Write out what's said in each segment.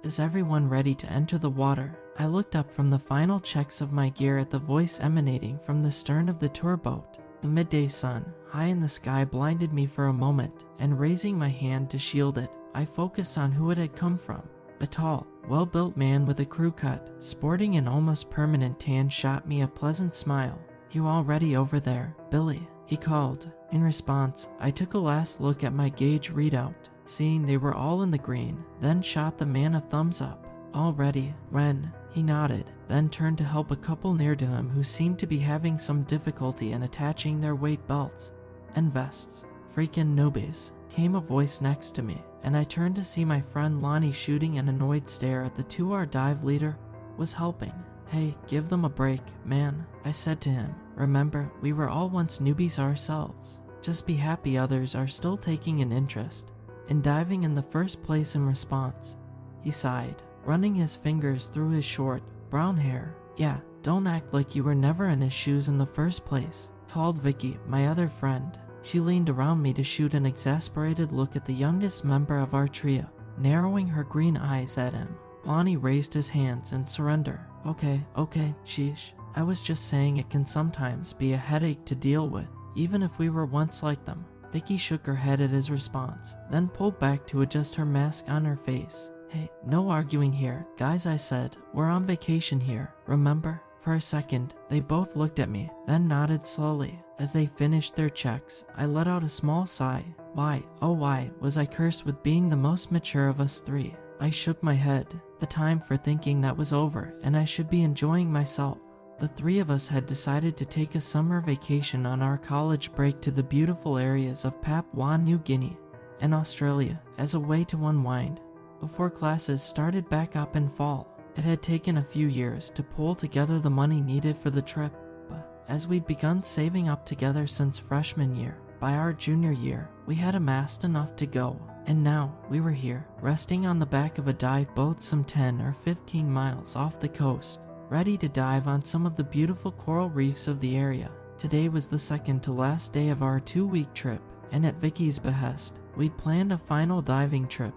Is everyone ready to enter the water? I looked up from the final checks of my gear at the voice emanating from the stern of the tour boat. The midday sun, high in the sky, blinded me for a moment, and raising my hand to shield it, I focused on who it had come from. A tall, well-built man with a crew cut, sporting an almost permanent tan, shot me a pleasant smile. "You all ready over there, Billy?" he called. In response, I took a last look at my gauge readout, seeing they were all in the green, then shot the man a thumbs up. "All ready, Ren." He nodded, then turned to help a couple near to him who seemed to be having some difficulty in attaching their weight belts and vests. "Freaking newbies," came a voice next to me, and I turned to see my friend Lonnie shooting an annoyed stare at the two our dive leader was helping. "Hey, give them a break, man," I said to him. "Remember, we were all once newbies ourselves. Just be happy others are still taking an interest in diving in the first place." In response, he sighed, running his fingers through his short, brown hair. "Yeah, don't act like you were never in his shoes in the first place," called Vicky, my other friend. She leaned around me to shoot an exasperated look at the youngest member of our trio, narrowing her green eyes at him. Lonnie raised his hands in surrender. Okay, sheesh. I was just saying it can sometimes be a headache to deal with, even if we were once like them." Vicky shook her head at his response, then pulled back to adjust her mask on her face. "Hey, no arguing here, guys," I said. "We're on vacation here, remember?" For a second, they both looked at me, then nodded slowly. As they finished their checks, I let out a small sigh. Why, oh why, was I cursed with being the most mature of us three? I shook my head. The time for thinking that was over, and I should be enjoying myself. The three of us had decided to take a summer vacation on our college break to the beautiful areas of Papua New Guinea and Australia as a way to unwind before classes started back up in fall. It had taken a few years to pull together the money needed for the trip, but as we'd begun saving up together since freshman year, by our junior year, we had amassed enough to go. And now we were here, resting on the back of a dive boat some 10 or 15 miles off the coast, ready to dive on some of the beautiful coral reefs of the area. Today was the second to last day of our 2-week trip, and at Vicky's behest, we'd planned a final diving trip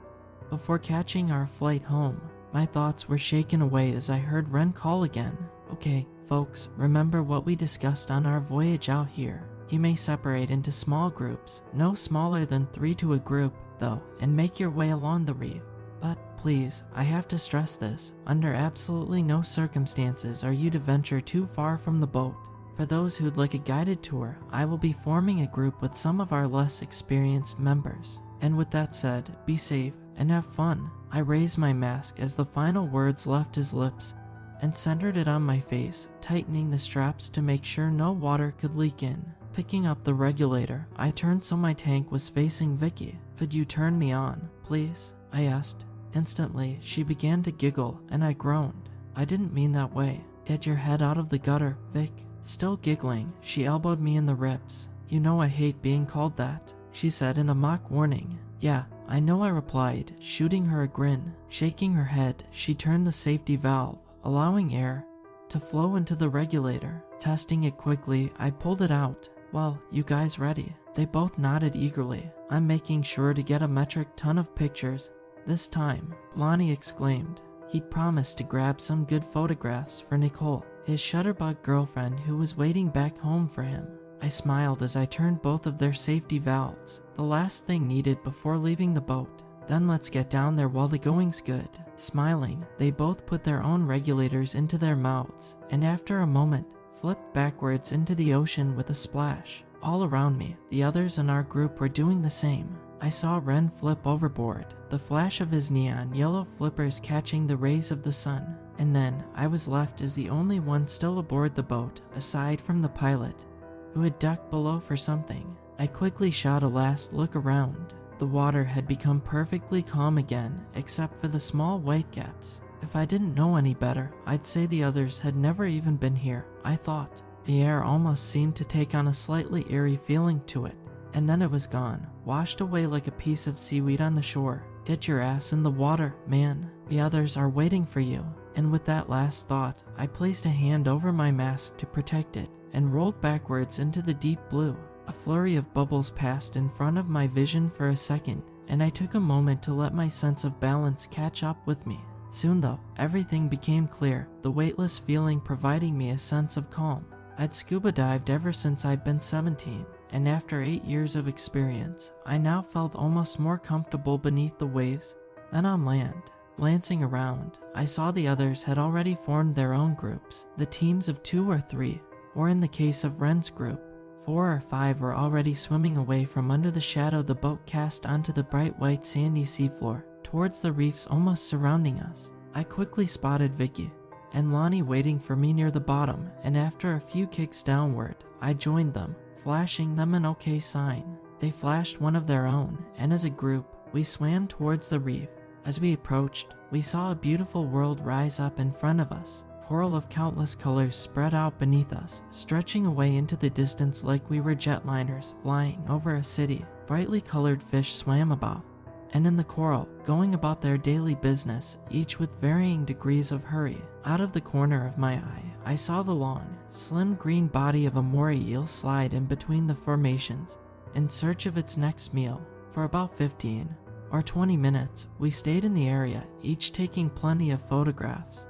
before catching our flight home. My thoughts were shaken away as I heard Ren call again. "Okay, folks, remember what we discussed on our voyage out here. You may separate into small groups, no smaller than 3 to a group, though, and make your way along the reef. But please, I have to stress this, under absolutely no circumstances are you to venture too far from the boat. For those who'd like a guided tour, I will be forming a group with some of our less experienced members. And with that said, be safe and have fun." I raised my mask as the final words left his lips and centered it on my face, tightening the straps to make sure no water could leak in. Picking up the regulator, I turned so my tank was facing Vicky. "Could you turn me on, please?" I asked. Instantly, she began to giggle, and I groaned. "I didn't mean that way. Get your head out of the gutter, Vic." Still giggling, she elbowed me in the ribs. "You know I hate being called that," she said in a mock warning. "Yeah, I know," I replied, shooting her a grin. Shaking her head, she turned the safety valve, allowing air to flow into the regulator. Testing it quickly, I pulled it out. "Well, you guys ready?" They both nodded eagerly. "I'm making sure to get a metric ton of pictures this time," Lonnie exclaimed. He'd promised to grab some good photographs for Nicole, his shutterbug girlfriend who was waiting back home for him. I smiled as I turned both of their safety valves, the last thing needed before leaving the boat. "Then let's get down there while the going's good." Smiling, they both put their own regulators into their mouths, and after a moment, flipped backwards into the ocean with a splash. All around me, the others in our group were doing the same. I saw Ren flip overboard, the flash of his neon yellow flippers catching the rays of the sun. And then, I was left as the only one still aboard the boat, aside from the pilot, who had ducked below for something. I quickly shot a last look around. The water had become perfectly calm again, except for the small white gaps. If I didn't know any better, I'd say the others had never even been here, I thought. The air almost seemed to take on a slightly eerie feeling to it, and then it was gone, washed away like a piece of seaweed on the shore. "Get your ass in the water, man. The others are waiting for you." And with that last thought, I placed a hand over my mask to protect it and rolled backwards into the deep blue. A flurry of bubbles passed in front of my vision for a second, and I took a moment to let my sense of balance catch up with me. Soon though, everything became clear, the weightless feeling providing me a sense of calm. I'd scuba dived ever since I'd been 17, and after 8 years of experience, I now felt almost more comfortable beneath the waves than on land. Glancing around, I saw the others had already formed their own groups, the teams of 2 or 3, or in the case of Ren's group, 4 or 5 were already swimming away from under the shadow the boat cast onto the bright white sandy seafloor, towards the reefs almost surrounding us. I quickly spotted Vicky and Lonnie waiting for me near the bottom, and after a few kicks downward, I joined them, flashing them an okay sign. They flashed one of their own, and as a group, we swam towards the reef. As we approached, we saw a beautiful world rise up in front of us. Coral of countless colors spread out beneath us, stretching away into the distance like we were jetliners flying over a city. Brightly colored fish swam about, and in the coral, going about their daily business, each with varying degrees of hurry. Out of the corner of my eye, I saw the long, slim green body of a moray eel slide in between the formations, in search of its next meal. For about 15 or 20 minutes, we stayed in the area, each taking plenty of photographs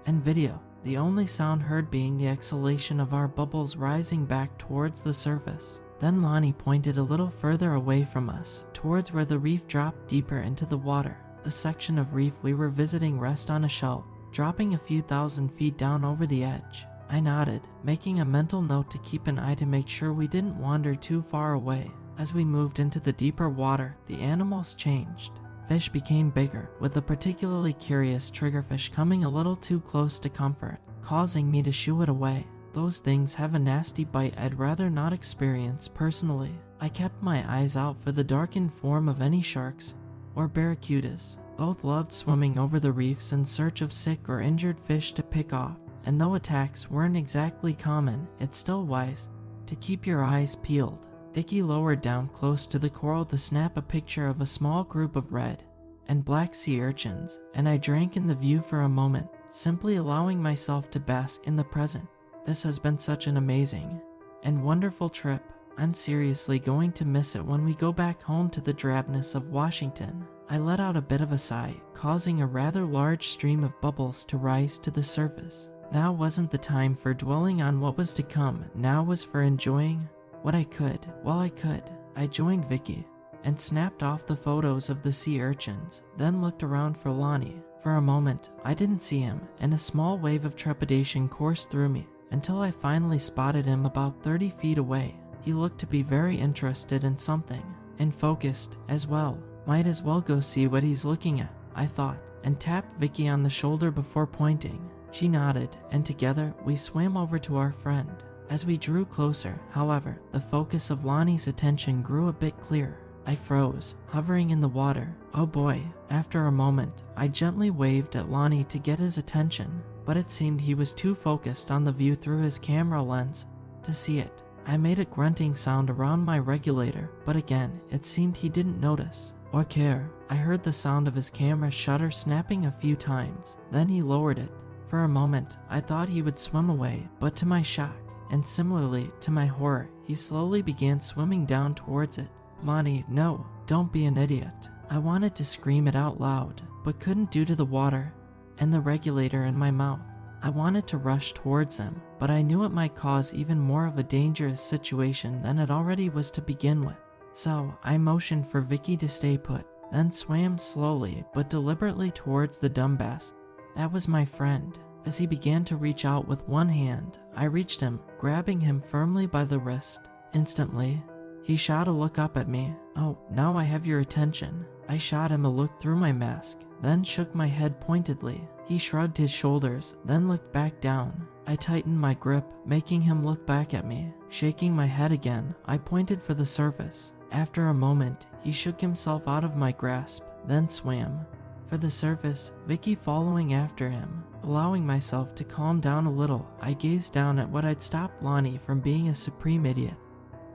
and video, the only sound heard being the exhalation of our bubbles rising back towards the surface. Then Lonnie pointed a little further away from us, towards where the reef dropped deeper into the water. The section of reef we were visiting rested on a shelf, dropping a few thousand feet down over the edge. I nodded, making a mental note to keep an eye to make sure we didn't wander too far away. As we moved into the deeper water, the animals changed. Fish became bigger, with a particularly curious triggerfish coming a little too close to comfort, causing me to shoo it away. Those things have a nasty bite I'd rather not experience personally. I kept my eyes out for the darkened form of any sharks or barracudas. Both loved swimming over the reefs in search of sick or injured fish to pick off, and though attacks weren't exactly common, it's still wise to keep your eyes peeled. Vicky lowered down close to the coral to snap a picture of a small group of red and black sea urchins, and I drank in the view for a moment, simply allowing myself to bask in the present. This has been such an amazing and wonderful trip. I'm seriously going to miss it when we go back home to the drabness of Washington. I let out a bit of a sigh, causing a rather large stream of bubbles to rise to the surface. Now wasn't the time for dwelling on what was to come, now was for enjoying what I could. While I could, I joined Vicky and snapped off the photos of the sea urchins, then looked around for Lonnie. For a moment, I didn't see him, and a small wave of trepidation coursed through me, until I finally spotted him about 30 feet away. He looked to be very interested in something, and focused as well. Might as well go see what he's looking at, I thought, and tapped Vicky on the shoulder before pointing. She nodded, and together we swam over to our friend. As we drew closer, however, the focus of Lonnie's attention grew a bit clearer. I froze, hovering in the water. Oh boy. After a moment, I gently waved at Lonnie to get his attention, but it seemed he was too focused on the view through his camera lens to see it. I made a grunting sound around my regulator, but again, it seemed he didn't notice or care. I heard the sound of his camera shutter snapping a few times, then he lowered it. For a moment, I thought he would swim away, but to my shock, and similarly to my horror, he slowly began swimming down towards it. Lonnie, no, don't be an idiot. I wanted to scream it out loud, but couldn't due to the water and the regulator in my mouth. I wanted to rush towards him, but I knew it might cause even more of a dangerous situation than it already was to begin with. So I motioned for Vicky to stay put, then swam slowly but deliberately towards the dumb bass. That was my friend. As he began to reach out with one hand, I reached him, grabbing him firmly by the wrist. Instantly, he shot a look up at me. Oh, now I have your attention. I shot him a look through my mask, then shook my head pointedly. He shrugged his shoulders, then looked back down. I tightened my grip, making him look back at me. Shaking my head again, I pointed for the surface. After a moment, he shook himself out of my grasp, then swam for the surface, Vicky following after him. Allowing myself to calm down a little, I gazed down at what had stopped Lonnie from being a supreme idiot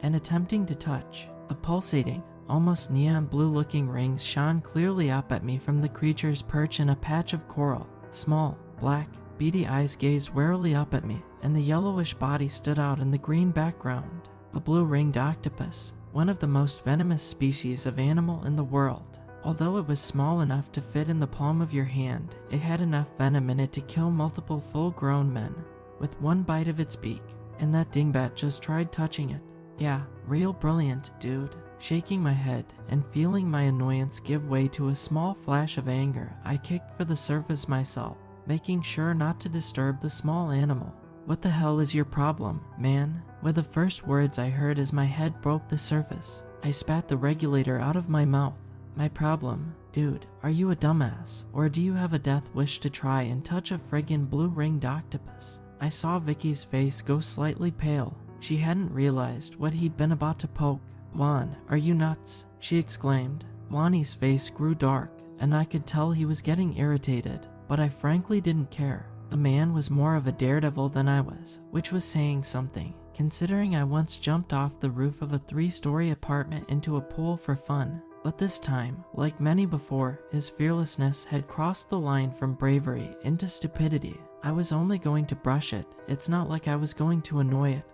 and attempting to touch. The pulsating, almost neon blue looking rings shone clearly up at me from the creature's perch in a patch of coral. Small, black, beady eyes gazed warily up at me, and the yellowish body stood out in the green background. A blue-ringed octopus, one of the most venomous species of animal in the world. Although it was small enough to fit in the palm of your hand, it had enough venom in it to kill multiple full-grown men with one bite of its beak, and that dingbat just tried touching it. Yeah, real brilliant, dude. Shaking my head and feeling my annoyance give way to a small flash of anger, I kicked for the surface myself, making sure not to disturb the small animal. What the hell is your problem, man? Were the first words I heard as my head broke the surface. I spat the regulator out of my mouth. My problem? Dude, are you a dumbass? Or do you have a death wish to try and touch a friggin' blue-ringed octopus? I saw Vicky's face go slightly pale. She hadn't realized what he'd been about to poke. Juan, are you nuts? She exclaimed. Juani's face grew dark, and I could tell he was getting irritated, but I frankly didn't care. The man was more of a daredevil than I was, which was saying something, considering I once jumped off the roof of a 3-story apartment into a pool for fun. But this time, like many before, his fearlessness had crossed the line from bravery into stupidity. I was only going to brush it. It's not like I was going to annoy it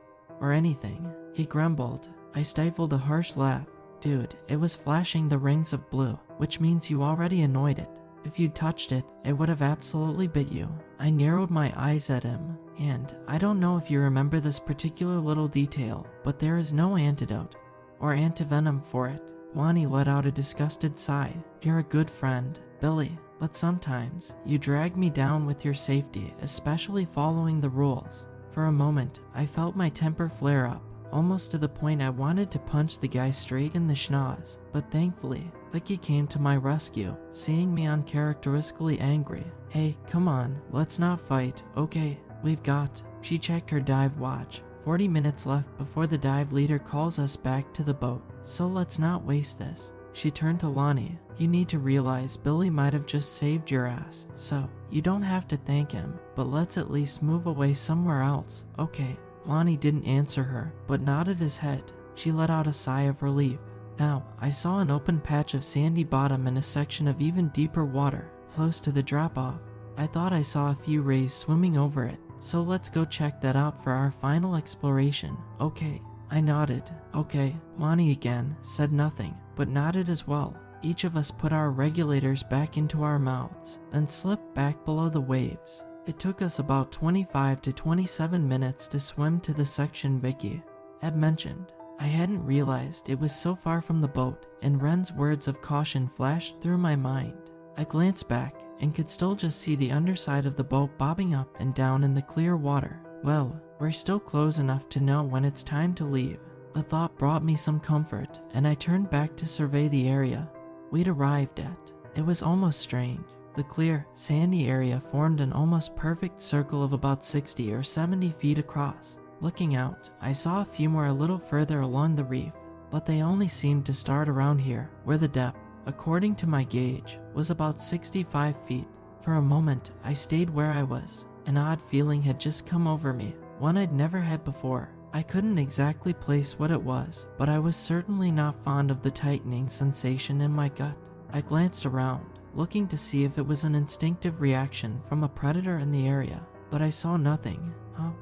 or anything. He grumbled. I stifled a harsh laugh. Dude, it was flashing the rings of blue, which means you already annoyed it. If you'd touched it, it would have absolutely bit you. I narrowed my eyes at him, and I don't know if you remember this particular little detail, but there is no antidote or antivenom for it. Wani let out a disgusted sigh. You're a good friend, Billy, but sometimes you drag me down with your safety, especially following the rules. For a moment, I felt my temper flare up, almost to the point I wanted to punch the guy straight in the schnoz, but thankfully, Vicky came to my rescue, seeing me uncharacteristically angry. Hey, come on, let's not fight, okay? We've got. She checked her dive watch. 40 minutes left before the dive leader calls us back to the boat, so let's not waste this. She turned to Lonnie. You need to realize Billy might have just saved your ass, so you don't have to thank him, but let's at least move away somewhere else, okay? Lonnie didn't answer her, but nodded his head. She let out a sigh of relief. Now, I saw an open patch of sandy bottom and a section of even deeper water, close to the drop-off. I thought I saw a few rays swimming over it, so let's go check that out for our final exploration, okay? I nodded. Okay. Lonnie again said nothing, but nodded as well. Each of us put our regulators back into our mouths, then slipped back below the waves. It took us about 25 to 27 minutes to swim to the section Vicky had mentioned. I hadn't realized it was so far from the boat, and Ren's words of caution flashed through my mind. I glanced back and could still just see the underside of the boat bobbing up and down in the clear water. Well, we're still close enough to know when it's time to leave. The thought brought me some comfort, and I turned back to survey the area we'd arrived at. It was almost strange. The clear, sandy area formed an almost perfect circle of about 60 or 70 feet across. Looking out, I saw a few more a little further along the reef, but they only seemed to start around here, where the depth, according to my gauge, was about 65 feet. For a moment, I stayed where I was. An odd feeling had just come over me, one I'd never had before. I couldn't exactly place what it was, but I was certainly not fond of the tightening sensation in my gut. I glanced around, looking to see if it was an instinctive reaction from a predator in the area, but I saw nothing.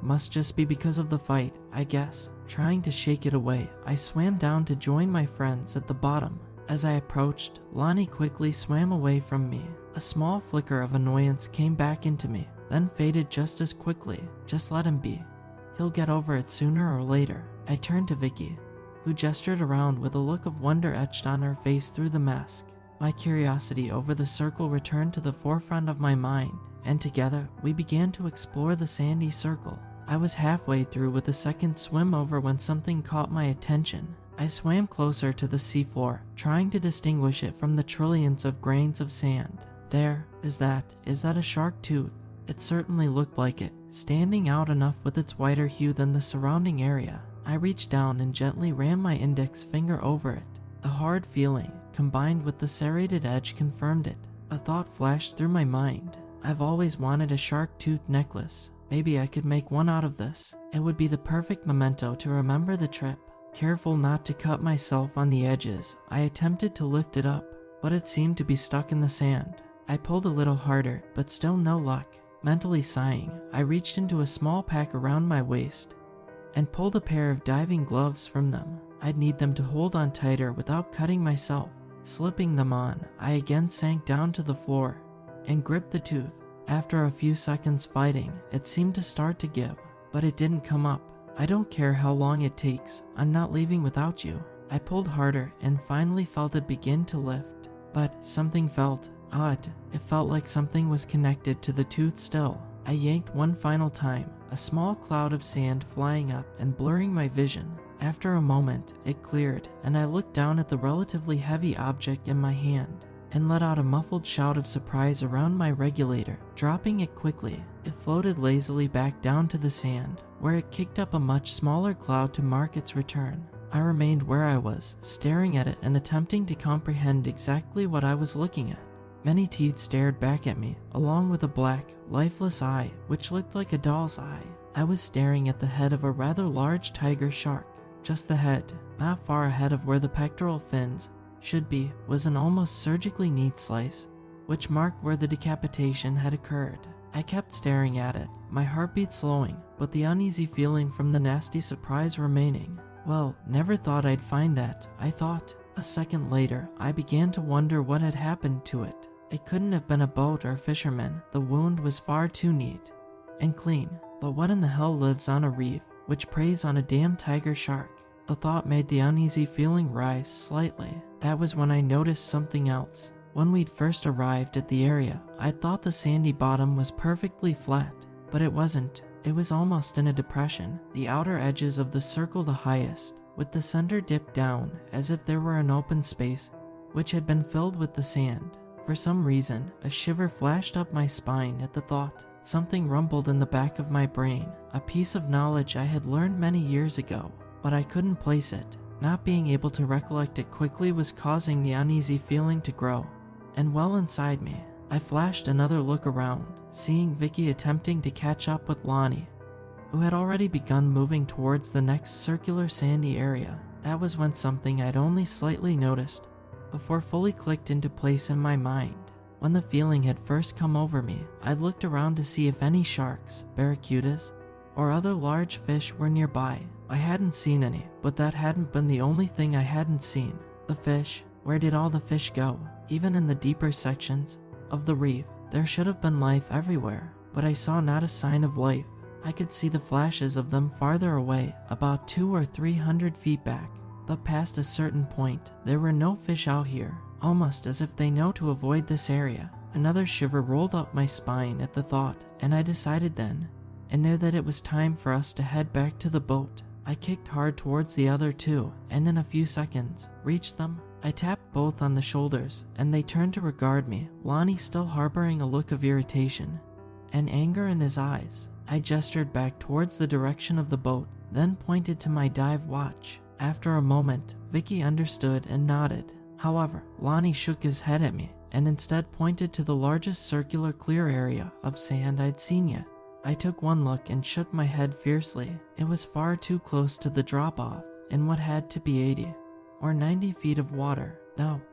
Must just be because of the fight, I guess. Trying to shake it away, I swam down to join my friends at the bottom. As I approached, Lonnie quickly swam away from me. A small flicker of annoyance came back into me, then faded just as quickly. Just let him be. He'll get over it sooner or later. I turned to Vicky, who gestured around with a look of wonder etched on her face through the mask. My curiosity over the circle returned to the forefront of my mind, and together we began to explore the sandy circle. I was halfway through with the second swim over when something caught my attention. I swam closer to the seafloor, trying to distinguish it from the trillions of grains of sand. There, is that a shark tooth? It certainly looked like it, standing out enough with its whiter hue than the surrounding area. I reached down and gently ran my index finger over it. The hard feeling, combined with the serrated edge, confirmed it. A thought flashed through my mind. I've always wanted a shark tooth necklace. Maybe I could make one out of this. It would be the perfect memento to remember the trip. Careful not to cut myself on the edges, I attempted to lift it up, but it seemed to be stuck in the sand. I pulled a little harder, but still no luck. Mentally sighing, I reached into a small pack around my waist and pulled a pair of diving gloves from them. I'd need them to hold on tighter without cutting myself. Slipping them on, I again sank down to the floor and gripped the tooth. After a few seconds fighting, it seemed to start to give, but it didn't come up. I don't care how long it takes, I'm not leaving without you. I pulled harder and finally felt it begin to lift, but something felt odd. It felt like something was connected to the tooth still. I yanked one final time, a small cloud of sand flying up and blurring my vision. After a moment, it cleared, and I looked down at the relatively heavy object in my hand and let out a muffled shout of surprise around my regulator. Dropping it quickly, it floated lazily back down to the sand, where it kicked up a much smaller cloud to mark its return. I remained where I was, staring at it and attempting to comprehend exactly what I was looking at. Many teeth stared back at me, along with a black, lifeless eye, which looked like a doll's eye. I was staring at the head of a rather large tiger shark. Just the head, not far ahead of where the pectoral fins should be, was an almost surgically neat slice, which marked where the decapitation had occurred. I kept staring at it, my heartbeat slowing, but the uneasy feeling from the nasty surprise remaining. Well, never thought I'd find that, I thought. A second later, I began to wonder what had happened to it. It couldn't have been a boat or fisherman, the wound was far too neat and clean. But what in the hell lives on a reef which preys on a damn tiger shark? The thought made the uneasy feeling rise slightly. That was when I noticed something else. When we'd first arrived at the area, I thought the sandy bottom was perfectly flat, but it wasn't. It was almost in a depression, the outer edges of the circle the highest, with the center dipped down as if there were an open space which had been filled with the sand. For some reason, a shiver flashed up my spine at the thought. Something rumbled in the back of my brain, a piece of knowledge I had learned many years ago, but I couldn't place it. Not being able to recollect it quickly was causing the uneasy feeling to grow. And well inside me, I flashed another look around, seeing Vicky attempting to catch up with Lonnie, who had already begun moving towards the next circular sandy area. That was when something I'd only slightly noticed before fully clicked into place in my mind. When the feeling had first come over me, I'd looked around to see if any sharks, barracudas, or other large fish were nearby. I hadn't seen any, but that hadn't been the only thing I hadn't seen. The fish, where did all the fish go? Even in the deeper sections of the reef, there should have been life everywhere, but I saw not a sign of life. I could see the flashes of them farther away, about 200 or 300 feet back. But past a certain point, there were no fish out here, almost as if they know to avoid this area. Another shiver rolled up my spine at the thought, and I decided then and there that it was time for us to head back to the boat. I kicked hard towards the other two, and in a few seconds, reached them. I tapped both on the shoulders, and they turned to regard me, Lonnie still harboring a look of irritation and anger in his eyes. I gestured back towards the direction of the boat, then pointed to my dive watch. After a moment, Vicky understood and nodded. However, Lonnie shook his head at me and instead pointed to the largest circular clear area of sand I'd seen yet. I took one look and shook my head fiercely. It was far too close to the drop-off in what had to be 80 or 90 feet of water.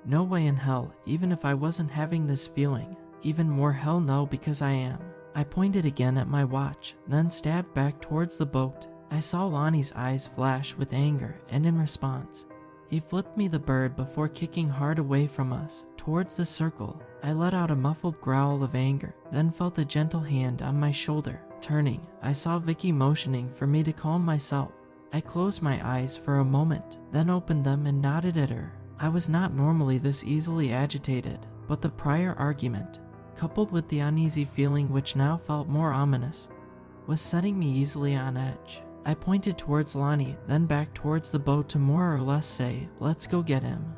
No way in hell, even if I wasn't having this feeling. Even more hell no, because I am. I pointed again at my watch, then stabbed back towards the boat. I saw Lonnie's eyes flash with anger, and in response, he flipped me the bird before kicking hard away from us, towards the circle. I let out a muffled growl of anger, then felt a gentle hand on my shoulder. Turning, I saw Vicky motioning for me to calm myself. I closed my eyes for a moment, then opened them and nodded at her. I was not normally this easily agitated, but the prior argument, coupled with the uneasy feeling which now felt more ominous, was setting me easily on edge. I pointed towards Lonnie, then back towards the boat to more or less say, "Let's go get him,"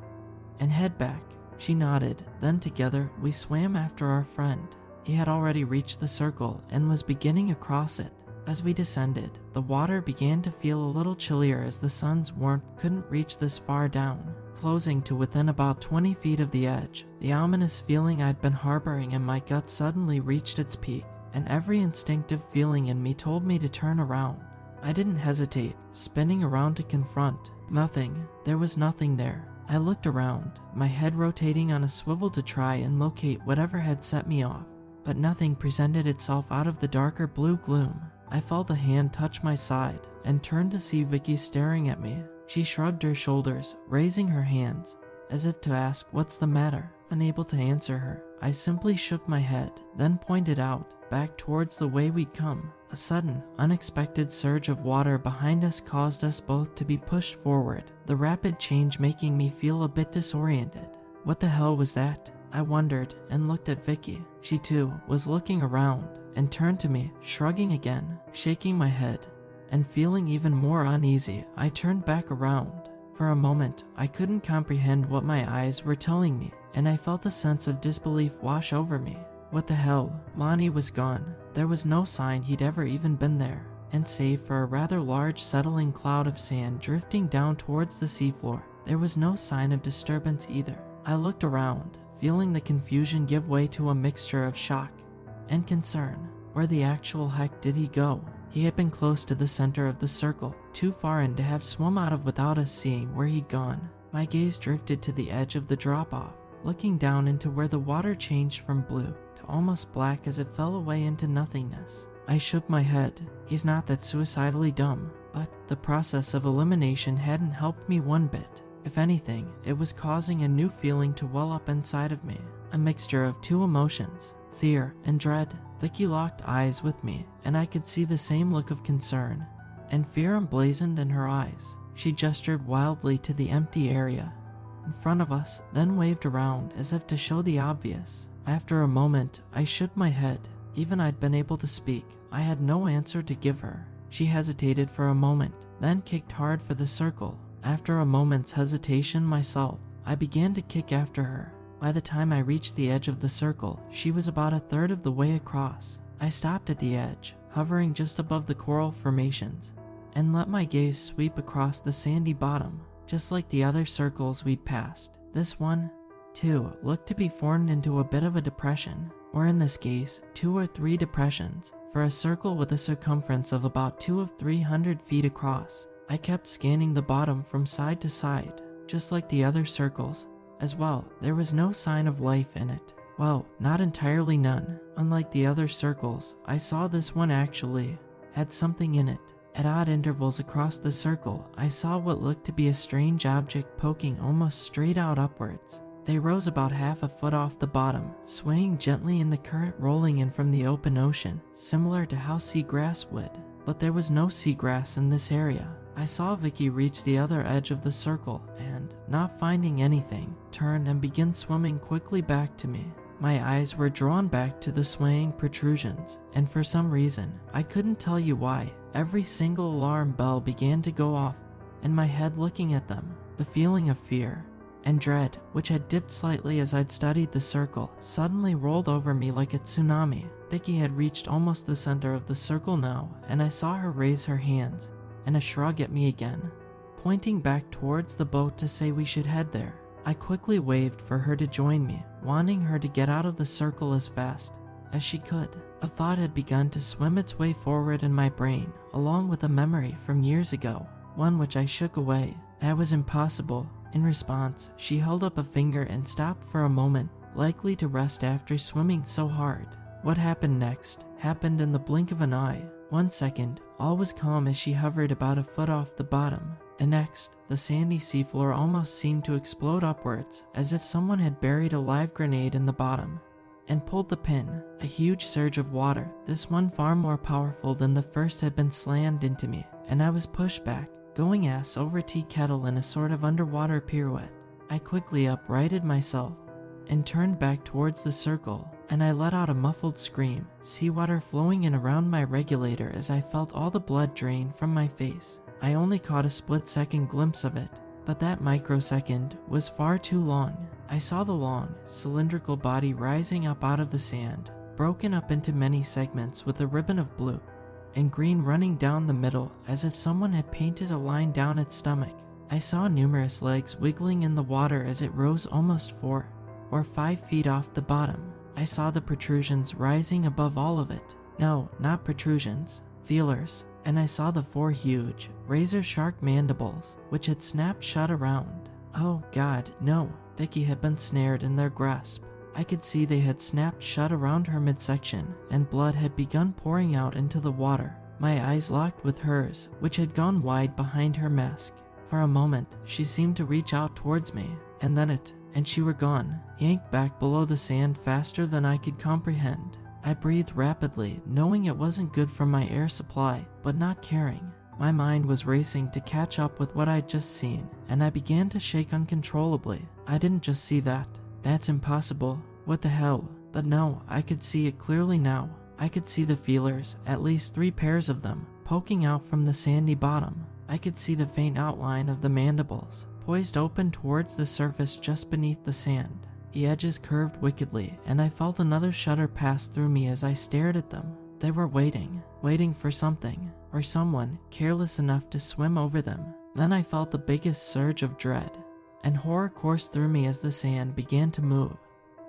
and head back. She nodded, then together we swam after our friend. He had already reached the circle and was beginning across it. As we descended, the water began to feel a little chillier as the sun's warmth couldn't reach this far down. Closing to within about 20 feet of the edge, the ominous feeling I'd been harboring in my gut suddenly reached its peak, and every instinctive feeling in me told me to turn around. I didn't hesitate, spinning around to confront. Nothing. There was nothing there. I looked around, my head rotating on a swivel to try and locate whatever had set me off, but nothing presented itself out of the darker blue gloom. I felt a hand touch my side and turned to see Vicky staring at me. She shrugged her shoulders, raising her hands, as if to ask what's the matter. Unable to answer her, I simply shook my head, then pointed out, back towards the way we'd come. A sudden, unexpected surge of water behind us caused us both to be pushed forward, the rapid change making me feel a bit disoriented. What the hell was that? I wondered and looked at Vicky. She too was looking around and turned to me, shrugging again, shaking my head, and feeling even more uneasy. I turned back around. For a moment, I couldn't comprehend what my eyes were telling me, and I felt a sense of disbelief wash over me. What the hell? Lonnie was gone. There was no sign he'd ever even been there, and save for a rather large settling cloud of sand drifting down towards the seafloor, there was no sign of disturbance either. I looked around, feeling the confusion give way to a mixture of shock and concern. Where the actual heck did he go? He had been close to the center of the circle, too far in to have swum out of without us seeing where he'd gone. My gaze drifted to the edge of the drop-off, looking down into where the water changed from blue to almost black as it fell away into nothingness. I shook my head. He's not that suicidally dumb, but the process of elimination hadn't helped me one bit. If anything, it was causing a new feeling to well up inside of me, a mixture of two emotions, fear and dread. Vicky locked eyes with me, and I could see the same look of concern and fear emblazoned in her eyes. She gestured wildly to the empty area in front of us, then waved around as if to show the obvious. After a moment, I shook my head. Even I'd been able to speak, I had no answer to give her. She hesitated for a moment, then kicked hard for the circle. After a moment's hesitation myself, I began to kick after her. By the time I reached the edge of the circle, she was about a third of the way across. I stopped at the edge, hovering just above the coral formations, and let my gaze sweep across the sandy bottom. Just like the other circles we'd passed, this one, too, looked to be formed into a bit of a depression, or in this case, 2 or 3 depressions, for a circle with a circumference of about 200 to 300 feet across. I kept scanning the bottom from side to side, just like the other circles. As well, there was no sign of life in it. Well, not entirely none. Unlike the other circles, I saw this one actually had something in it. At odd intervals across the circle, I saw what looked to be a strange object poking almost straight out upwards. They rose about half a foot off the bottom, swaying gently in the current rolling in from the open ocean, similar to how seagrass would. But there was no seagrass in this area. I saw Vicky reach the other edge of the circle and, not finding anything, turned and began swimming quickly back to me. My eyes were drawn back to the swaying protrusions, and for some reason, I couldn't tell you why, every single alarm bell began to go off in my head looking at them. The feeling of fear and dread, which had dipped slightly as I'd studied the circle, suddenly rolled over me like a tsunami. Vicky had reached almost the center of the circle now, and I saw her raise her hands and a shrug at me again, pointing back towards the boat to say we should head there. I quickly waved for her to join me, wanting her to get out of the circle as fast as she could. A thought had begun to swim its way forward in my brain, along with a memory from years ago, one which I shook away. That was impossible. In response, she held up a finger and stopped for a moment, likely to rest after swimming so hard. What happened next happened in the blink of an eye. 1 second, all was calm as she hovered about a foot off the bottom, and next, the sandy seafloor almost seemed to explode upwards, as if someone had buried a live grenade in the bottom and pulled the pin. A huge surge of water, this one far more powerful than the first, had been slammed into me, and I was pushed back, going ass over tea kettle in a sort of underwater pirouette. I quickly uprighted myself and turned back towards the circle, and I let out a muffled scream, seawater flowing in around my regulator as I felt all the blood drain from my face. I only caught a split-second glimpse of it, but that microsecond was far too long. I saw the long, cylindrical body rising up out of the sand, broken up into many segments with a ribbon of blue and green running down the middle as if someone had painted a line down its stomach. I saw numerous legs wiggling in the water as it rose almost 4 or 5 feet off the bottom. I saw the protrusions rising above all of it. No, not protrusions, feelers. And I saw the 4 huge, razor-sharp mandibles, which had snapped shut around. Oh God, no. Vicky had been snared in their grasp. I could see they had snapped shut around her midsection, and blood had begun pouring out into the water. My eyes locked with hers, which had gone wide behind her mask. For a moment, she seemed to reach out towards me, and then she were gone, yanked back below the sand faster than I could comprehend. I breathed rapidly, knowing it wasn't good for my air supply, but not caring. My mind was racing to catch up with what I'd just seen, and I began to shake uncontrollably. I didn't just see that. That's impossible. What the hell? But no, I could see it clearly now. I could see the feelers, at least 3 pairs of them, poking out from the sandy bottom. I could see the faint outline of the mandibles, poised open towards the surface just beneath the sand. The edges curved wickedly, and I felt another shudder pass through me as I stared at them. They were waiting for something, or someone careless enough to swim over them. Then I felt the biggest surge of dread, and horror coursed through me as the sand began to move,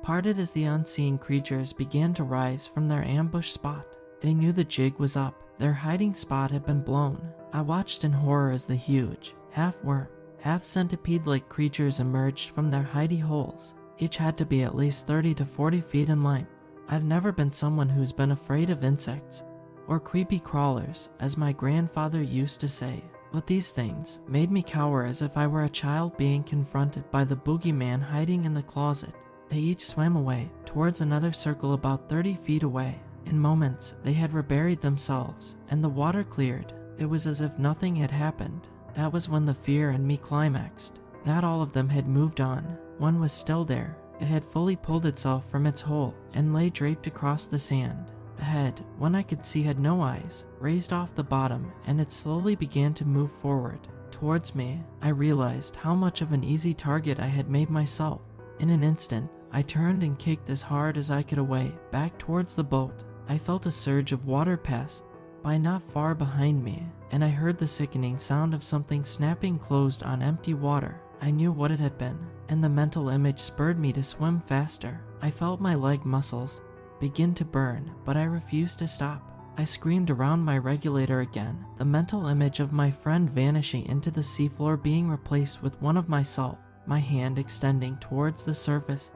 parted as the unseen creatures began to rise from their ambush spot. They knew the jig was up. Their hiding spot had been blown. I watched in horror as the huge, half-worm, half-centipede-like creatures emerged from their hidey holes. Each had to be at least 30 to 40 feet in length. I've never been someone who's been afraid of insects, or creepy crawlers, as my grandfather used to say, but these things made me cower as if I were a child being confronted by the boogeyman hiding in the closet. They each swam away, towards another circle about 30 feet away. In moments, they had reburied themselves, and the water cleared. It was as if nothing had happened. That was when the fear in me climaxed. Not all of them had moved on. One was still there. It had fully pulled itself from its hole and lay draped across the sand. The head, one I could see, had no eyes, raised off the bottom, and it slowly began to move forward towards me. I realized how much of an easy target I had made myself. In an instant, I turned and kicked as hard as I could away, back towards the boat. I felt a surge of water pass by not far behind me, and I heard the sickening sound of something snapping closed on empty water. I knew what it had been, and the mental image spurred me to swim faster. I felt my leg muscles begin to burn, but I refused to stop. I screamed around my regulator again, the mental image of my friend vanishing into the seafloor being replaced with one of myself, my hand extending towards the surface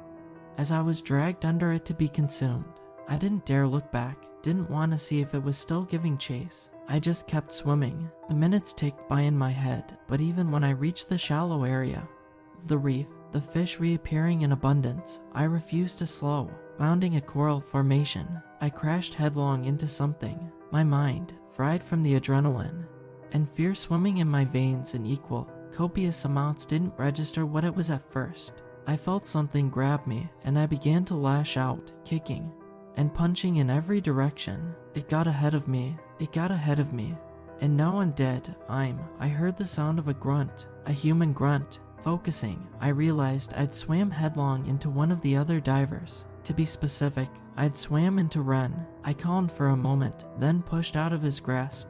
as I was dragged under it to be consumed. I didn't dare look back, didn't want to see if it was still giving chase. I just kept swimming. The minutes ticked by in my head, but even when I reached the shallow area of the reef, the fish reappearing in abundance, I refused to slow. Rounding a coral formation, I crashed headlong into something. My mind, fried from the adrenaline, and fear swimming in my veins in equal, copious amounts, didn't register what it was at first. I felt something grab me, and I began to lash out, kicking and punching in every direction. It got ahead of me, and now I'm dead. I heard the sound of a grunt, a human grunt. Focusing, I realized I'd swam headlong into one of the other divers. To be specific, I'd swam into Ren. I calmed for a moment, then pushed out of his grasp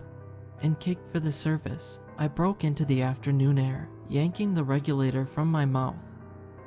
and kicked for the surface. I broke into the afternoon air, yanking the regulator from my mouth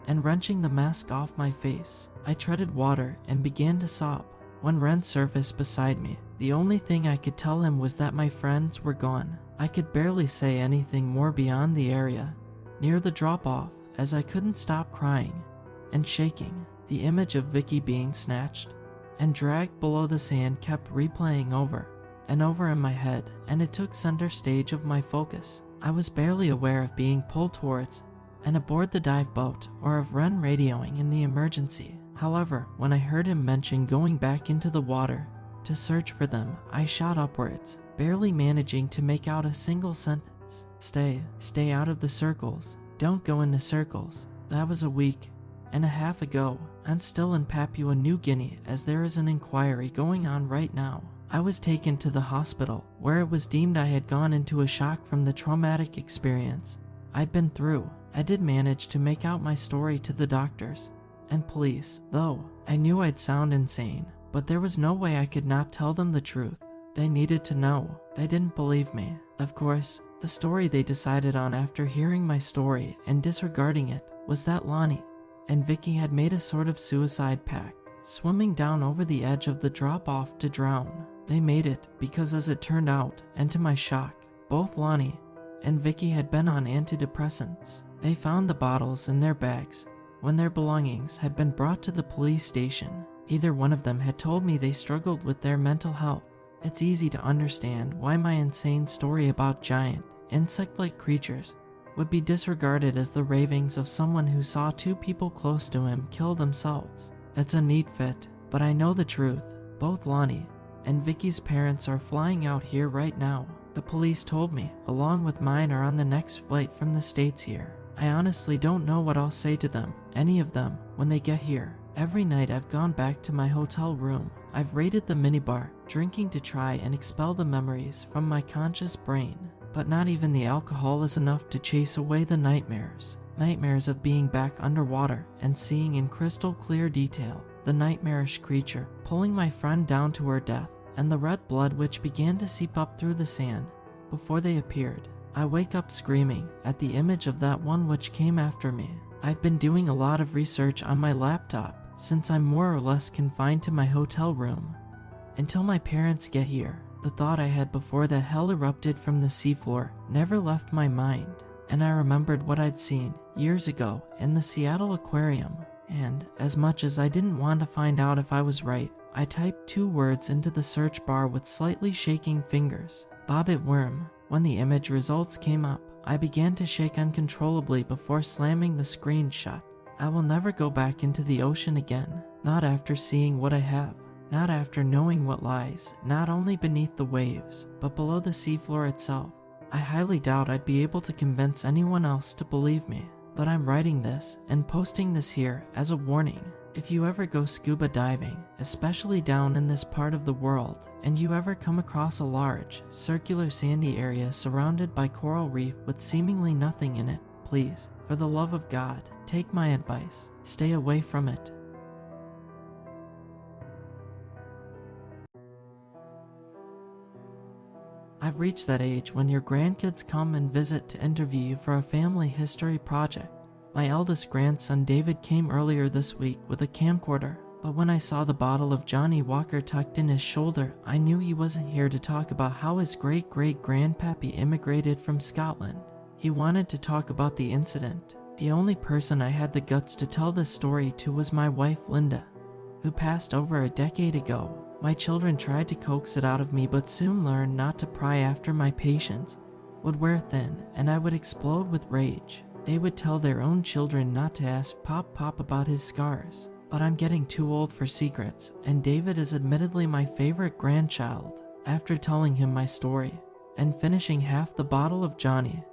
and wrenching the mask off my face. I treaded water and began to sob. When Ren surfaced beside me, the only thing I could tell him was that my friends were gone. I could barely say anything more beyond the area near the drop-off, as I couldn't stop crying and shaking. The image of Vicky being snatched and dragged below the sand kept replaying over and over in my head, and it took center stage of my focus. I was barely aware of being pulled towards and aboard the dive boat, or of Ren radioing in the emergency. However, when I heard him mention going back into the water to search for them, I shot upwards, barely managing to make out a single sentence. Stay out of the circles. Don't go into circles. That was a week and a half ago. I'm still in Papua New Guinea, as there is an inquiry going on right now. I was taken to the hospital, where it was deemed I had gone into a shock from the traumatic experience I'd been through. I did manage to make out my story to the doctors and police, though I knew I'd sound insane, but there was no way I could not tell them the truth. They needed to know. They didn't believe me. Of course, the story they decided on after hearing my story and disregarding it was that Lonnie and Vicky had made a sort of suicide pact, swimming down over the edge of the drop-off to drown. They made it because, as it turned out, and to my shock, both Lonnie and Vicky had been on antidepressants. They found the bottles in their bags when their belongings had been brought to the police station. Either one of them had told me they struggled with their mental health. It's easy to understand why my insane story about giant, insect-like creatures would be disregarded as the ravings of someone who saw two people close to him kill themselves. It's a neat fit, but I know the truth. Both Lonnie and Vicky's parents are flying out here right now. The police told me, along with mine, are on the next flight from the States here. I honestly don't know what I'll say to them, any of them, when they get here. Every night I've gone back to my hotel room. I've raided the minibar, drinking to try and expel the memories from my conscious brain. But not even the alcohol is enough to chase away the nightmares. Nightmares of being back underwater and seeing in crystal clear detail the nightmarish creature pulling my friend down to her death, and the red blood which began to seep up through the sand before they appeared. I wake up screaming at the image of that one which came after me. I've been doing a lot of research on my laptop since I'm more or less confined to my hotel room. Until my parents get here, the thought I had before that hell erupted from the seafloor never left my mind, and I remembered what I'd seen years ago in the Seattle aquarium. And as much as I didn't want to find out if I was right, I typed 2 words into the search bar with slightly shaking fingers: bobbit worm. When the image results came up, I began to shake uncontrollably before slamming the screen shut. I will never go back into the ocean again, not after seeing what I have, not after knowing what lies, not only beneath the waves, but below the seafloor itself. I highly doubt I'd be able to convince anyone else to believe me, but I'm writing this and posting this here as a warning. If you ever go scuba diving, especially down in this part of the world, and you ever come across a large, circular sandy area surrounded by coral reef with seemingly nothing in it, please, for the love of God, take my advice. Stay away from it. I've reached that age when your grandkids come and visit to interview you for a family history project. My eldest grandson David came earlier this week with a camcorder, but when I saw the bottle of Johnny Walker tucked in his shoulder, I knew he wasn't here to talk about how his great-great-grandpappy immigrated from Scotland. He wanted to talk about the incident. The only person I had the guts to tell this story to was my wife Linda, who passed over a decade ago. My children tried to coax it out of me, but soon learned not to pry after my patience would wear thin and I would explode with rage. They would tell their own children not to ask Pop about his scars. But I'm getting too old for secrets, and David is admittedly my favorite grandchild. After telling him my story and finishing half the bottle of Johnny,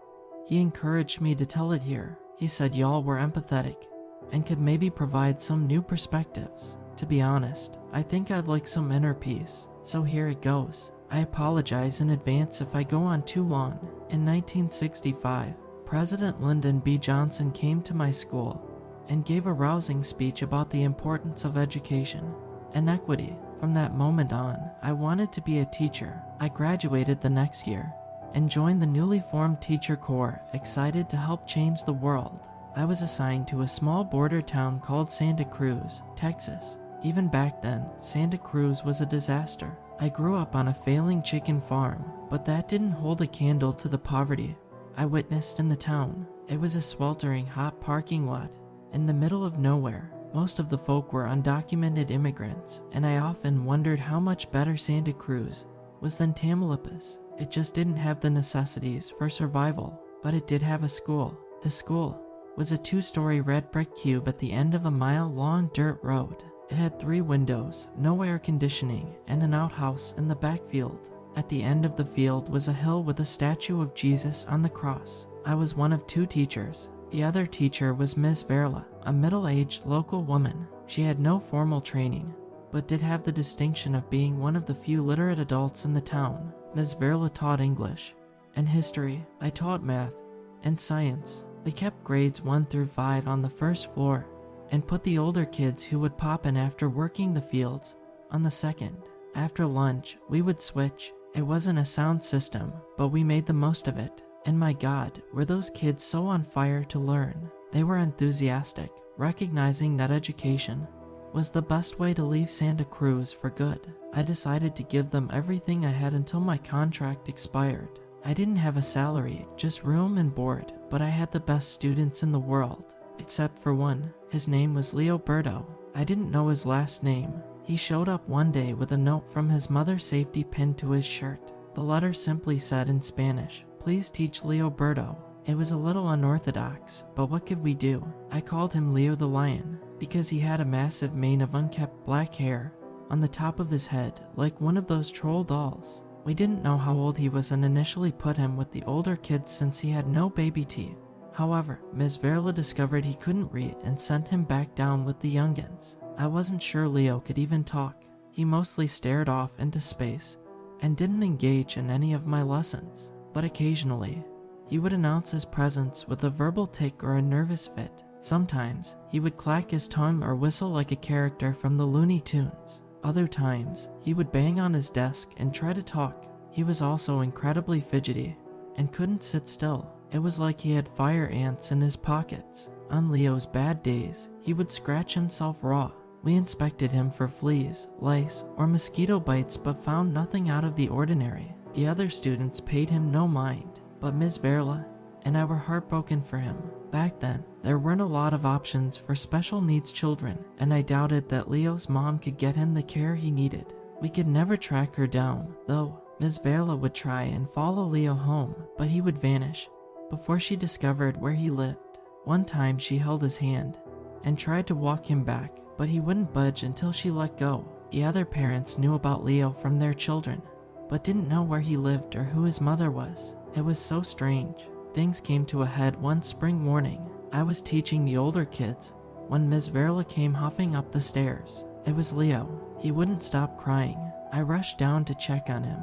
he encouraged me to tell it here. He said y'all were empathetic and could maybe provide some new perspectives. To be honest, I think I'd like some inner peace, so here it goes. I apologize in advance if I go on too long. In 1965, President Lyndon B. Johnson came to my school and gave a rousing speech about the importance of education and equity. From that moment on, I wanted to be a teacher. I graduated the next year and joined the newly formed Teacher Corps, excited to help change the world. I was assigned to a small border town called Santa Cruz, Texas. Even back then, Santa Cruz was a disaster. I grew up on a failing chicken farm, but that didn't hold a candle to the poverty I witnessed in the town. It was a sweltering hot parking lot in the middle of nowhere. Most of the folk were undocumented immigrants, and I often wondered how much better Santa Cruz was than Tamaulipas. It just didn't have the necessities for survival, but it did have a school. The school was a 2-story red brick cube at the end of a mile-long dirt road. It had 3 windows, no air conditioning, and an outhouse in the backfield. At the end of the field was a hill with a statue of Jesus on the cross. I was one of 2 teachers. The other teacher was Ms. Verla, a middle-aged local woman. She had no formal training, but did have the distinction of being one of the few literate adults in the town. Ms. Verla taught English and history. I taught math and science. They kept grades 1 through 5 on the first floor and put the older kids who would pop in after working the fields on the second. After lunch, we would switch. It wasn't a sound system, but we made the most of it. And my God, were those kids so on fire to learn. They were enthusiastic, recognizing that education was the best way to leave Santa Cruz for good. I decided to give them everything I had until my contract expired. I didn't have a salary, just room and board, but I had the best students in the world, except for one. His name was Leoberto. I didn't know his last name. He showed up one day with a note from his mother safety pinned to his shirt. The letter simply said in Spanish, "Please teach Leoberto." It was a little unorthodox, but what could we do? I called him Leo the Lion because he had a massive mane of unkept black hair on the top of his head, like one of those troll dolls. We didn't know how old he was and initially put him with the older kids since he had no baby teeth. However, Ms. Verla discovered he couldn't read and sent him back down with the youngins. I wasn't sure Leo could even talk. He mostly stared off into space and didn't engage in any of my lessons, but occasionally, he would announce his presence with a verbal tick or a nervous fit. Sometimes, he would clack his tongue or whistle like a character from the Looney Tunes. Other times, he would bang on his desk and try to talk. He was also incredibly fidgety and couldn't sit still. It was like he had fire ants in his pockets. On Leo's bad days, he would scratch himself raw. We inspected him for fleas, lice, or mosquito bites but found nothing out of the ordinary. The other students paid him no mind, but Ms. Verla and I were heartbroken for him. Back then, there weren't a lot of options for special needs children, and I doubted that Leo's mom could get him the care he needed. We could never track her down, though. Ms. Verla would try and follow Leo home, but he would vanish before she discovered where he lived. One time she held his hand and tried to walk him back, but he wouldn't budge until she let go. The other parents knew about Leo from their children, but didn't know where he lived or who his mother was. It was so strange. Things came to a head one spring morning. I was teaching the older kids when Ms. Verla came huffing up the stairs. It was Leo. He wouldn't stop crying. I rushed down to check on him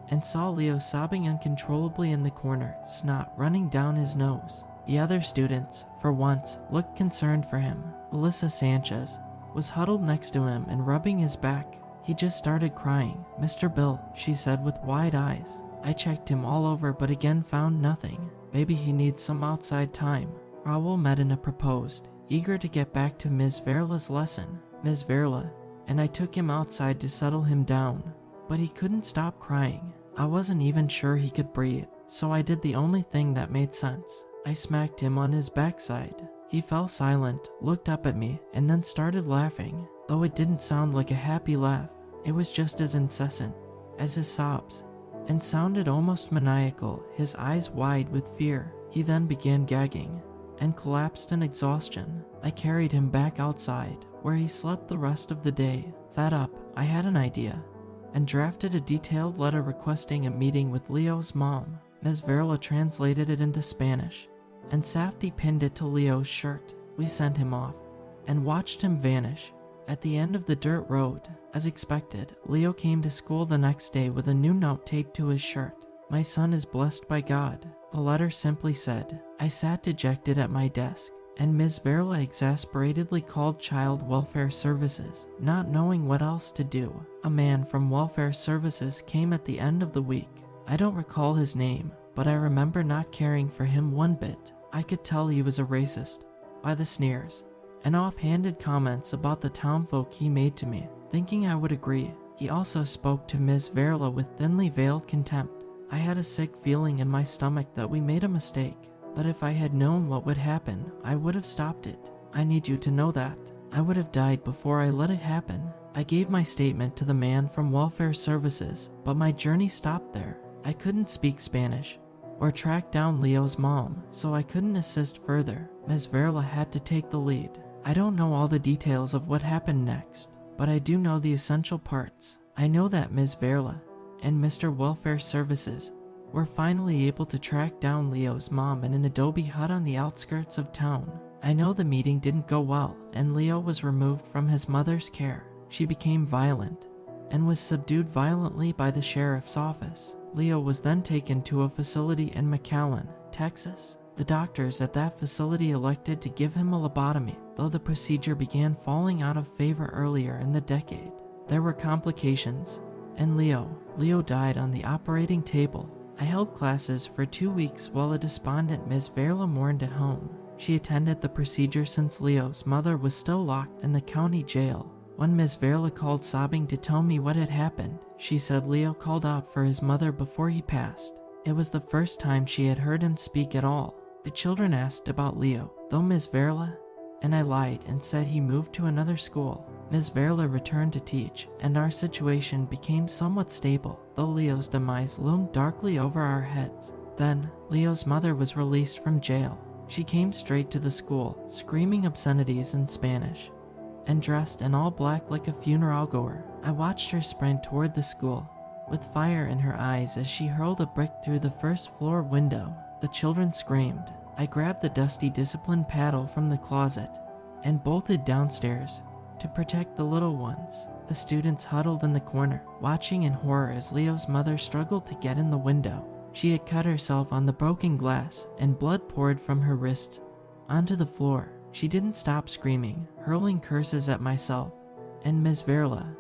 and saw Leo sobbing uncontrollably in the corner, snot running down his nose. The other students, for once, looked concerned for him. Melissa Sanchez was huddled next to him and rubbing his back. He just started crying. "Mr. Bill," she said with wide eyes. I checked him all over but again found nothing. Maybe he needs some outside time. Raul Medina proposed, eager to get back to Ms. Verla's lesson. Ms. Verla and I took him outside to settle him down, but he couldn't stop crying. I wasn't even sure he could breathe, so I did the only thing that made sense. I smacked him on his backside. He fell silent, looked up at me, and then started laughing. Though it didn't sound like a happy laugh, it was just as incessant as his sobs, and sounded almost maniacal, his eyes wide with fear. He then began gagging and collapsed in exhaustion. I carried him back outside, where he slept the rest of the day. Fed up, I had an idea and drafted a detailed letter requesting a meeting with Leo's mom. Ms. Verla translated it into Spanish, and Safdie pinned it to Leo's shirt. We sent him off and watched him vanish at the end of the dirt road. As expected, Leo came to school the next day with a new note taped to his shirt. "My son is blessed by God." The letter simply said. I sat dejected at my desk, and Ms. Verla exasperatedly called Child Welfare Services, not knowing what else to do. A man from Welfare Services came at the end of the week. I don't recall his name, but I remember not caring for him one bit. I could tell he was a racist by the sneers and offhanded comments about the townfolk he made to me. Thinking I would agree, he also spoke to Ms. Verla with thinly veiled contempt. I had a sick feeling in my stomach that we made a mistake, but if I had known what would happen, I would have stopped it. I need you to know that. I would have died before I let it happen. I gave my statement to the man from Welfare Services, but my journey stopped there. I couldn't speak Spanish or track down Leo's mom, so I couldn't assist further. Ms. Verla had to take the lead. I don't know all the details of what happened next, but I do know the essential parts. I know that Ms. Verla and Mr. Welfare Services were finally able to track down Leo's mom in an adobe hut on the outskirts of town. I know the meeting didn't go well, and Leo was removed from his mother's care. She became violent and was subdued violently by the sheriff's office. Leo was then taken to a facility in McAllen, Texas. The doctors at that facility elected to give him a lobotomy, though the procedure began falling out of favor earlier in the decade. There were complications, and Leo died on the operating table. I held classes for 2 weeks while a despondent Ms. Verla mourned at home. She attended the procedure since Leo's mother was still locked in the county jail. When Ms. Verla called sobbing to tell me what had happened, she said Leo called out for his mother before he passed. It was the first time she had heard him speak at all. The children asked about Leo, though Ms. Verla and I lied and said he moved to another school. Ms. Verla returned to teach, and our situation became somewhat stable, though Leo's demise loomed darkly over our heads. Then, Leo's mother was released from jail. She came straight to the school, screaming obscenities in Spanish, and dressed in all black like a funeral goer. I watched her sprint toward the school, with fire in her eyes as she hurled a brick through the first floor window. The children screamed. I grabbed the dusty discipline paddle from the closet and bolted downstairs to protect the little ones. The students huddled in the corner, watching in horror as Leo's mother struggled to get in the window. She had cut herself on the broken glass, and blood poured from her wrists onto the floor. She didn't stop screaming, hurling curses at myself and Ms. Verla,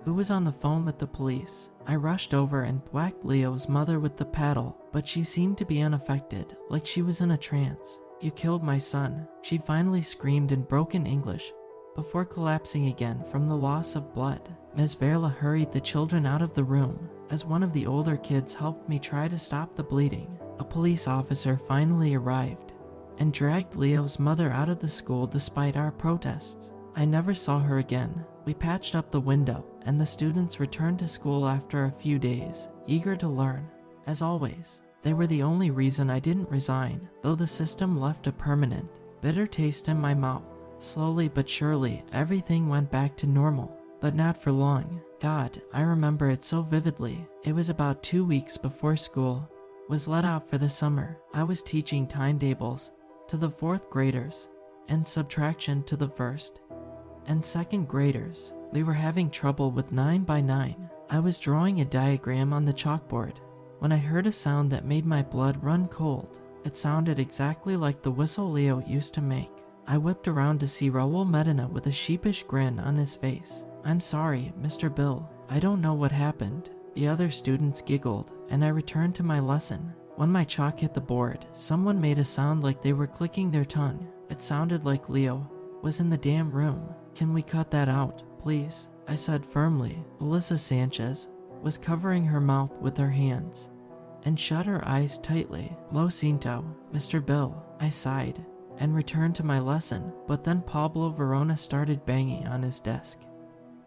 who was on the phone with the police. I rushed over and whacked Leo's mother with the paddle, but she seemed to be unaffected, like she was in a trance. "You killed my son," she finally screamed in broken English, before collapsing again from the loss of blood. Ms. Verla hurried the children out of the room, as one of the older kids helped me try to stop the bleeding. A police officer finally arrived and dragged Leo's mother out of the school despite our protests. I never saw her again. We patched up the window, and the students returned to school after a few days, eager to learn. As always, they were the only reason I didn't resign, though the system left a permanent, bitter taste in my mouth. Slowly but surely, everything went back to normal, but not for long. God, I remember it so vividly. It was about 2 weeks before school was let out for the summer. I was teaching timetables to the 4th graders and subtraction to the 1st and 2nd graders. They were having trouble with 9 by 9. I was drawing a diagram on the chalkboard when I heard a sound that made my blood run cold. It sounded exactly like the whistle Leo used to make. I whipped around to see Raul Medina with a sheepish grin on his face. "I'm sorry, Mr. Bill. I don't know what happened." The other students giggled, and I returned to my lesson. When my chalk hit the board, someone made a sound like they were clicking their tongue. It sounded like Leo was in the damn room. "Can we cut that out, please?" I said firmly. Alyssa Sanchez was covering her mouth with her hands and shut her eyes tightly. "Lo siento, Mr. Bill," I sighed and returned to my lesson, but then Pablo Verona started banging on his desk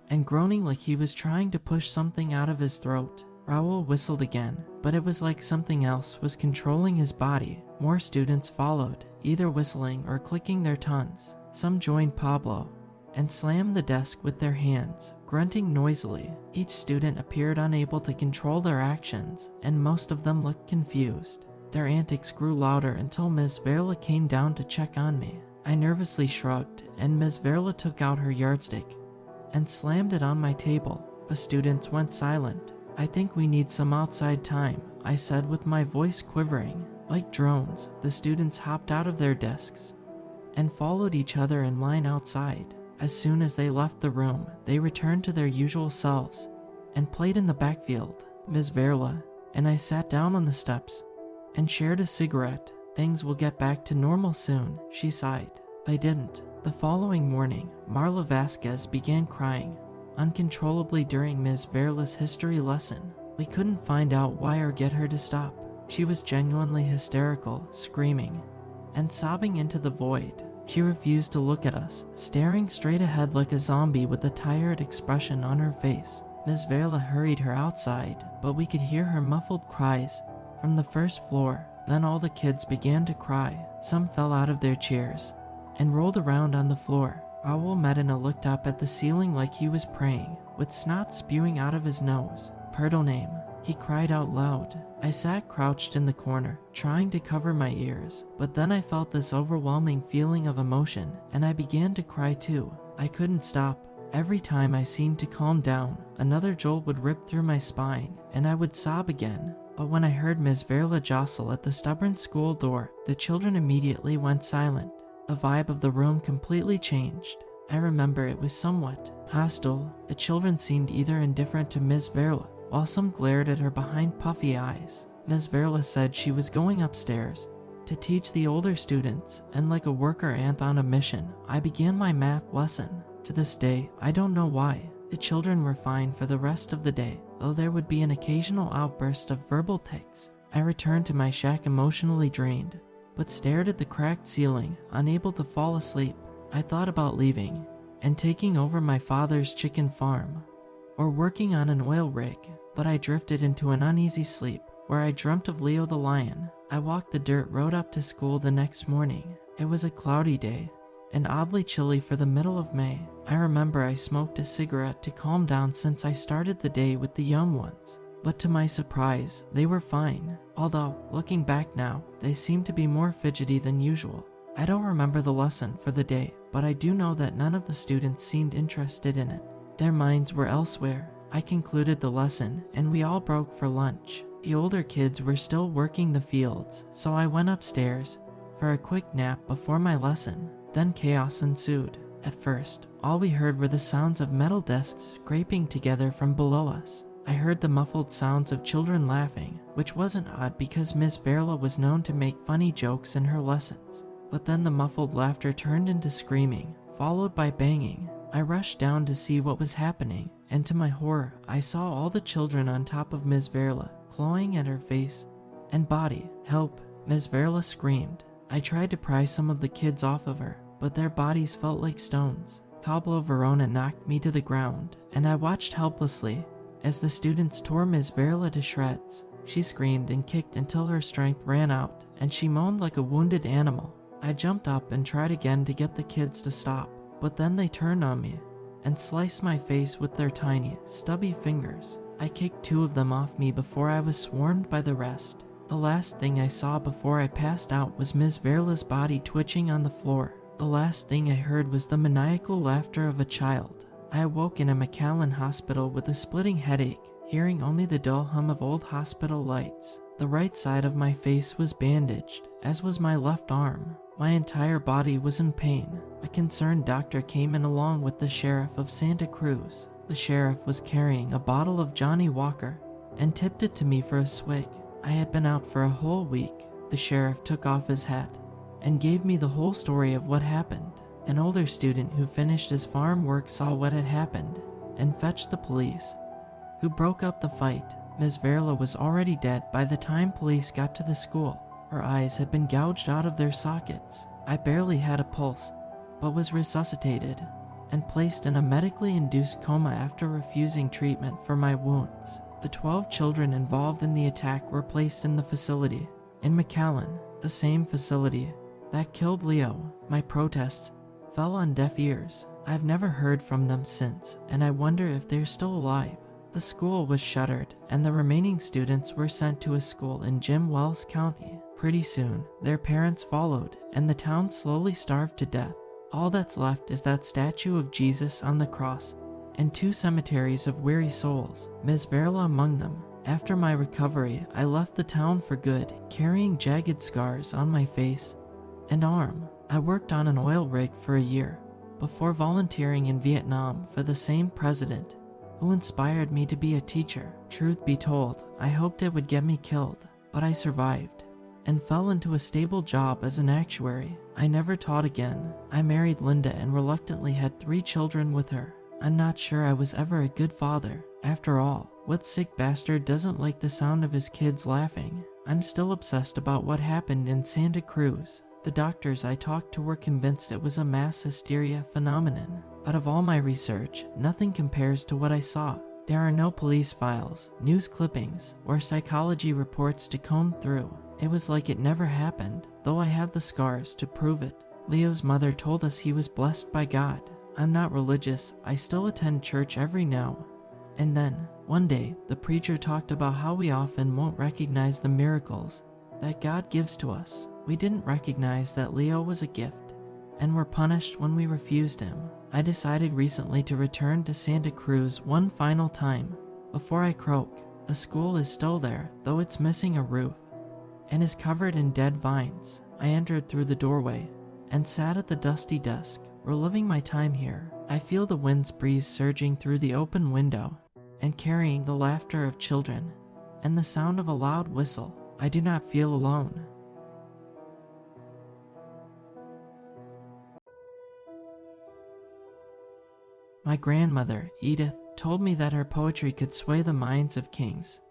and groaning like he was trying to push something out of his throat. Raul whistled again, but it was like something else was controlling his body. More students followed, either whistling or clicking their tongues. Some joined Pablo and slammed the desk with their hands, grunting noisily. Each student appeared unable to control their actions, and most of them looked confused. Their antics grew louder until Ms. Verla came down to check on me. I nervously shrugged, and Ms. Verla took out her yardstick and slammed it on my table. The students went silent. "I think we need some outside time," I said with my voice quivering. Like drones, the students hopped out of their desks and followed each other in line outside. As soon as they left the room, they returned to their usual selves and played in the backfield. Ms. Verla and I sat down on the steps and shared a cigarette. "Things will get back to normal soon," she sighed. They didn't. The following morning, Marla Vasquez began crying uncontrollably during Ms. Verla's history lesson. We couldn't find out why or get her to stop. She was genuinely hysterical, screaming and sobbing into the void. She refused to look at us, staring straight ahead like a zombie with a tired expression on her face. Ms. Verla hurried her outside, but we could hear her muffled cries from the first floor. Then all the kids began to cry. Some fell out of their chairs and rolled around on the floor. Raul Medina looked up at the ceiling like he was praying, with snot spewing out of his nose. "Perdoname," he cried out loud. I sat crouched in the corner, trying to cover my ears, but then I felt this overwhelming feeling of emotion, and I began to cry too. I couldn't stop. Every time I seemed to calm down, another jolt would rip through my spine, and I would sob again. But when I heard Ms. Verla jostle at the stubborn school door, the children immediately went silent. The vibe of the room completely changed. I remember it was somewhat hostile. The children seemed either indifferent to Ms. Verla, while some glared at her behind puffy eyes. Ms. Verla said she was going upstairs to teach the older students, and like a worker ant on a mission, I began my math lesson. To this day, I don't know why. The children were fine for the rest of the day, though there would be an occasional outburst of verbal tics. I returned to my shack emotionally drained, but stared at the cracked ceiling, unable to fall asleep. I thought about leaving and taking over my father's chicken farm, or working on an oil rig, but I drifted into an uneasy sleep. where I dreamt of Leo the lion. I walked the dirt road up to school the next morning. It was a cloudy day and oddly chilly for the middle of May. I remember I smoked a cigarette to calm down since I started the day with the young ones. But to my surprise, they were fine. Although, looking back now, they seemed to be more fidgety than usual. I don't remember the lesson for the day, but I do know that none of the students seemed interested in it. Their minds were elsewhere. I concluded the lesson, and we all broke for lunch. The older kids were still working the fields, so I went upstairs for a quick nap before my lesson. Then chaos ensued. At first, all we heard were the sounds of metal desks scraping together from below us. I heard the muffled sounds of children laughing, which wasn't odd because Miss Verla was known to make funny jokes in her lessons. But then the muffled laughter turned into screaming, followed by banging. I rushed down to see what was happening, and to my horror, I saw all the children on top of Miss Verla, clawing at her face and body. "Help!" Miss Verla screamed. I tried to pry some of the kids off of her, but their bodies felt like stones. Pablo Verona knocked me to the ground, and I watched helplessly as the students tore Miss Verla to shreds. She screamed and kicked until her strength ran out, and she moaned like a wounded animal. I jumped up and tried again to get the kids to stop, but then they turned on me and sliced my face with their tiny, stubby fingers. I kicked 2 of them off me before I was swarmed by the rest. The last thing I saw before I passed out was Miss Verla's body twitching on the floor. The last thing I heard was the maniacal laughter of a child. I awoke in a McAllen hospital with a splitting headache, hearing only the dull hum of old hospital lights. The right side of my face was bandaged, as was my left arm. My entire body was in pain. A concerned doctor came in along with the sheriff of Santa Cruz. The sheriff was carrying a bottle of Johnny Walker and tipped it to me for a swig. I had been out for a whole week. The sheriff took off his hat and gave me the whole story of what happened. An older student who finished his farm work saw what had happened and fetched the police, who broke up the fight. Ms. Verla was already dead by the time police got to the school. Her eyes had been gouged out of their sockets. I barely had a pulse, but was resuscitated and placed in a medically induced coma after refusing treatment for my wounds. The 12 children involved in the attack were placed in the facility in McAllen, the same facility that killed Leo. My protests fell on deaf ears. I've never heard from them since, and I wonder if they're still alive. The school was shuttered, and the remaining students were sent to a school in Jim Wells County. Pretty soon, their parents followed, and the town slowly starved to death. All that's left is that statue of Jesus on the cross, and 2 cemeteries of weary souls, Ms. Verla among them. After my recovery, I left the town for good, carrying jagged scars on my face and arm. I worked on an oil rig for a year, before volunteering in Vietnam for the same president who inspired me to be a teacher. Truth be told, I hoped it would get me killed, but I survived and fell into a stable job as an actuary. I never taught again. I married Linda and reluctantly had 3 children with her. I'm not sure I was ever a good father. After all, what sick bastard doesn't like the sound of his kids laughing? I'm still obsessed about what happened in Santa Cruz. The doctors I talked to were convinced it was a mass hysteria phenomenon. Out of all my research, nothing compares to what I saw. There are no police files, news clippings, or psychology reports to comb through. It was like it never happened, though I have the scars to prove it. Leo's mother told us he was blessed by God. I'm not religious, I still attend church every now and then. One day, the preacher talked about how we often won't recognize the miracles that God gives to us. We didn't recognize that Leo was a gift, and were punished when we refused him. I decided recently to return to Santa Cruz one final time before I croak. The school is still there, though it's missing a roof and is covered in dead vines. I entered through the doorway and sat at the dusty desk, reliving my time here. I feel the wind's breeze surging through the open window and carrying the laughter of children and the sound of a loud whistle. I do not feel alone. My grandmother, Edith, told me that her poetry could sway the minds of kings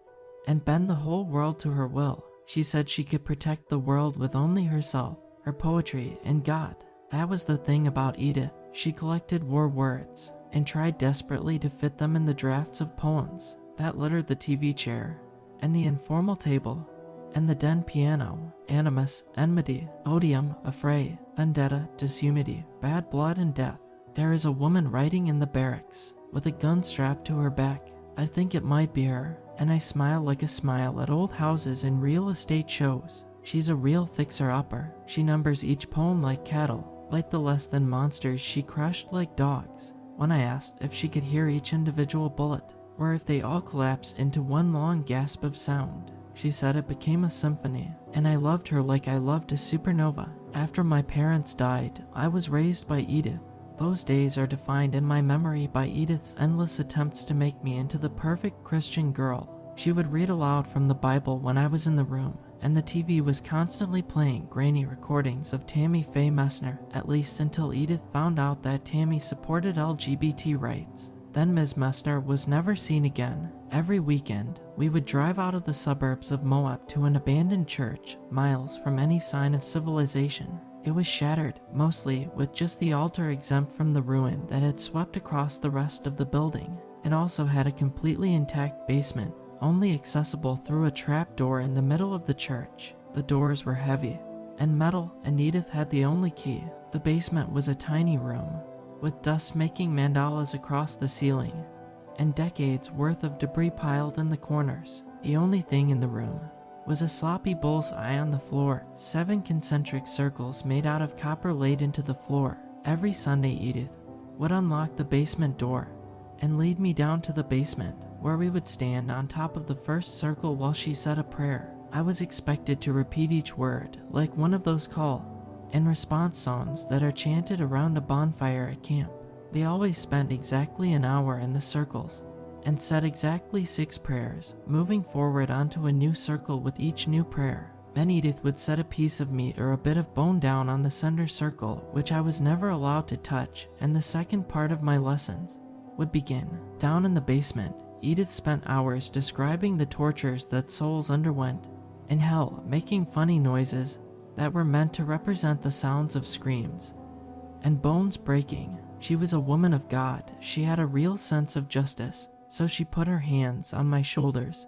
and bend the whole world to her will. She said she could protect the world with only herself, her poetry, and God. That was the thing about Edith. She collected war words and tried desperately to fit them in the drafts of poems that littered the TV chair and the informal table, and the den piano, animus, enmity, odium, affray, vendetta, disunity, bad blood and death. There is a woman writing in the barracks, with a gun strapped to her back. I think it might be her, and I smile like a smile at old houses in real estate shows. She's a real fixer-upper. She numbers each poem like cattle, like the less than monsters she crushed like dogs. When I asked if she could hear each individual bullet, or if they all collapsed into one long gasp of sound, she said it became a symphony, and I loved her like I loved a supernova. After my parents died, I was raised by Edith. Those days are defined in my memory by Edith's endless attempts to make me into the perfect Christian girl. She would read aloud from the Bible when I was in the room, and the TV was constantly playing grainy recordings of Tammy Faye Messner, at least until Edith found out that Tammy supported LGBT rights. Then Ms. Messner was never seen again. Every weekend, we would drive out of the suburbs of Moab to an abandoned church, miles from any sign of civilization. It was shattered, mostly with just the altar exempt from the ruin that had swept across the rest of the building. It also had a completely intact basement, only accessible through a trap door in the middle of the church. The doors were heavy and metal, and Edith had the only key. The basement was a tiny room, with dust-making mandalas across the ceiling, and decades worth of debris piled in the corners. The only thing in the room was a sloppy bull's eye on the floor, 7 concentric circles made out of copper laid into the floor. Every Sunday Edith would unlock the basement door and lead me down to the basement, where we would stand on top of the first circle while she said a prayer. I was expected to repeat each word, like one of those call and response songs that are chanted around a bonfire at camp. They always spent exactly an hour in the circles and said exactly 6 prayers, moving forward onto a new circle with each new prayer. Then Edith would set a piece of meat or a bit of bone down on the center circle, which I was never allowed to touch, and the second part of my lessons would begin. Down in the basement, Edith spent hours describing the tortures that souls underwent in hell, making funny noises that were meant to represent the sounds of screams and bones breaking. She was a woman of God. She had a real sense of justice. So she put her hands on my shoulders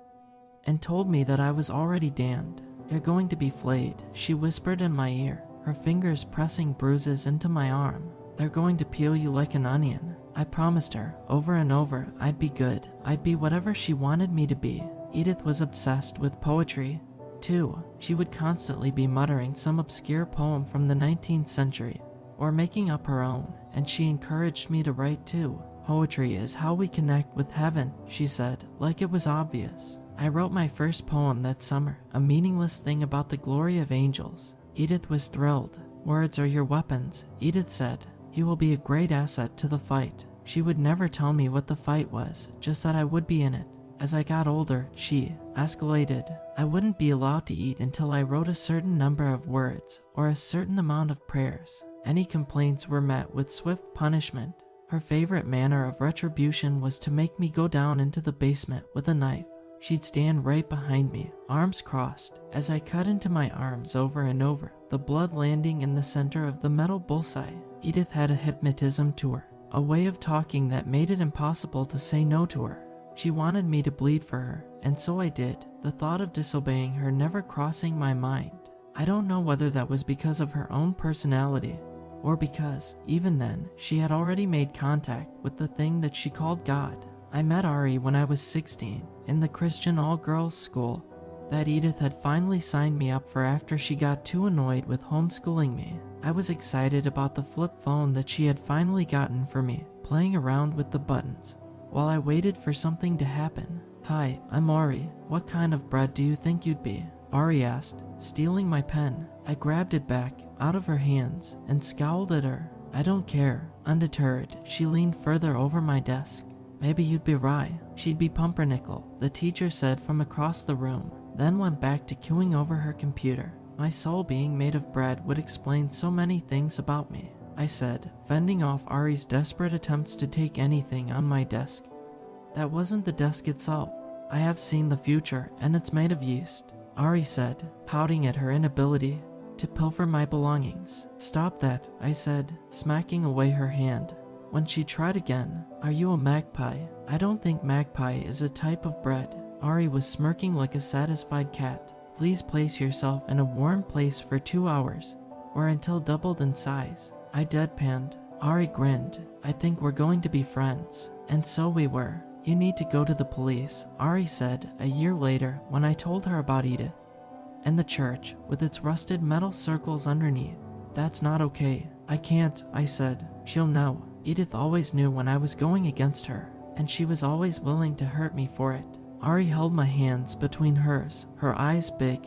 and told me that I was already damned. You're going to be flayed, she whispered in my ear, her fingers pressing bruises into my arm. They're going to peel you like an onion. I promised her over and over I'd be good. I'd be whatever she wanted me to be. Edith was obsessed with poetry, too. She would constantly be muttering some obscure poem from the 19th century or making up her own, and she encouraged me to write too. Poetry is how we connect with heaven, she said, like it was obvious. I wrote my first poem that summer, a meaningless thing about the glory of angels. Edith was thrilled. Words are your weapons, Edith said. You will be a great asset to the fight. She would never tell me what the fight was, just that I would be in it. As I got older, she escalated. I wouldn't be allowed to eat until I wrote a certain number of words or a certain amount of prayers. Any complaints were met with swift punishment. Her favorite manner of retribution was to make me go down into the basement with a knife. She'd stand right behind me, arms crossed, as I cut into my arms over and over, the blood landing in the center of the metal bullseye. Edith had a hypnotism to her, a way of talking that made it impossible to say no to her. She wanted me to bleed for her, and so I did, the thought of disobeying her never crossing my mind. I don't know whether that was because of her own personality, or because, even then, she had already made contact with the thing that she called God. I met Ari when I was 16, in the Christian all-girls school that Edith had finally signed me up for after she got too annoyed with homeschooling me. I was excited about the flip phone that she had finally gotten for me, playing around with the buttons, while I waited for something to happen. Hi, I'm Ari. What kind of bread do you think you'd be? Ari asked, stealing my pen. I grabbed it back out of her hands and scowled at her. I don't care. Undeterred, she leaned further over my desk. Maybe you'd be rye. She'd be pumpernickel, the teacher said from across the room, then went back to queuing over her computer. My soul being made of bread would explain so many things about me, I said, fending off Ari's desperate attempts to take anything on my desk. That wasn't the desk itself. I have seen the future, and it's made of yeast, Ari said, pouting at her inability to pilfer my belongings. Stop that, I said, smacking away her hand. When she tried again, are you a magpie? I don't think magpie is a type of bread. Ari was smirking like a satisfied cat. Please place yourself in a warm place for 2 hours, or until doubled in size. I deadpanned. Ari grinned. I think we're going to be friends. And so we were. You need to go to the police, Ari said a year later when I told her about Edith. And the church, with its rusted metal circles underneath. That's not okay. I can't, I said. She'll know. Edith always knew when I was going against her, and she was always willing to hurt me for it. Ari held my hands between hers, her eyes big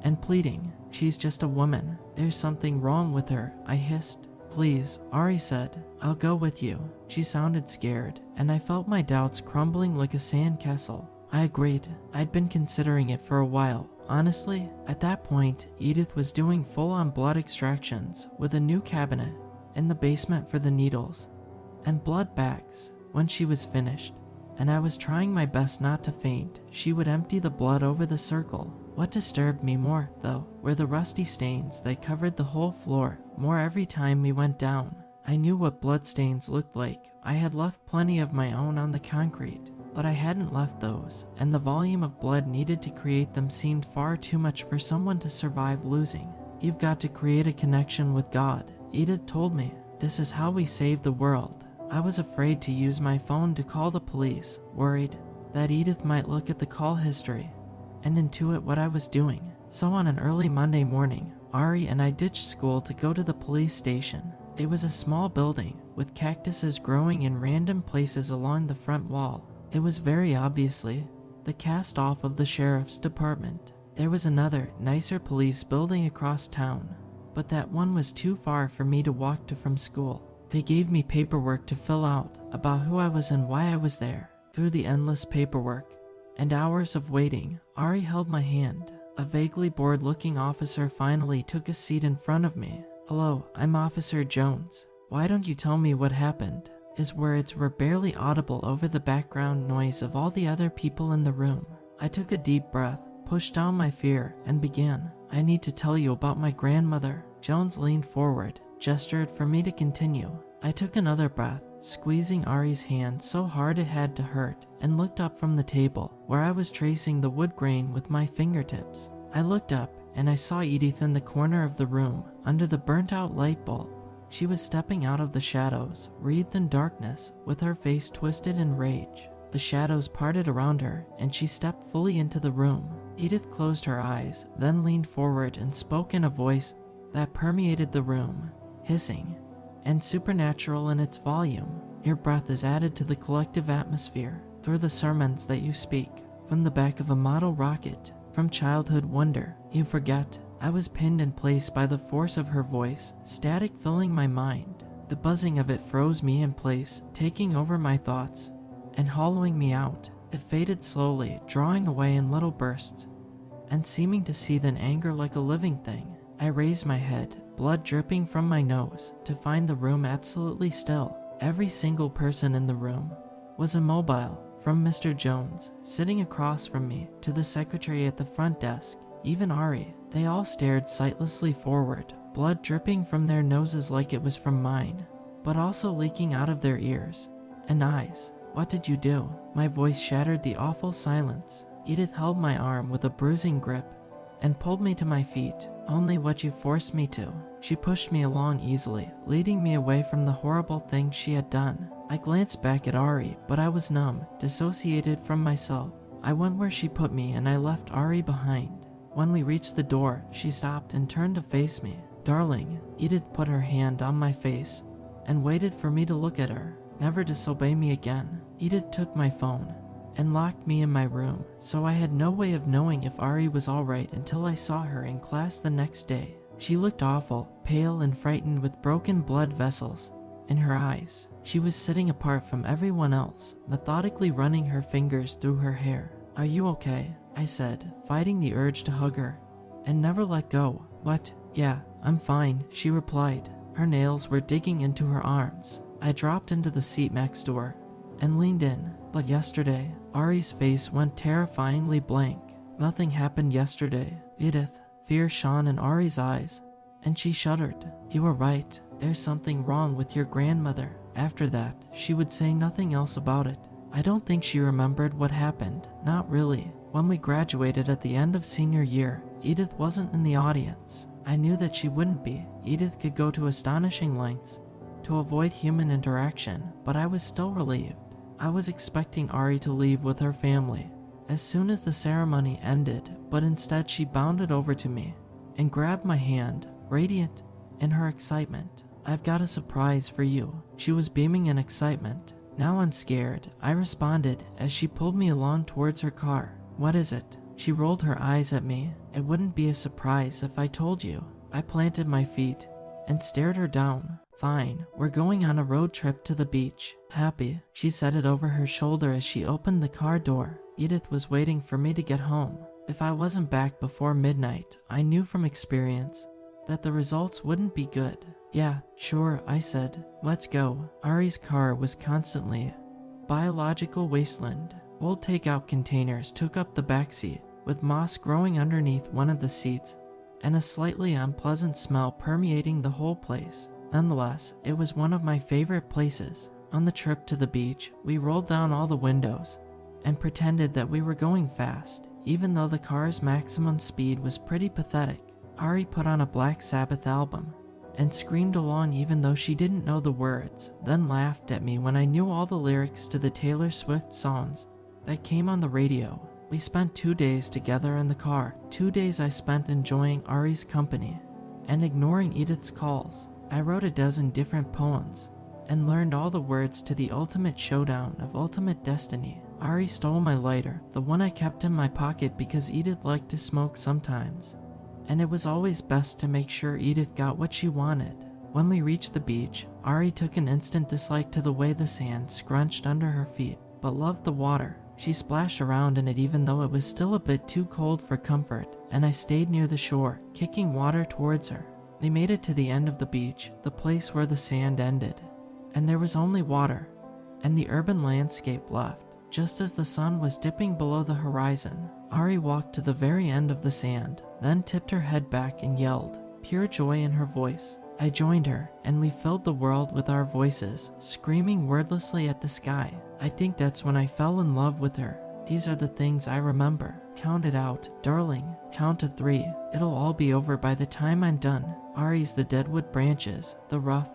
and pleading. She's just a woman. There's something wrong with her, I hissed. Please, Ari said. I'll go with you. She sounded scared, and I felt my doubts crumbling like a sandcastle. I agreed. I'd been considering it for a while. Honestly, at that point, Edith was doing full-on blood extractions with a new cabinet in the basement for the needles and blood bags. When she was finished, and I was trying my best not to faint, she would empty the blood over the circle. What disturbed me more, though, were the rusty stains that covered the whole floor more every time we went down. I knew what blood stains looked like. I had left plenty of my own on the concrete, but I hadn't left those, and the volume of blood needed to create them seemed far too much for someone to survive losing. You've got to create a connection with God, Edith told me. This is how we save the world. I was afraid to use my phone to call the police, worried that Edith might look at the call history and intuit what I was doing. So on an early Monday morning, Ari and I ditched school to go to the police station. It was a small building with cactuses growing in random places along the front wall. It was very obviously the cast-off of the sheriff's department. There was another, nicer police building across town, but that one was too far for me to walk to from school. They gave me paperwork to fill out about who I was and why I was there. Through the endless paperwork and hours of waiting, Ari held my hand. A vaguely bored-looking officer finally took a seat in front of me. Hello, I'm Officer Jones. Why don't you tell me what happened? His words were barely audible over the background noise of all the other people in the room. I took a deep breath, pushed down my fear, and began. I need to tell you about my grandmother. Jones leaned forward, gestured for me to continue. I took another breath, squeezing Ari's hand so hard it had to hurt, and looked up from the table, where I was tracing the wood grain with my fingertips. I looked up, and I saw Edith in the corner of the room, under the burnt-out light bulb. She was stepping out of the shadows, wreathed in darkness, with her face twisted in rage. The shadows parted around her, and she stepped fully into the room. Edith closed her eyes, then leaned forward and spoke in a voice that permeated the room, hissing and supernatural in its volume. Your breath is added to the collective atmosphere through the sermons that you speak. From the back of a model rocket, from childhood wonder, you forget. I was pinned in place by the force of her voice, static filling my mind. The buzzing of it froze me in place, taking over my thoughts and hollowing me out. It faded slowly, drawing away in little bursts, and seeming to seethe in anger like a living thing. I raised my head, blood dripping from my nose, to find the room absolutely still. Every single person in the room was immobile, from Mr. Jones, sitting across from me, to the secretary at the front desk, even Ari. They all stared sightlessly forward, blood dripping from their noses like it was from mine, but also leaking out of their ears and eyes. What did you do? My voice shattered the awful silence. Edith held my arm with a bruising grip and pulled me to my feet. Only what you forced me to. She pushed me along easily, leading me away from the horrible thing she had done. I glanced back at Ari, but I was numb, dissociated from myself. I went where she put me and I left Ari behind. When we reached the door, she stopped and turned to face me. Darling, Edith put her hand on my face and waited for me to look at her, never disobey me again. Edith took my phone and locked me in my room, so I had no way of knowing if Ari was alright until I saw her in class the next day. She looked awful, pale and frightened with broken blood vessels in her eyes. She was sitting apart from everyone else, methodically running her fingers through her hair. Are you okay? I said, fighting the urge to hug her and never let go. What? Yeah, I'm fine, she replied. Her nails were digging into her arms. I dropped into the seat next to her and leaned in. But yesterday, Ari's face went terrifyingly blank. Nothing happened yesterday, Edith. Fear shone in Ari's eyes, and she shuddered. You were right. There's something wrong with your grandmother. After that, she would say nothing else about it. I don't think she remembered what happened, not really. When we graduated at the end of senior year, Edith wasn't in the audience. I knew that she wouldn't be. Edith could go to astonishing lengths to avoid human interaction, but I was still relieved. I was expecting Ari to leave with her family as soon as the ceremony ended, but instead she bounded over to me and grabbed my hand, radiant in her excitement. "I've got a surprise for you." She was beaming in excitement. "Now I'm scared," I responded as she pulled me along towards her car. "What is it?" She rolled her eyes at me. "It wouldn't be a surprise if I told you." I planted my feet and stared her down. "Fine, we're going on a road trip to the beach." "Happy," she said it over her shoulder as she opened the car door. Edith was waiting for me to get home. If I wasn't back before midnight, I knew from experience that the results wouldn't be good. "Yeah, sure," I said. "Let's go." Ari's car was constantly biological wasteland. Old takeout containers took up the backseat, with moss growing underneath one of the seats and a slightly unpleasant smell permeating the whole place. Nonetheless, it was one of my favorite places. On the trip to the beach, we rolled down all the windows and pretended that we were going fast, even though the car's maximum speed was pretty pathetic. Ari put on a Black Sabbath album and screamed along even though she didn't know the words, then laughed at me when I knew all the lyrics to the Taylor Swift songs that came on the radio. We spent 2 days together in the car, 2 days I spent enjoying Ari's company and ignoring Edith's calls. I wrote a dozen different poems and learned all the words to the ultimate showdown of ultimate destiny. Ari stole my lighter, the one I kept in my pocket because Edith liked to smoke sometimes, and it was always best to make sure Edith got what she wanted. When we reached the beach, Ari took an instant dislike to the way the sand scrunched under her feet, but loved the water. She splashed around in it even though it was still a bit too cold for comfort, and I stayed near the shore, kicking water towards her. We made it to the end of the beach, the place where the sand ended, and there was only water and the urban landscape left. Just as the sun was dipping below the horizon, Ari walked to the very end of the sand, then tipped her head back and yelled, pure joy in her voice. I joined her, and we filled the world with our voices, screaming wordlessly at the sky. I think that's when I fell in love with her. These are the things I remember. Count it out, darling. Count to 3. It'll all be over by the time I'm done. Ari's the deadwood branches, the rough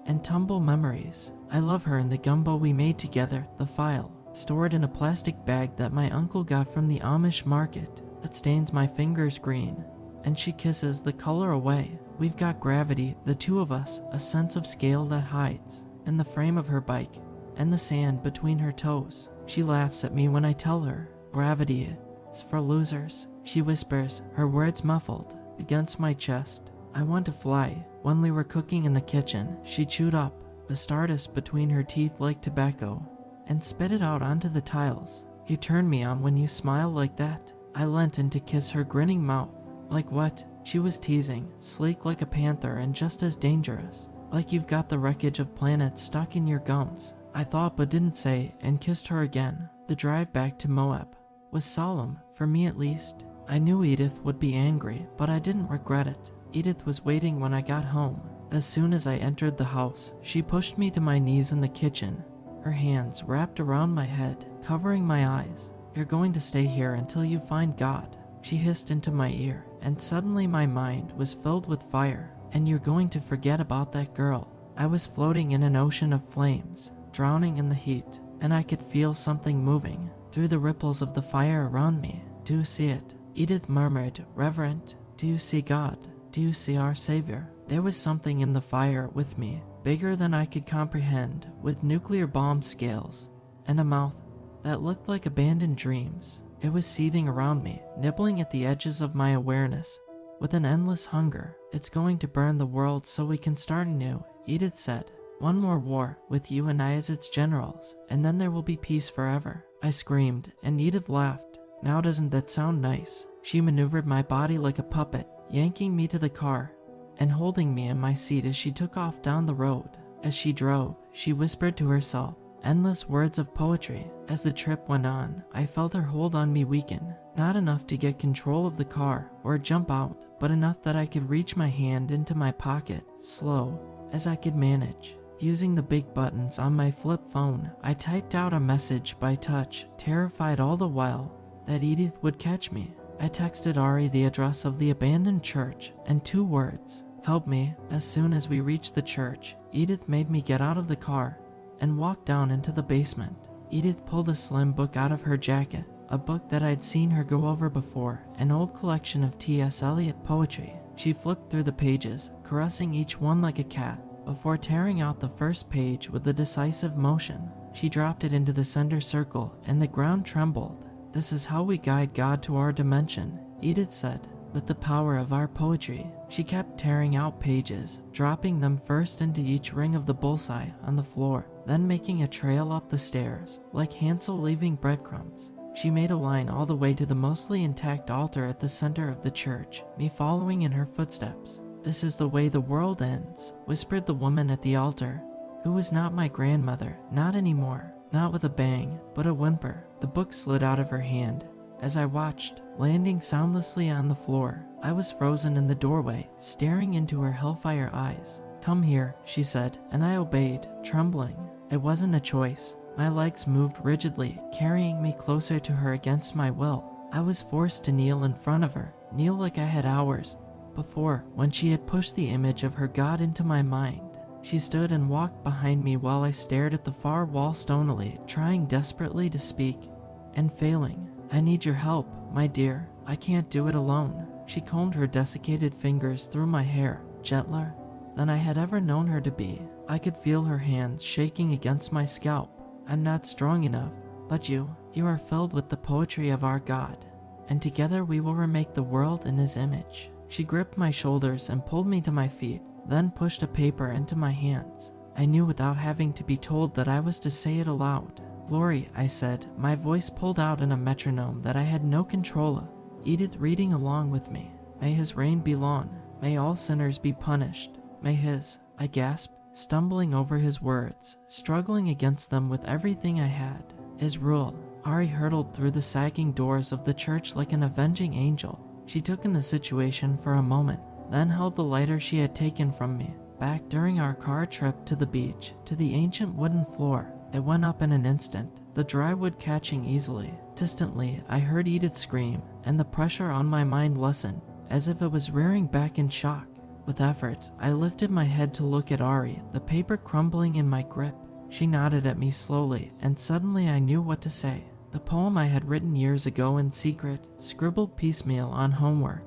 and tumble memories. I love her and the gumbo we made together, the file, stored in a plastic bag that my uncle got from the Amish market. It stains my fingers green, and she kisses the color away. We've got gravity, the two of us, a sense of scale that hides in the frame of her bike and the sand between her toes. She laughs at me when I tell her, gravity is for losers. She whispers, her words muffled against my chest, I want to fly. When we were cooking in the kitchen, she chewed up the stardust between her teeth like tobacco and spit it out onto the tiles. You turn me on when you smile like that. I leant in to kiss her grinning mouth. Like what? She was teasing, sleek like a panther and just as dangerous. Like you've got the wreckage of planets stuck in your gums. I thought but didn't say, and kissed her again. The drive back to Moab was solemn, for me at least. I knew Edith would be angry, but I didn't regret it. Edith was waiting when I got home. As soon as I entered the house, she pushed me to my knees in the kitchen, her hands wrapped around my head, covering my eyes. You're going to stay here until you find God, she hissed into my ear, and suddenly my mind was filled with fire. And you're going to forget about that girl. I was floating in an ocean of flames, drowning in the heat, and I could feel something moving through the ripples of the fire around me. Do you see it? Edith murmured, reverent. Do you see God? Do you see our Savior? There was something in the fire with me, bigger than I could comprehend, with nuclear bomb scales and a mouth that looked like abandoned dreams. It was seething around me, nibbling at the edges of my awareness with an endless hunger. It's going to burn the world so we can start anew, Edith said. One more war, with you and I as its generals, and then there will be peace forever. I screamed, and Edith laughed. Now doesn't that sound nice? She maneuvered my body like a puppet, yanking me to the car and holding me in my seat as she took off down the road. As she drove, she whispered to herself endless words of poetry. As the trip went on, I felt her hold on me weaken, not enough to get control of the car or jump out, but enough that I could reach my hand into my pocket, slow as I could manage. Using the big buttons on my flip phone, I typed out a message by touch, terrified all the while that Edith would catch me. I texted Ari the address of the abandoned church and 2 words, "Help me." As soon as we reached the church, Edith made me get out of the car and walk down into the basement. Edith pulled a slim book out of her jacket, a book that I'd seen her go over before, an old collection of T.S. Eliot poetry. She flipped through the pages, caressing each one like a cat, before tearing out the first page with a decisive motion. She dropped it into the center circle, and the ground trembled. "This is how we guide God to our dimension," Edith said, "with the power of our poetry." She kept tearing out pages, dropping them first into each ring of the bullseye on the floor, then making a trail up the stairs, like Hansel leaving breadcrumbs. She made a line all the way to the mostly intact altar at the center of the church, me following in her footsteps. "This is the way the world ends," whispered the woman at the altar, who was not my grandmother, not anymore. Not with a bang, but a whimper. The book slid out of her hand as I watched, landing soundlessly on the floor. I was frozen in the doorway, staring into her hellfire eyes. "Come here," she said, and I obeyed, trembling. It wasn't a choice. My legs moved rigidly, carrying me closer to her against my will. I was forced to kneel in front of her, kneel like I had hours before, when she had pushed the image of her God into my mind. She stood and walked behind me while I stared at the far wall stonily, trying desperately to speak, and failing. "I need your help, my dear. I can't do it alone." She combed her desiccated fingers through my hair, gentler than I had ever known her to be. I could feel her hands shaking against my scalp. "I'm not strong enough, but you are filled with the poetry of our God, and together we will remake the world in His image." She gripped my shoulders and pulled me to my feet, then pushed a paper into my hands. I knew without having to be told that I was to say it aloud. "Glory," I said, my voice pulled out in a metronome that I had no control of. Edith reading along with me. "May His reign be long. May all sinners be punished. May His," I gasped, stumbling over His words, struggling against them with everything I had. "His rule." Ari hurtled through the sagging doors of the church like an avenging angel. She took in the situation for a moment, then held the lighter she had taken from me back during our car trip to the beach to the ancient wooden floor. It went up in an instant, the dry wood catching easily. Distantly, I heard Edith scream, and the pressure on my mind lessened, as if it was rearing back in shock. With effort, I lifted my head to look at Ari, the paper crumbling in my grip. She nodded at me slowly, and suddenly I knew what to say. The poem I had written years ago in secret, scribbled piecemeal on homework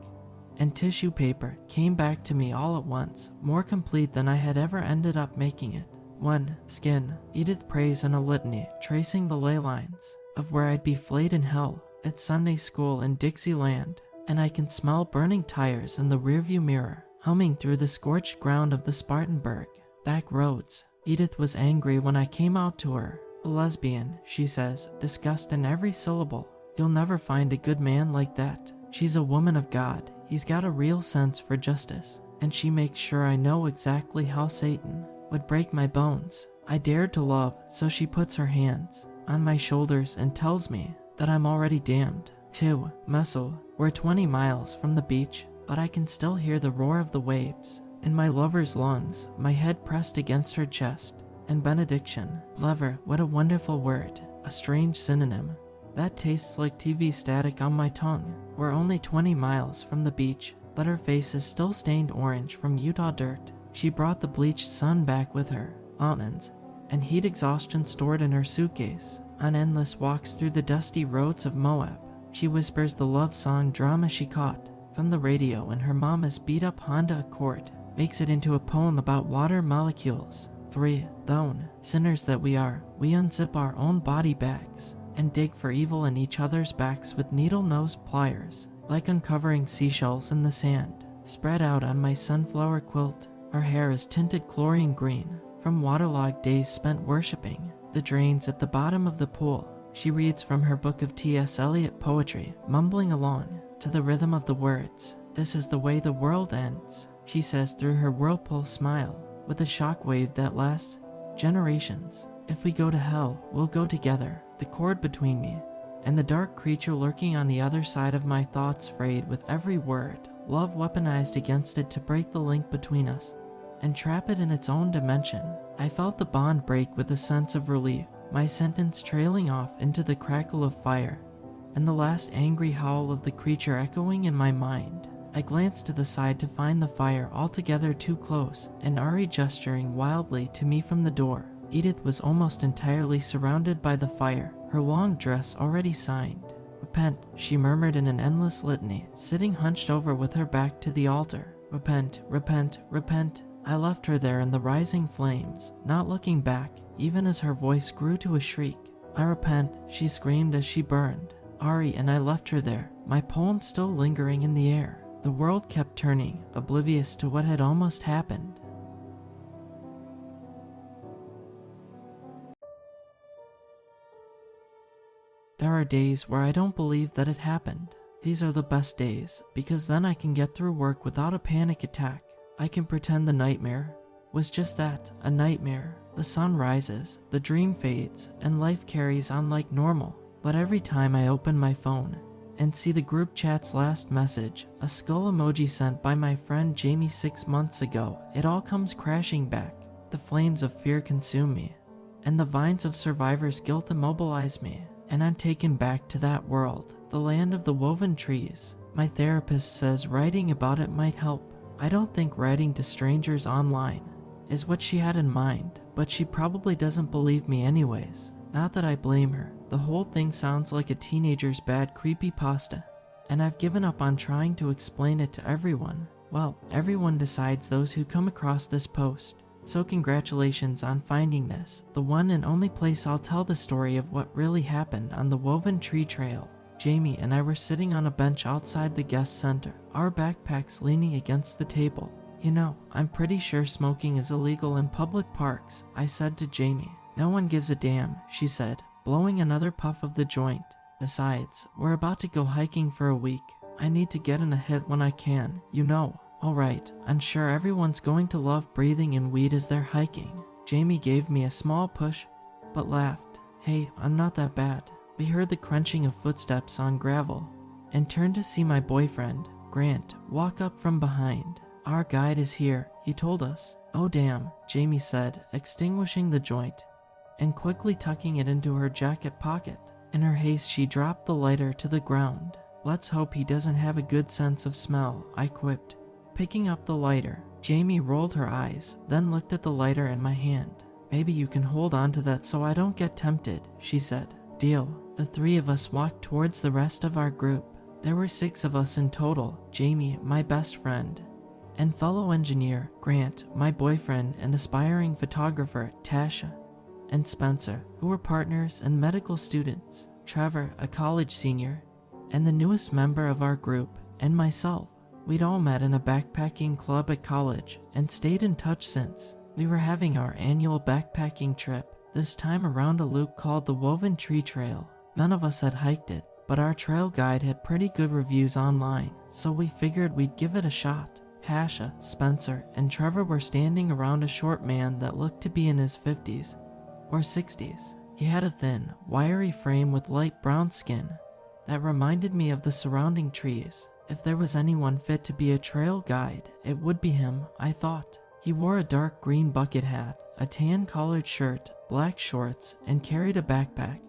and tissue paper, came back to me all at once, more complete than I had ever ended up making it. 1. Skin. Edith prays in a litany, tracing the ley lines of where I'd be flayed in hell at Sunday school in Dixieland, and I can smell burning tires in the rearview mirror, humming through the scorched ground of the Spartanburg. Back roads. Edith was angry when I came out to her. "A lesbian," she says, disgust in every syllable. "You'll never find a good man like that. She's a woman of God. He's got a real sense for justice." And she makes sure I know exactly how Satan would break my bones. I dared to love, so she puts her hands on my shoulders and tells me that I'm already damned. 2. Muscle. We're 20 miles from the beach, but I can still hear the roar of the waves in my lover's lungs, my head pressed against her chest. And benediction. Lover, what a wonderful word. A strange synonym. That tastes like TV static on my tongue. We're only 20 miles from the beach, but her face is still stained orange from Utah dirt. She brought the bleached sun back with her, mountains, and heat exhaustion stored in her suitcase. On endless walks through the dusty roads of Moab, she whispers the love song drama she caught from the radio in her mama's beat-up Honda Accord, makes it into a poem about water molecules. 3. Thone. Sinners that we are, we unzip our own body bags and dig for evil in each other's backs with needle-nosed pliers, like uncovering seashells in the sand. Spread out on my sunflower quilt, her hair is tinted chlorine green from waterlogged days spent worshipping the drains at the bottom of the pool. She reads from her book of T.S. Eliot poetry, mumbling along to the rhythm of the words. "This is the way the world ends," she says through her whirlpool smile, with a shockwave that lasts generations. "If we go to hell, we'll go together." The cord between me and the dark creature lurking on the other side of my thoughts frayed with every word, love weaponized against it to break the link between us, and trap it in its own dimension. I felt the bond break with a sense of relief, my sentence trailing off into the crackle of fire, and the last angry howl of the creature echoing in my mind. I glanced to the side to find the fire altogether too close, and Ari gesturing wildly to me from the door. Edith was almost entirely surrounded by the fire, her long dress already signed. "Repent," she murmured in an endless litany, sitting hunched over with her back to the altar. "Repent, repent, repent." I left her there in the rising flames, not looking back, even as her voice grew to a shriek. "I repent," she screamed as she burned. Ari and I left her there, my poem still lingering in the air. The world kept turning, oblivious to what had almost happened. There are days where I don't believe that it happened. These are the best days, because then I can get through work without a panic attack. I can pretend the nightmare was just that, a nightmare. The sun rises, the dream fades, and life carries on like normal. But every time I open my phone and see the group chat's last message, a skull emoji sent by my friend Jamie 6 months ago, it all comes crashing back. The flames of fear consume me, and the vines of survivor's guilt immobilize me, and I'm taken back to that world, the land of the woven trees. My therapist says writing about it might help. I don't think writing to strangers online is what she had in mind, but she probably doesn't believe me anyways. Not that I blame her. The whole thing sounds like a teenager's bad creepypasta, and I've given up on trying to explain it to everyone. Well, everyone decides those who come across this post. So congratulations on finding this, the one and only place I'll tell the story of what really happened on the woven tree trail. Jamie and I were sitting on a bench outside the guest center, our backpacks leaning against the table. "You know, I'm pretty sure smoking is illegal in public parks," I said to Jamie. "No one gives a damn," she said, blowing another puff of the joint. "Besides, we're about to go hiking for a week. I need to get in a hit when I can, you know." "Alright, I'm sure everyone's going to love breathing in weed as they're hiking." Jamie gave me a small push, but laughed. "Hey, I'm not that bad." We heard the crunching of footsteps on gravel, and turned to see my boyfriend, Grant, walk up from behind. "Our guide is here," he told us. "Oh damn," Jamie said, extinguishing the joint, and quickly tucking it into her jacket pocket. In her haste, she dropped the lighter to the ground. "Let's hope he doesn't have a good sense of smell," I quipped, picking up the lighter. Jamie rolled her eyes, then looked at the lighter in my hand. "Maybe you can hold on to that so I don't get tempted," she said. "Deal." The three of us walked towards the rest of our group. There were 6 of us in total: Jamie, my best friend, and fellow engineer, Grant, my boyfriend and aspiring photographer, Tasha, and Spencer, who were partners and medical students, Trevor, a college senior, and the newest member of our group, and myself. We'd all met in a backpacking club at college and stayed in touch since. We were having our annual backpacking trip, this time around a loop called the Woven Tree Trail. None of us had hiked it, but our trail guide had pretty good reviews online, so we figured we'd give it a shot. Tasha, Spencer, and Trevor were standing around a short man that looked to be in his 50s or 60s. He had a thin, wiry frame with light brown skin that reminded me of the surrounding trees. If there was anyone fit to be a trail guide, it would be him, I thought. He wore a dark green bucket hat, a tan collared shirt, black shorts, and carried a backpack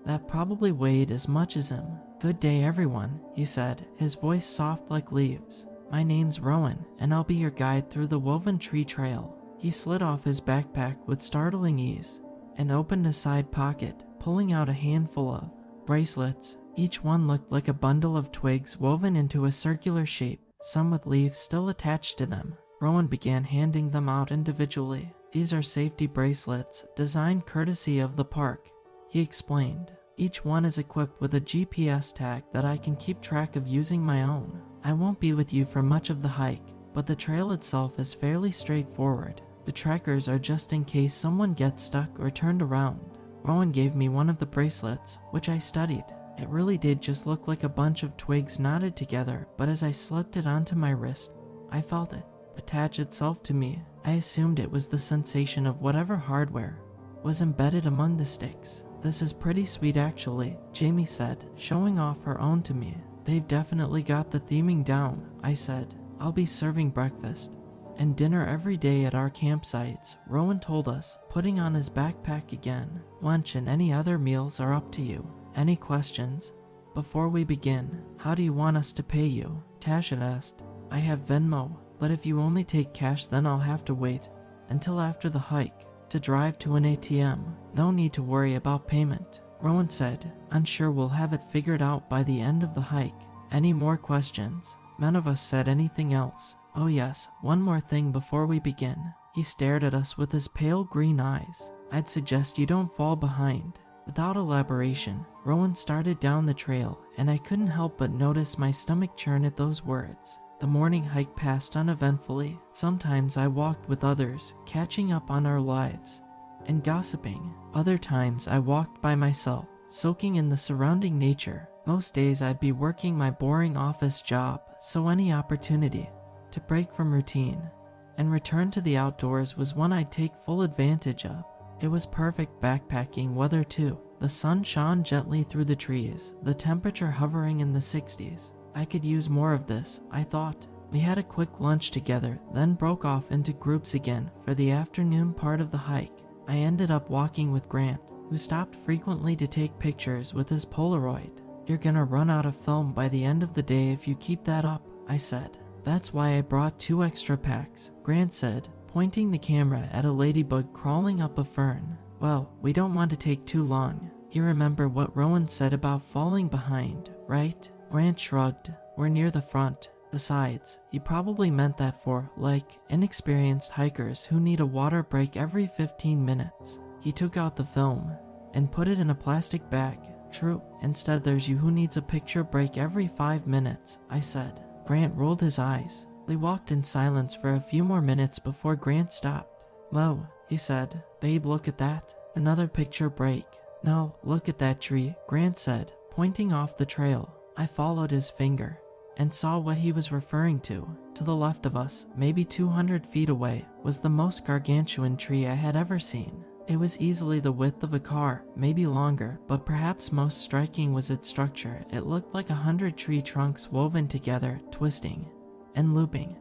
that probably weighed as much as him. "Good day, everyone," he said, his voice soft like leaves. "My name's Rowan, and I'll be your guide through the Woven Tree Trail." He slid off his backpack with startling ease and opened a side pocket, pulling out a handful of bracelets. Each one looked like a bundle of twigs woven into a circular shape, some with leaves still attached to them. Rowan began handing them out individually. "These are safety bracelets, designed courtesy of the park," he explained. "Each one is equipped with a GPS tag that I can keep track of using my own. I won't be with you for much of the hike, but the trail itself is fairly straightforward. The trackers are just in case someone gets stuck or turned around." Rowan gave me one of the bracelets, which I studied. It really did just look like a bunch of twigs knotted together, but as I slipped it onto my wrist, I felt it attach itself to me. I assumed it was the sensation of whatever hardware was embedded among the sticks. "This is pretty sweet actually," Jamie said, showing off her own to me. "They've definitely got the theming down," I said. "I'll be serving breakfast, and dinner every day at our campsites, Rowan told us, putting on his backpack again. Lunch and any other meals are up to you. Any questions? Before we begin, how do you want us to pay you? Tasha asked. I have Venmo, but if you only take cash then I'll have to wait until after the hike to drive to an ATM. No need to worry about payment, Rowan said. I'm sure we'll have it figured out by the end of the hike. Any more questions? None of us said anything else. Oh yes, one more thing before we begin. He stared at us with his pale green eyes. I'd suggest you don't fall behind. Without elaboration, Rowan started down the trail, and I couldn't help but notice my stomach churn at those words. The morning hike passed uneventfully. Sometimes I walked with others, catching up on our lives and gossiping. Other times I walked by myself, soaking in the surrounding nature. Most days I'd be working my boring office job, so any opportunity to break from routine and return to the outdoors was one I'd take full advantage of. It was perfect backpacking weather too. The sun shone gently through the trees, the temperature hovering in the 60s. I could use more of this, I thought. We had a quick lunch together, then broke off into groups again for the afternoon part of the hike. I ended up walking with Grant, who stopped frequently to take pictures with his Polaroid. You're gonna run out of film by the end of the day if you keep that up, I said. That's why I brought 2 extra packs, Grant said, pointing the camera at a ladybug crawling up a fern. Well, we don't want to take too long. You remember what Rowan said about falling behind, right? Grant shrugged. We're near the front. Besides, he probably meant that for, like, inexperienced hikers who need a water break every 15 minutes. He took out the film and put it in a plastic bag. True, instead there's you who needs a picture break every 5 minutes, I said. Grant rolled his eyes. We walked in silence for a few more minutes before Grant stopped. Whoa, he said. Babe, look at that. Another picture break. No, look at that tree, Grant said, pointing off the trail. I followed his finger and saw what he was referring to. To the left of us, maybe 200 feet away, was the most gargantuan tree I had ever seen. It was easily the width of a car, maybe longer, but perhaps most striking was its structure. It looked like 100 tree trunks woven together, twisting and looping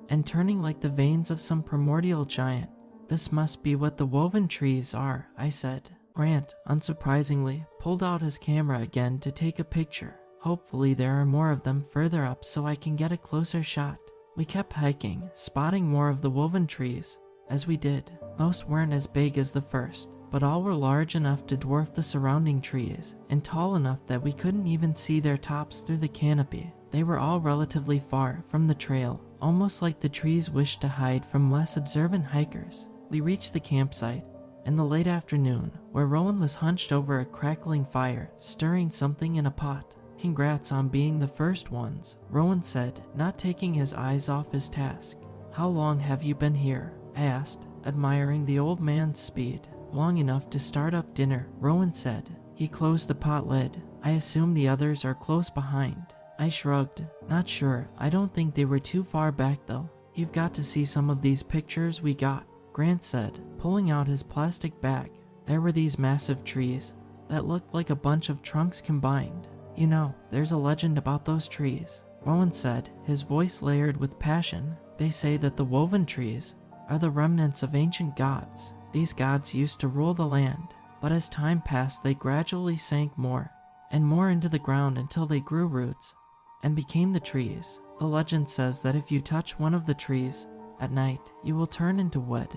and turning like the veins of some primordial giant. This must be what the woven trees are, I said. Grant, unsurprisingly, pulled out his camera again to take a picture. Hopefully there are more of them further up so I can get a closer shot. We kept hiking, spotting more of the woven trees as we did. Most weren't as big as the first, but all were large enough to dwarf the surrounding trees, and tall enough that we couldn't even see their tops through the canopy. They were all relatively far from the trail, almost like the trees wished to hide from less observant hikers. We reached the campsite in the late afternoon, where Rowan was hunched over a crackling fire, stirring something in a pot. Congrats on being the first ones, Rowan said, not taking his eyes off his task. How long have you been here? I asked, admiring the old man's speed. Long enough to start up dinner, Rowan said. He closed the pot lid. I assume the others are close behind. I shrugged. Not sure. I don't think they were too far back though. You've got to see some of these pictures we got, Grant said, pulling out his plastic bag. There were these massive trees that looked like a bunch of trunks combined. You know, there's a legend about those trees, Rowan said, his voice layered with passion. They say that the woven trees are the remnants of ancient gods. These gods used to rule the land, but as time passed they gradually sank more and more into the ground until they grew roots and became the trees. The legend says that if you touch one of the trees at night, you will turn into wood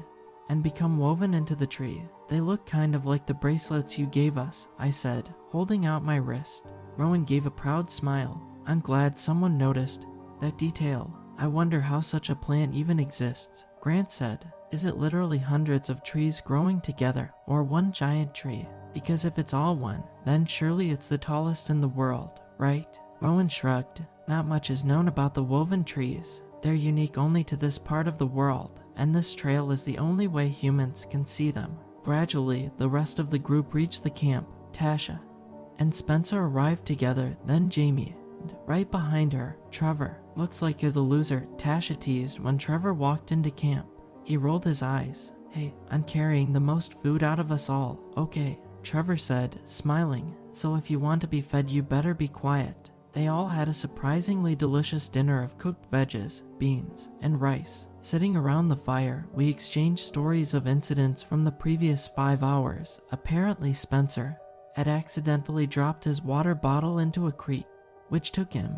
and become woven into the tree. They look kind of like the bracelets you gave us, I said, holding out my wrist. Rowan gave a proud smile. I'm glad someone noticed that detail. I wonder how such a plant even exists, Grant said. Is it literally hundreds of trees growing together, or one giant tree? Because if it's all one, then surely it's the tallest in the world, right? Rowan shrugged. Not much is known about the woven trees. They're unique only to this part of the world, and this trail is the only way humans can see them. Gradually, the rest of the group reached the camp. Tasha and Spencer arrived together, then Jamie, and right behind her, Trevor. Looks like you're the loser, Tasha teased when Trevor walked into camp. He rolled his eyes. Hey, I'm carrying the most food out of us all. Okay, Trevor said, smiling. So if you want to be fed you better be quiet. They all had a surprisingly delicious dinner of cooked veggies, beans, and rice. Sitting around the fire, we exchanged stories of incidents from the previous 5 hours. Apparently Spencer had accidentally dropped his water bottle into a creek, which took him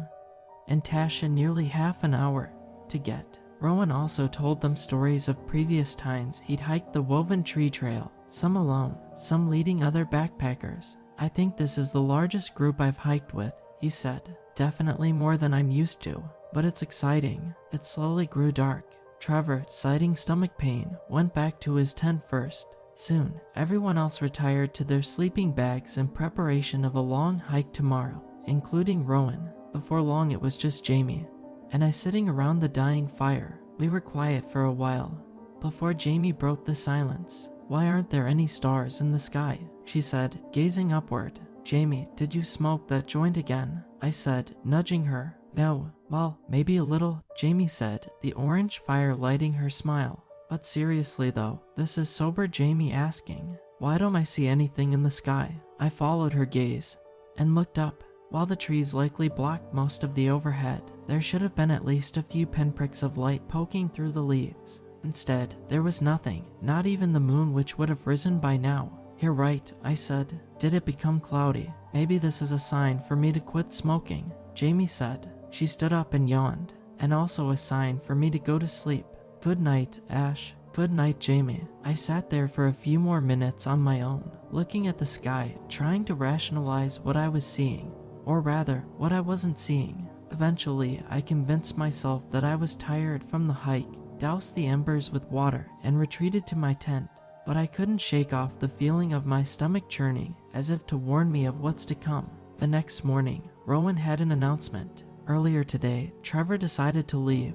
and Tasha nearly half an hour to get. Rowan also told them stories of previous times he'd hiked the woven tree trail, some alone, some leading other backpackers. I think this is the largest group I've hiked with, he said. Definitely more than I'm used to, but it's exciting. It slowly grew dark. Trevor, citing stomach pain, went back to his tent first. Soon, everyone else retired to their sleeping bags in preparation of a long hike tomorrow, including Rowan. Before long it was just Jamie and I sitting around the dying fire. We were quiet for a while before Jamie broke the silence. "Why aren't there any stars in the sky?" she said, gazing upward. "Jamie, did you smoke that joint again?" I said, nudging her. "No, well, maybe a little," Jamie said, the orange fire lighting her smile. "But seriously though, this is sober Jamie asking. Why don't I see anything in the sky?" I followed her gaze and looked up. While the trees likely blocked most of the overhead, there should have been at least a few pinpricks of light poking through the leaves. Instead, there was nothing, not even the moon, which would have risen by now. "You're right," I said. "Did it become cloudy? Maybe this is a sign for me to quit smoking," Jamie said. She stood up and yawned, and also a sign for me to go to sleep. "Good night, Ash." "Good night, Jamie." I sat there for a few more minutes on my own, looking at the sky, trying to rationalize what I was seeing. Or rather, what I wasn't seeing. Eventually, I convinced myself that I was tired from the hike, doused the embers with water, and retreated to my tent. But I couldn't shake off the feeling of my stomach churning, as if to warn me of what's to come. The next morning, Rowan had an announcement. Earlier today, Trevor decided to leave.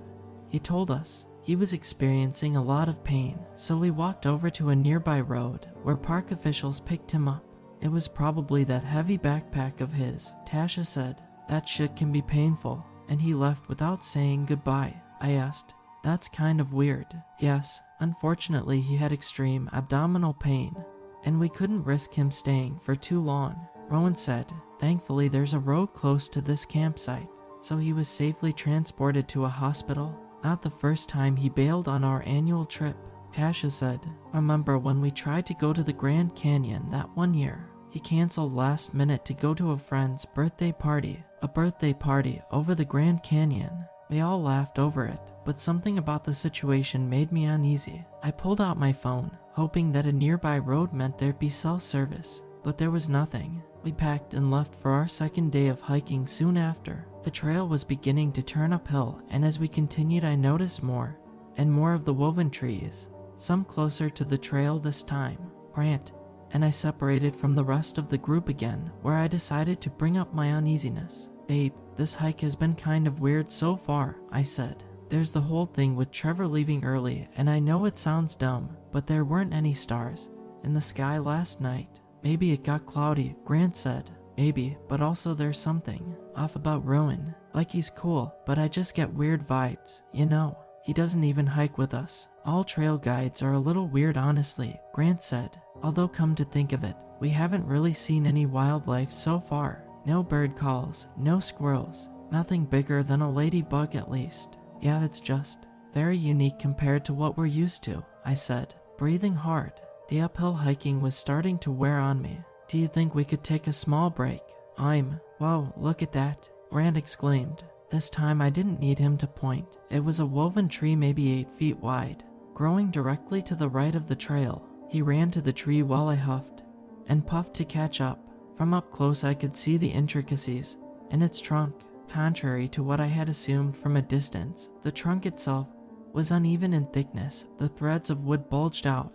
He told us he was experiencing a lot of pain, so we walked over to a nearby road where park officials picked him up. "It was probably that heavy backpack of his," Tasha said. "That shit can be painful." "And he left without saying goodbye?" I asked. "That's kind of weird." "Yes, unfortunately he had extreme abdominal pain, and we couldn't risk him staying for too long," Rowan said. "Thankfully there's a road close to this campsite, so he was safely transported to a hospital. Not the first time he bailed on our annual trip," Tasha said. "Remember when we tried to go to the Grand Canyon that one year? He canceled last minute to go to a friend's birthday party, over the Grand Canyon. We all laughed over it, but something about the situation made me uneasy. I pulled out my phone, hoping that a nearby road meant there'd be cell service, but there was nothing. We packed and left for our second day of hiking soon after. The trail was beginning to turn uphill, and as we continued I noticed more and more of the woven trees, some closer to the trail this time. Grant and I separated from the rest of the group again, where I decided to bring up my uneasiness. "Babe, this hike has been kind of weird so far," I said. "There's the whole thing with Trevor leaving early, and I know it sounds dumb, but there weren't any stars in the sky last night." "Maybe it got cloudy," Grant said. "Maybe, but also there's something off about Rowan. Like he's cool, but I just get weird vibes, you know. He doesn't even hike with us. All trail guides are a little weird honestly," Grant said. "Although come to think of it, we haven't really seen any wildlife so far. No bird calls, no squirrels, nothing bigger than a ladybug at least. Yeah, it's just very unique compared to what we're used to," I said, breathing hard. The uphill hiking was starting to wear on me. "Do you think we could take a small break?" Whoa, look at that," Grant exclaimed. This time I didn't need him to point. It was a woven tree maybe 8 feet wide, growing directly to the right of the trail. He ran to the tree while I huffed and puffed to catch up. From up close I could see the intricacies in its trunk. Contrary to what I had assumed from a distance, the trunk itself was uneven in thickness. The threads of wood bulged out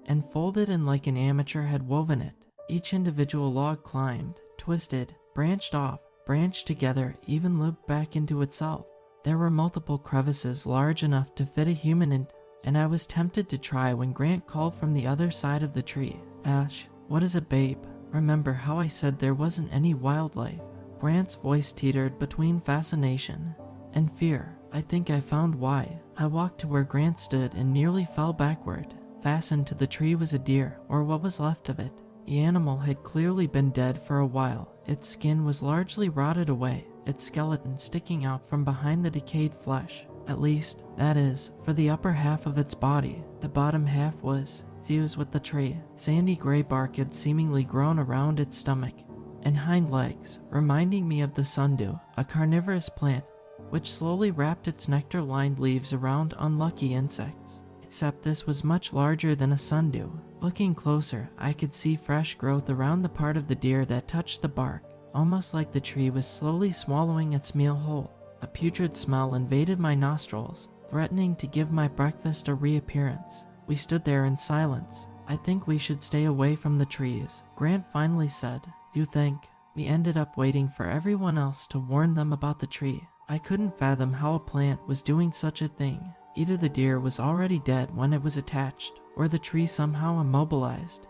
and folded in like an amateur had woven it. Each individual log climbed, twisted, branched off, branched together, even looped back into itself. There were multiple crevices large enough to fit a human in, and I was tempted to try when Grant called from the other side of the tree. "Ash, what is it, babe? Remember how I said there wasn't any wildlife?" Grant's voice teetered between fascination and fear. "I think I found why." I walked to where Grant stood and nearly fell backward. Fastened to the tree was a deer, or what was left of it. The animal had clearly been dead for a while. Its skin was largely rotted away. its skeleton sticking out from behind the decayed flesh. At least, that is, for the upper half of its body. The bottom half was fused with the tree. Sandy gray bark had seemingly grown around its stomach and hind legs, reminding me of the sundew, a carnivorous plant which slowly wrapped its nectar-lined leaves around unlucky insects. Except this was much larger than a sundew. Looking closer, I could see fresh growth around the part of the deer that touched the bark, almost like the tree was slowly swallowing its meal whole. A putrid smell invaded my nostrils, threatening to give my breakfast a reappearance. We stood there in silence. I think we should stay away from the trees, Grant finally said. You think? We ended up waiting for everyone else to warn them about the tree. I couldn't fathom how a plant was doing such a thing. Either the deer was already dead when it was attached, or the tree somehow immobilized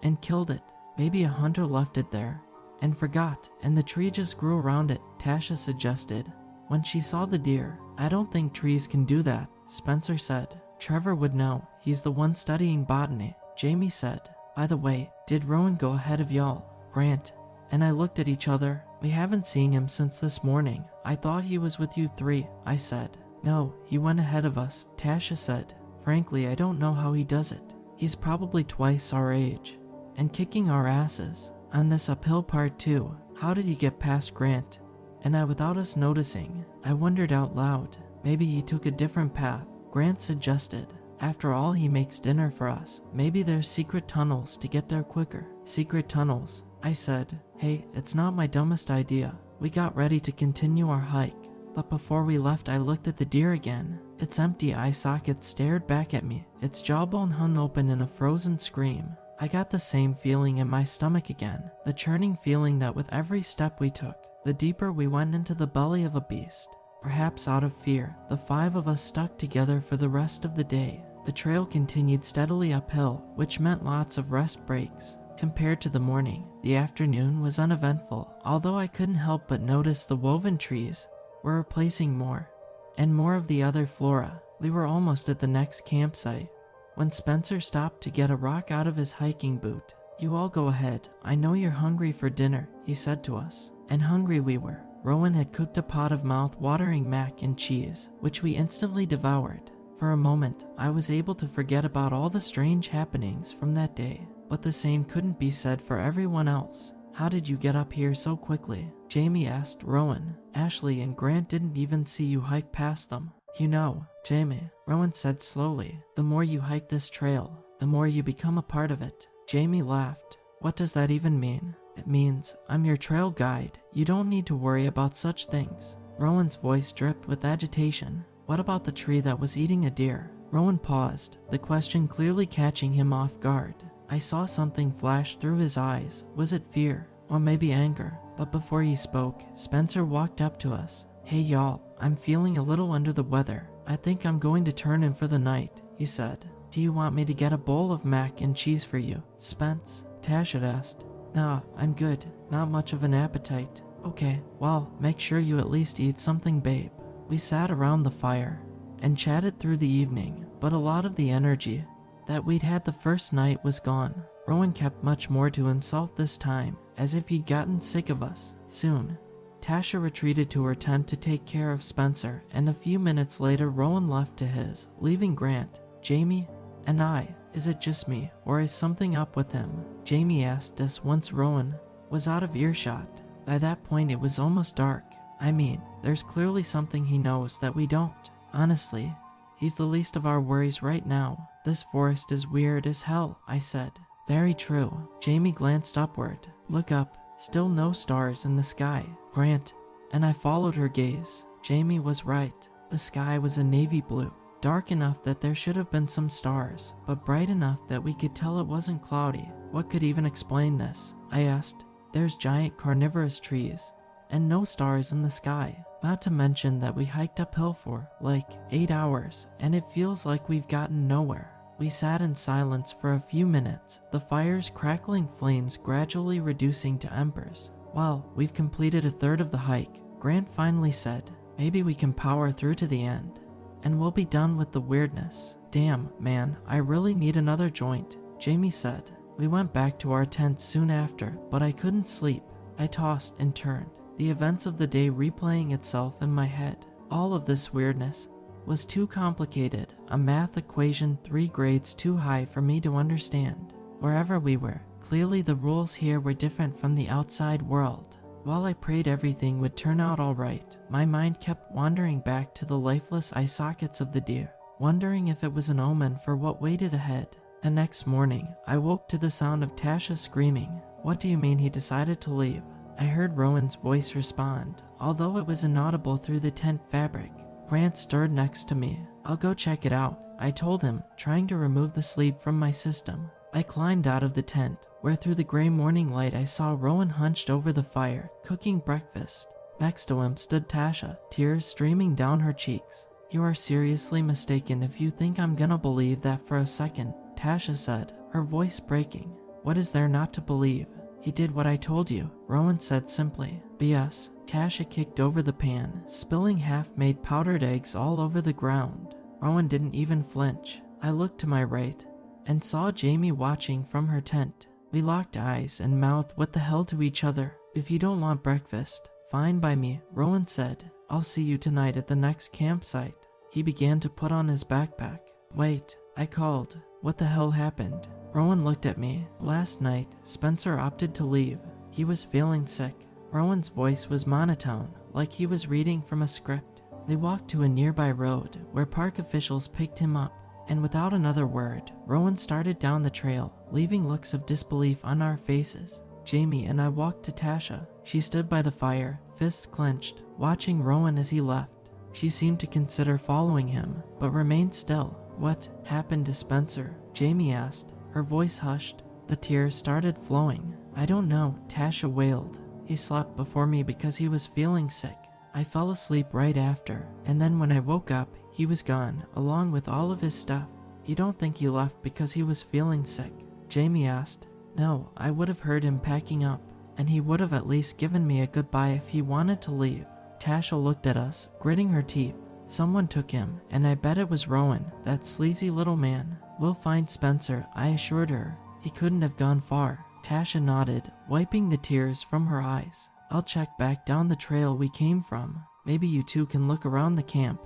and killed it. Maybe a hunter left it there and forgot, and the tree just grew around it, Tasha suggested. When she saw the deer, I don't think trees can do that, Spencer said. Trevor would know, he's the one studying botany, Jamie said. By the way, did Rowan go ahead of y'all? Grant and I looked at each other. We haven't seen him since this morning. I thought he was with you three, I said. No, he went ahead of us, Tasha said. Frankly, I don't know how he does it. He's probably twice our age and kicking our asses on this uphill part too. How did he get past Grant and I without us noticing? I wondered out loud. Maybe he took a different path, Grant suggested. After all, he makes dinner for us. Maybe there's secret tunnels to get there quicker. Secret tunnels, I said. Hey, it's not my dumbest idea. We got ready to continue our hike, but before we left I looked at the deer again. Its empty eye socket stared back at me, its jawbone hung open in a frozen scream. I got the same feeling in my stomach again, the churning feeling that with every step we took, the deeper we went into the belly of a beast. Perhaps out of fear, the five of us stuck together for the rest of the day. The trail continued steadily uphill, which meant lots of rest breaks. Compared to the morning, the afternoon was uneventful, although I couldn't help but notice the woven trees were replacing more and more of the other flora. We were almost at the next campsite when Spencer stopped to get a rock out of his hiking boot. You all go ahead, I know you're hungry for dinner, he said to us. And hungry we were. Rowan had cooked a pot of mouth-watering mac and cheese, which we instantly devoured. For a moment, I was able to forget about all the strange happenings from that day. But the same couldn't be said for everyone else. How did you get up here so quickly? Jamie asked Rowan. Ashley and Grant didn't even see you hike past them. You know, Jamie, Rowan said slowly, the more you hike this trail, the more you become a part of it. Jamie laughed. What does that even mean? It means I'm your trail guide. You don't need to worry about such things. Rowan's voice dripped with agitation. What about the tree that was eating a deer? Rowan paused, the question clearly catching him off guard. I saw something flash through his eyes. Was it fear? Or maybe anger? But before he spoke, Spencer walked up to us. Hey y'all, I'm feeling a little under the weather. I think I'm going to turn in for the night, he said. Do you want me to get a bowl of mac and cheese for you, Spence? Tasha asked. Nah, I'm good. Not much of an appetite. Okay, well, make sure you at least eat something, babe. We sat around the fire and chatted through the evening, but a lot of the energy that we'd had the first night was gone. Rowan kept much more to himself this time, as if he'd gotten sick of us. Soon, Tasha retreated to her tent to take care of Spencer, and a few minutes later Rowan left to his, leaving Grant, Jamie, and I. Is it just me, or is something up with him? Jamie asked us once Rowan was out of earshot. By that point it was almost dark. I mean, there's clearly something he knows that we don't. Honestly, he's the least of our worries right now. This forest is weird as hell, I said. Very true. Jamie glanced upward. Look up. Still no stars in the sky. Grant. And I followed her gaze. Jamie was right. The sky was a navy blue. Dark enough that there should have been some stars, but bright enough that we could tell it wasn't cloudy. What could even explain this? I asked. There's giant carnivorous trees and no stars in the sky. Not to mention that we hiked uphill for, like, 8 hours, and it feels like we've gotten nowhere. We sat in silence for a few minutes, the fire's crackling flames gradually reducing to embers. Well, we've completed a third of the hike, Grant finally said. Maybe we can power through to the end, and we'll be done with the weirdness. Damn, man, I really need another joint, Jamie said. We went back to our tent soon after, but I couldn't sleep. I tossed and turned. the events of the day replaying itself in my head. All of this weirdness was too complicated, a math equation 3 grades too high for me to understand. Wherever we were, clearly the rules here were different from the outside world. While I prayed everything would turn out alright, my mind kept wandering back to the lifeless eye sockets of the deer, wondering if it was an omen for what waited ahead. The next morning, I woke to the sound of Tasha screaming. "What do you mean he decided to leave?" I heard Rowan's voice respond, although it was inaudible through the tent fabric. Grant stirred next to me. "I'll go check it out," I told him, trying to remove the sleep from my system. I climbed out of the tent, where through the gray morning light I saw Rowan hunched over the fire, cooking breakfast. Next to him stood Tasha, tears streaming down her cheeks. "You are seriously mistaken if you think I'm gonna believe that for a second," Tasha said, her voice breaking. "What is there not to believe? He did what I told you," Rowan said simply. "BS." Tasha kicked over the pan, spilling half-made powdered eggs all over the ground. Rowan didn't even flinch. I looked to my right and saw Jamie watching from her tent. We locked eyes and mouthed "what the hell" to each other. "If you don't want breakfast, fine by me," Rowan said. "I'll see you tonight at the next campsite." He began to put on his backpack. "Wait," I called. "What the hell happened?" Rowan looked at me. "Last night, Spencer opted to leave. He was feeling sick." Rowan's voice was monotone, like he was reading from a script. We walked to a nearby road, where park officials picked him up, and without another word, Rowan started down the trail, leaving looks of disbelief on our faces. Jamie and I walked to Tasha. She stood by the fire, fists clenched, watching Rowan as he left. She seemed to consider following him, but remained still. "What happened to Spencer?" Jamie asked, her voice hushed. The tears started flowing. "I don't know," Tasha wailed. "He slept before me because he was feeling sick. I fell asleep right after, and then when I woke up, he was gone, along with all of his stuff." "You don't think he left because he was feeling sick?" Jamie asked. "No, I would have heard him packing up, and he would have at least given me a goodbye if he wanted to leave." Tasha looked at us, gritting her teeth. "Someone took him, and I bet it was Rowan, that sleazy little man. We'll find Spencer," I assured her. "He couldn't have gone far." Tasha nodded, wiping the tears from her eyes. "I'll check back down the trail we came from. Maybe you two can look around the camp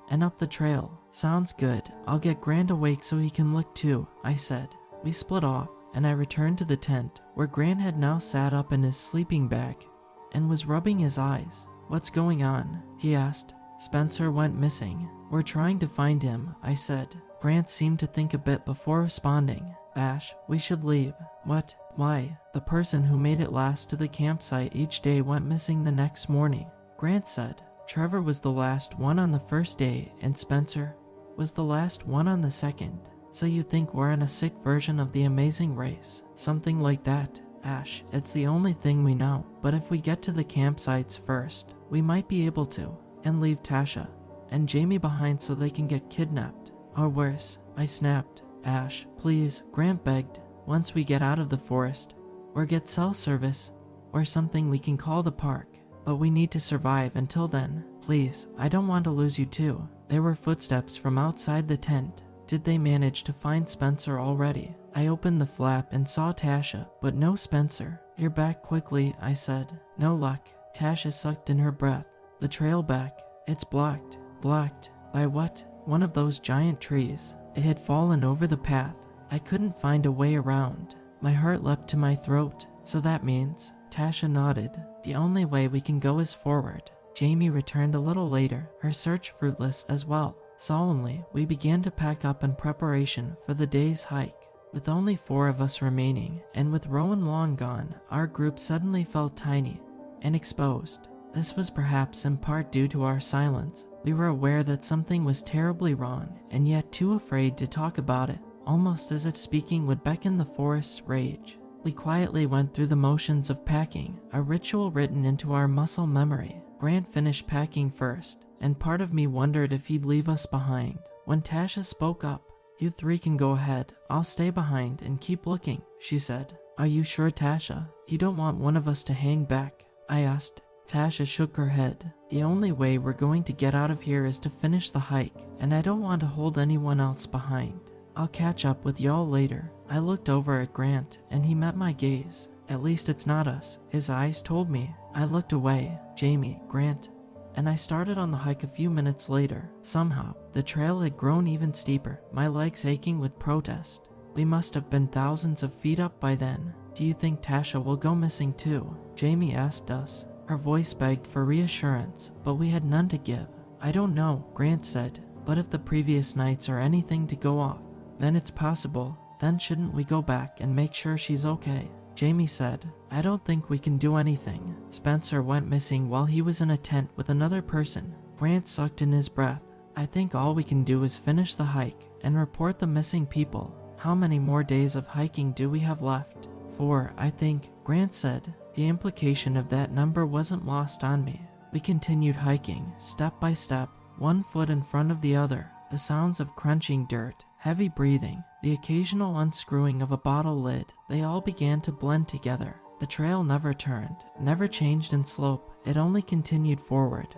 and up the trail." "Sounds good. I'll get Grant awake so he can look too," I said. We split off, and I returned to the tent, where Grant had now sat up in his sleeping bag and was rubbing his eyes. "What's going on?" he asked. "Spencer went missing. We're trying to find him," I said. Grant seemed to think a bit before responding. "Ash, we should leave." "What? Why?" "The person who made it last to the campsite each day went missing the next morning," Grant said. "Trevor was the last one on the first day, and Spencer was the last one on the second. So you think we're in a sick version of the Amazing Race? Something like that. Ash, it's the only thing we know. But if we get to the campsites first, we might be able to, and leave Tasha and Jamie behind so they can get kidnapped. Or worse," I snapped. "Ash, please," Grant begged. "Once we get out of the forest, or get cell service, or something, we can call the park. But we need to survive until then. Please, I don't want to lose you too." There were footsteps from outside the tent. Did they manage to find Spencer already? I opened the flap and saw Tasha, but no Spencer. "You're back quickly," I said. "No luck." Tasha sucked in her breath. "The trail back. It's blocked." "Blocked? By what?" "One of those giant trees. It had fallen over the path. I couldn't find a way around." My heart leapt to my throat. "So that means..." Tasha nodded. "The only way we can go is forward." Jamie returned a little later, her search fruitless as well. Solemnly, we began to pack up in preparation for the day's hike. With only 4 of us remaining, and with Rowan long gone, our group suddenly felt tiny and exposed. This was perhaps in part due to our silence. We were aware that something was terribly wrong, and yet too afraid to talk about it, almost as if speaking would beckon the forest's rage. We quietly went through the motions of packing, a ritual written into our muscle memory. Grant finished packing first, and part of me wondered if he'd leave us behind. When Tasha spoke up, "You 3 can go ahead, I'll stay behind and keep looking," she said. "Are you sure, Tasha? You don't want one of us to hang back?" I asked. Tasha shook her head. "The only way we're going to get out of here is to finish the hike, and I don't want to hold anyone else behind. I'll catch up with y'all later." I looked over at Grant, and he met my gaze. At least it's not us, his eyes told me. I looked away. Jamie, Grant, and I started on the hike a few minutes later. Somehow, the trail had grown even steeper, my legs aching with protest. We must have been thousands of feet up by then. Do you think Tasha will go missing too? Jamie asked us. Her voice begged for reassurance, but we had none to give. I don't know, Grant said, but if the previous nights are anything to go off, then it's possible. Then shouldn't we go back and make sure she's okay? Jamie said, I don't think we can do anything. Spencer went missing while he was in a tent with another person. Grant sucked in his breath. I think all we can do is finish the hike and report the missing people. How many more days of hiking do we have left? 4, I think, Grant said. The implication of that number wasn't lost on me. We continued hiking, step by step, one foot in front of the other. The sounds of crunching dirt, heavy breathing, the occasional unscrewing of a bottle lid, they all began to blend together. The trail never turned, never changed in slope, it only continued forward,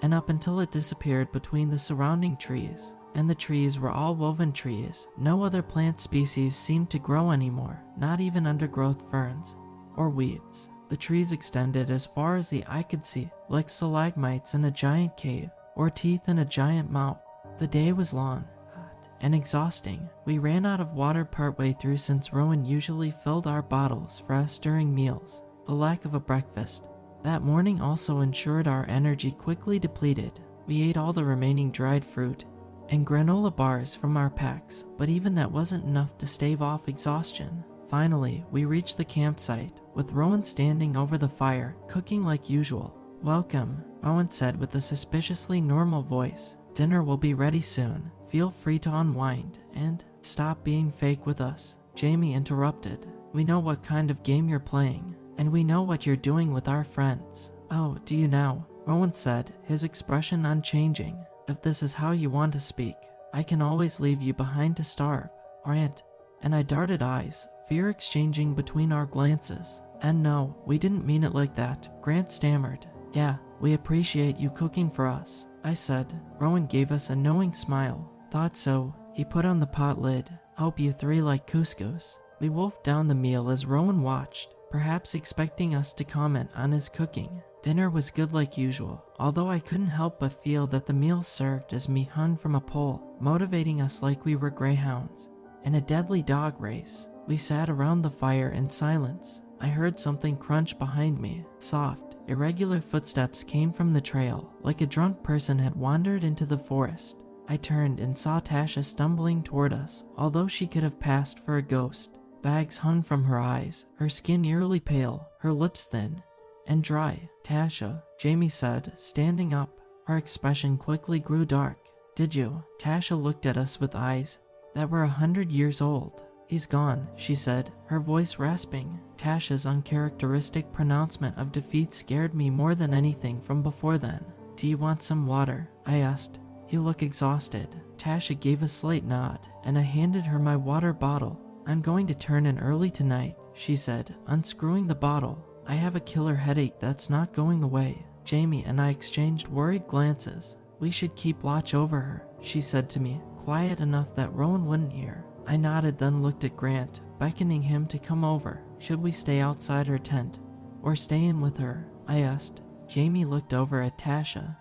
and up until it disappeared between the surrounding trees. And the trees were all woven trees. No other plant species seemed to grow anymore, not even undergrowth ferns or weeds. The trees extended as far as the eye could see, like stalagmites in a giant cave or teeth in a giant mouth. The day was long, hot, and exhausting. We ran out of water partway through since Rowan usually filled our bottles for us during meals. The lack of a breakfast that morning also ensured our energy quickly depleted. We ate all the remaining dried fruit and granola bars from our packs, but even that wasn't enough to stave off exhaustion. Finally, we reached the campsite, with Rowan standing over the fire, cooking like usual. Welcome, Rowan said with a suspiciously normal voice. Dinner will be ready soon. Feel free to unwind and stop being fake with us. Jamie interrupted. We know what kind of game you're playing, and we know what you're doing with our friends. Oh, do you now? Rowan said, his expression unchanging. If this is how you want to speak, I can always leave you behind to starve. Grant, and I darted eyes, fear exchanging between our glances. And no, we didn't mean it like that, Grant stammered. Yeah, we appreciate you cooking for us, I said. Rowan gave us a knowing smile. Thought so. He put on the pot lid. Hope you three like couscous. We wolfed down the meal as Rowan watched, perhaps expecting us to comment on his cooking. Dinner was good like usual, although I couldn't help but feel that the meal served as meat hung from a pole, motivating us like we were greyhounds in a deadly dog race. We sat around the fire in silence. I heard something crunch behind me. Soft, irregular footsteps came from the trail, like a drunk person had wandered into the forest. I turned and saw Tasha stumbling toward us, although she could have passed for a ghost. Bags hung from her eyes, her skin eerily pale, her lips thin and dry. Tasha, Jamie said, standing up. Her expression quickly grew dark. Did you? Tasha looked at us with eyes that were 100 years old. He's gone, she said, her voice rasping. Tasha's uncharacteristic pronouncement of defeat scared me more than anything from before then. Do you want some water? I asked. You look exhausted. Tasha gave a slight nod, and I handed her my water bottle. I'm going to turn in early tonight, she said, unscrewing the bottle. I have a killer headache that's not going away. Jamie and I exchanged worried glances. We should keep watch over her, she said to me, quiet enough that Rowan wouldn't hear. I nodded, then looked at Grant, beckoning him to come over. Should we stay outside her tent or stay in with her? I asked. Jamie looked over at Tasha,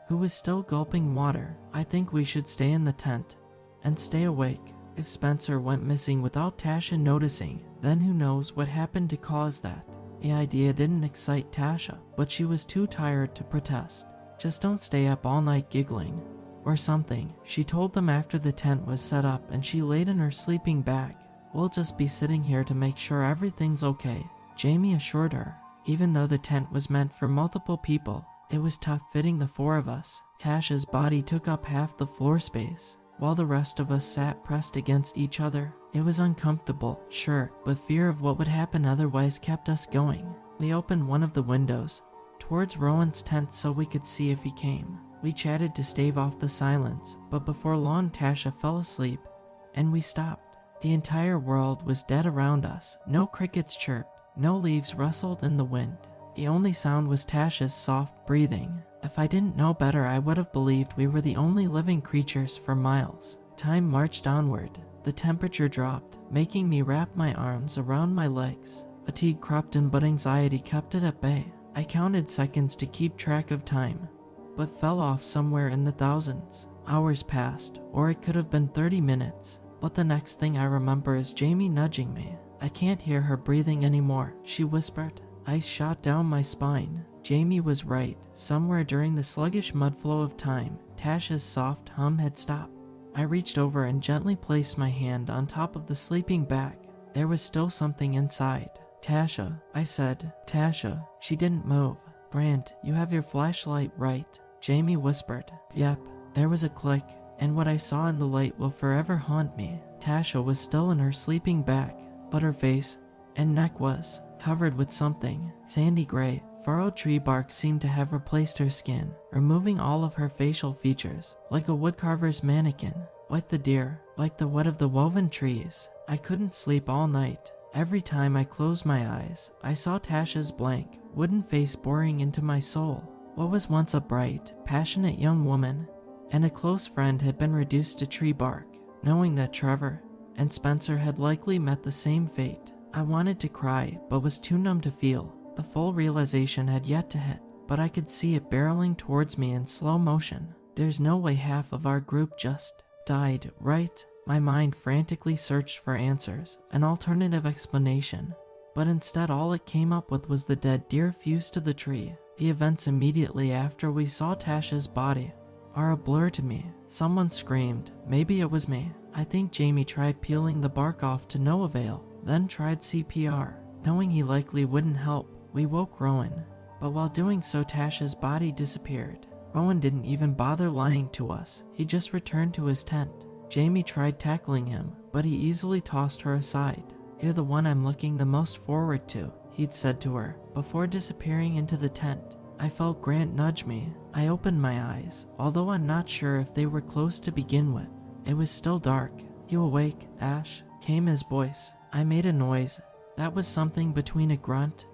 who was still gulping water. I think we should stay in the tent and stay awake. If Spencer went missing without Tasha noticing, then who knows what happened to cause that. The idea didn't excite Tasha, but she was too tired to protest. Just don't stay up all night giggling or something, she told them after the tent was set up and she laid in her sleeping bag. We'll just be sitting here to make sure everything's okay, Jamie assured her. Even though the tent was meant for multiple people, it was tough fitting the 4 of us. Tasha's body took up half the floor space, while the rest of us sat pressed against each other. It was uncomfortable, sure, but fear of what would happen otherwise kept us going. We opened one of the windows towards Rowan's tent so we could see if he came. We chatted to stave off the silence, but before long Tasha fell asleep, and we stopped. The entire world was dead around us. No crickets chirped, no leaves rustled in the wind. The only sound was Tasha's soft breathing. If I didn't know better, I would have believed we were the only living creatures for miles. Time marched onward. The temperature dropped, making me wrap my arms around my legs. Fatigue crept in, but anxiety kept it at bay. I counted seconds to keep track of time, but fell off somewhere in the thousands. Hours passed, or it could have been 30 minutes, but the next thing I remember is Jamie nudging me. I can't hear her breathing anymore, she whispered. Ice shot down my spine. Jamie was right. Somewhere during the sluggish mudflow of time, Tasha's soft hum had stopped. I reached over and gently placed my hand on top of the sleeping bag. There was still something inside. Tasha, I said. Tasha. She didn't move. Brant, you have your flashlight, right? Jamie whispered. Yep. There was a click, and what I saw in the light will forever haunt me. Tasha was still in her sleeping bag, but her face and neck was covered with something. Sandy gray, furrowed tree bark seemed to have replaced her skin, removing all of her facial features, like a woodcarver's mannequin. Like the deer, like the wood of the woven trees. I couldn't sleep all night. Every time I closed my eyes, I saw Tasha's blank, wooden face boring into my soul. What was once a bright, passionate young woman and a close friend had been reduced to tree bark. Knowing that Trevor and Spencer had likely met the same fate, I wanted to cry but was too numb to feel. The full realization had yet to hit, but I could see it barreling towards me in slow motion. There's no way half of our group just died, right? My mind frantically searched for answers, an alternative explanation, but instead all it came up with was the dead deer fused to the tree. The events immediately after we saw Tasha's body are a blur to me. Someone screamed. Maybe it was me. I think Jamie tried peeling the bark off to no avail, then tried CPR. Knowing he likely wouldn't help, we woke Rowan, but while doing so Tasha's body disappeared. Rowan didn't even bother lying to us. He just returned to his tent. Jamie tried tackling him, but he easily tossed her aside. You're the one I'm looking the most forward to, he'd said to her, before disappearing into the tent. I felt Grant nudge me. I opened my eyes, although I'm not sure if they were closed to begin with. It was still dark. You awake, Ash? Came his voice. I made a noise that was something between a grunt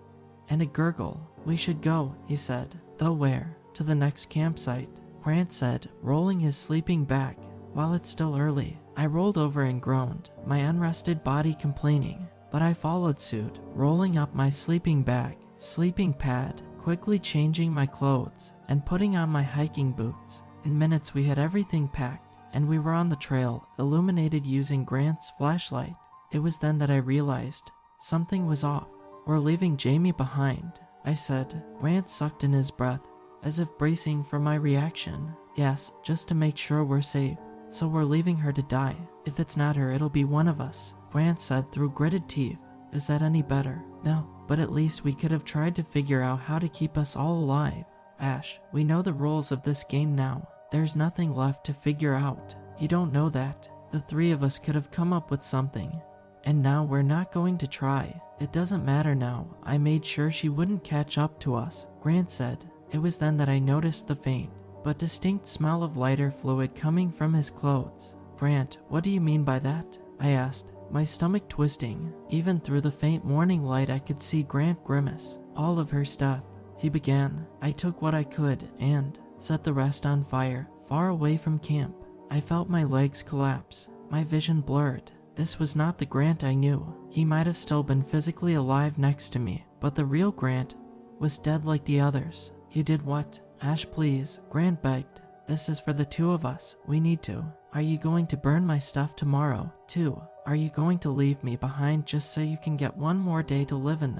and a gurgle. We should go, he said. Though where? To the next campsite, Grant said, rolling his sleeping back. While it's still early, I rolled over and groaned, my unrested body complaining, but I followed suit, rolling up my sleeping bag, sleeping pad, quickly changing my clothes, and putting on my hiking boots. In minutes we had everything packed, and we were on the trail, illuminated using Grant's flashlight. It was then that I realized something was off. We're leaving Jamie behind, I said. Grant sucked in his breath, as if bracing for my reaction. Yes, just to make sure we're safe. So we're leaving her to die. If it's not her, it'll be one of us, Grant said through gritted teeth. Is that any better? No, but at least we could have tried to figure out how to keep us all alive. Ash, we know the rules of this game now. There's nothing left to figure out. You don't know that. The three of us could have come up with something, and now we're not going to try. It doesn't matter now. I made sure she wouldn't catch up to us, Grant said. It was then that I noticed the faint but distinct smell of lighter fluid coming from his clothes. Grant, what do you mean by that? I asked, my stomach twisting. Even through the faint morning light I could see Grant grimace. All of her stuff. He began. I took what I could and set the rest on fire, far away from camp. I felt my legs collapse, my vision blurred. This was not the Grant I knew. He might have still been physically alive next to me, but the real Grant was dead like the others. You did what? Ash, please, Grant begged. This is for the two of us. We need to. Are you going to burn my stuff tomorrow, too? Are you going to leave me behind just so you can get one more day to live in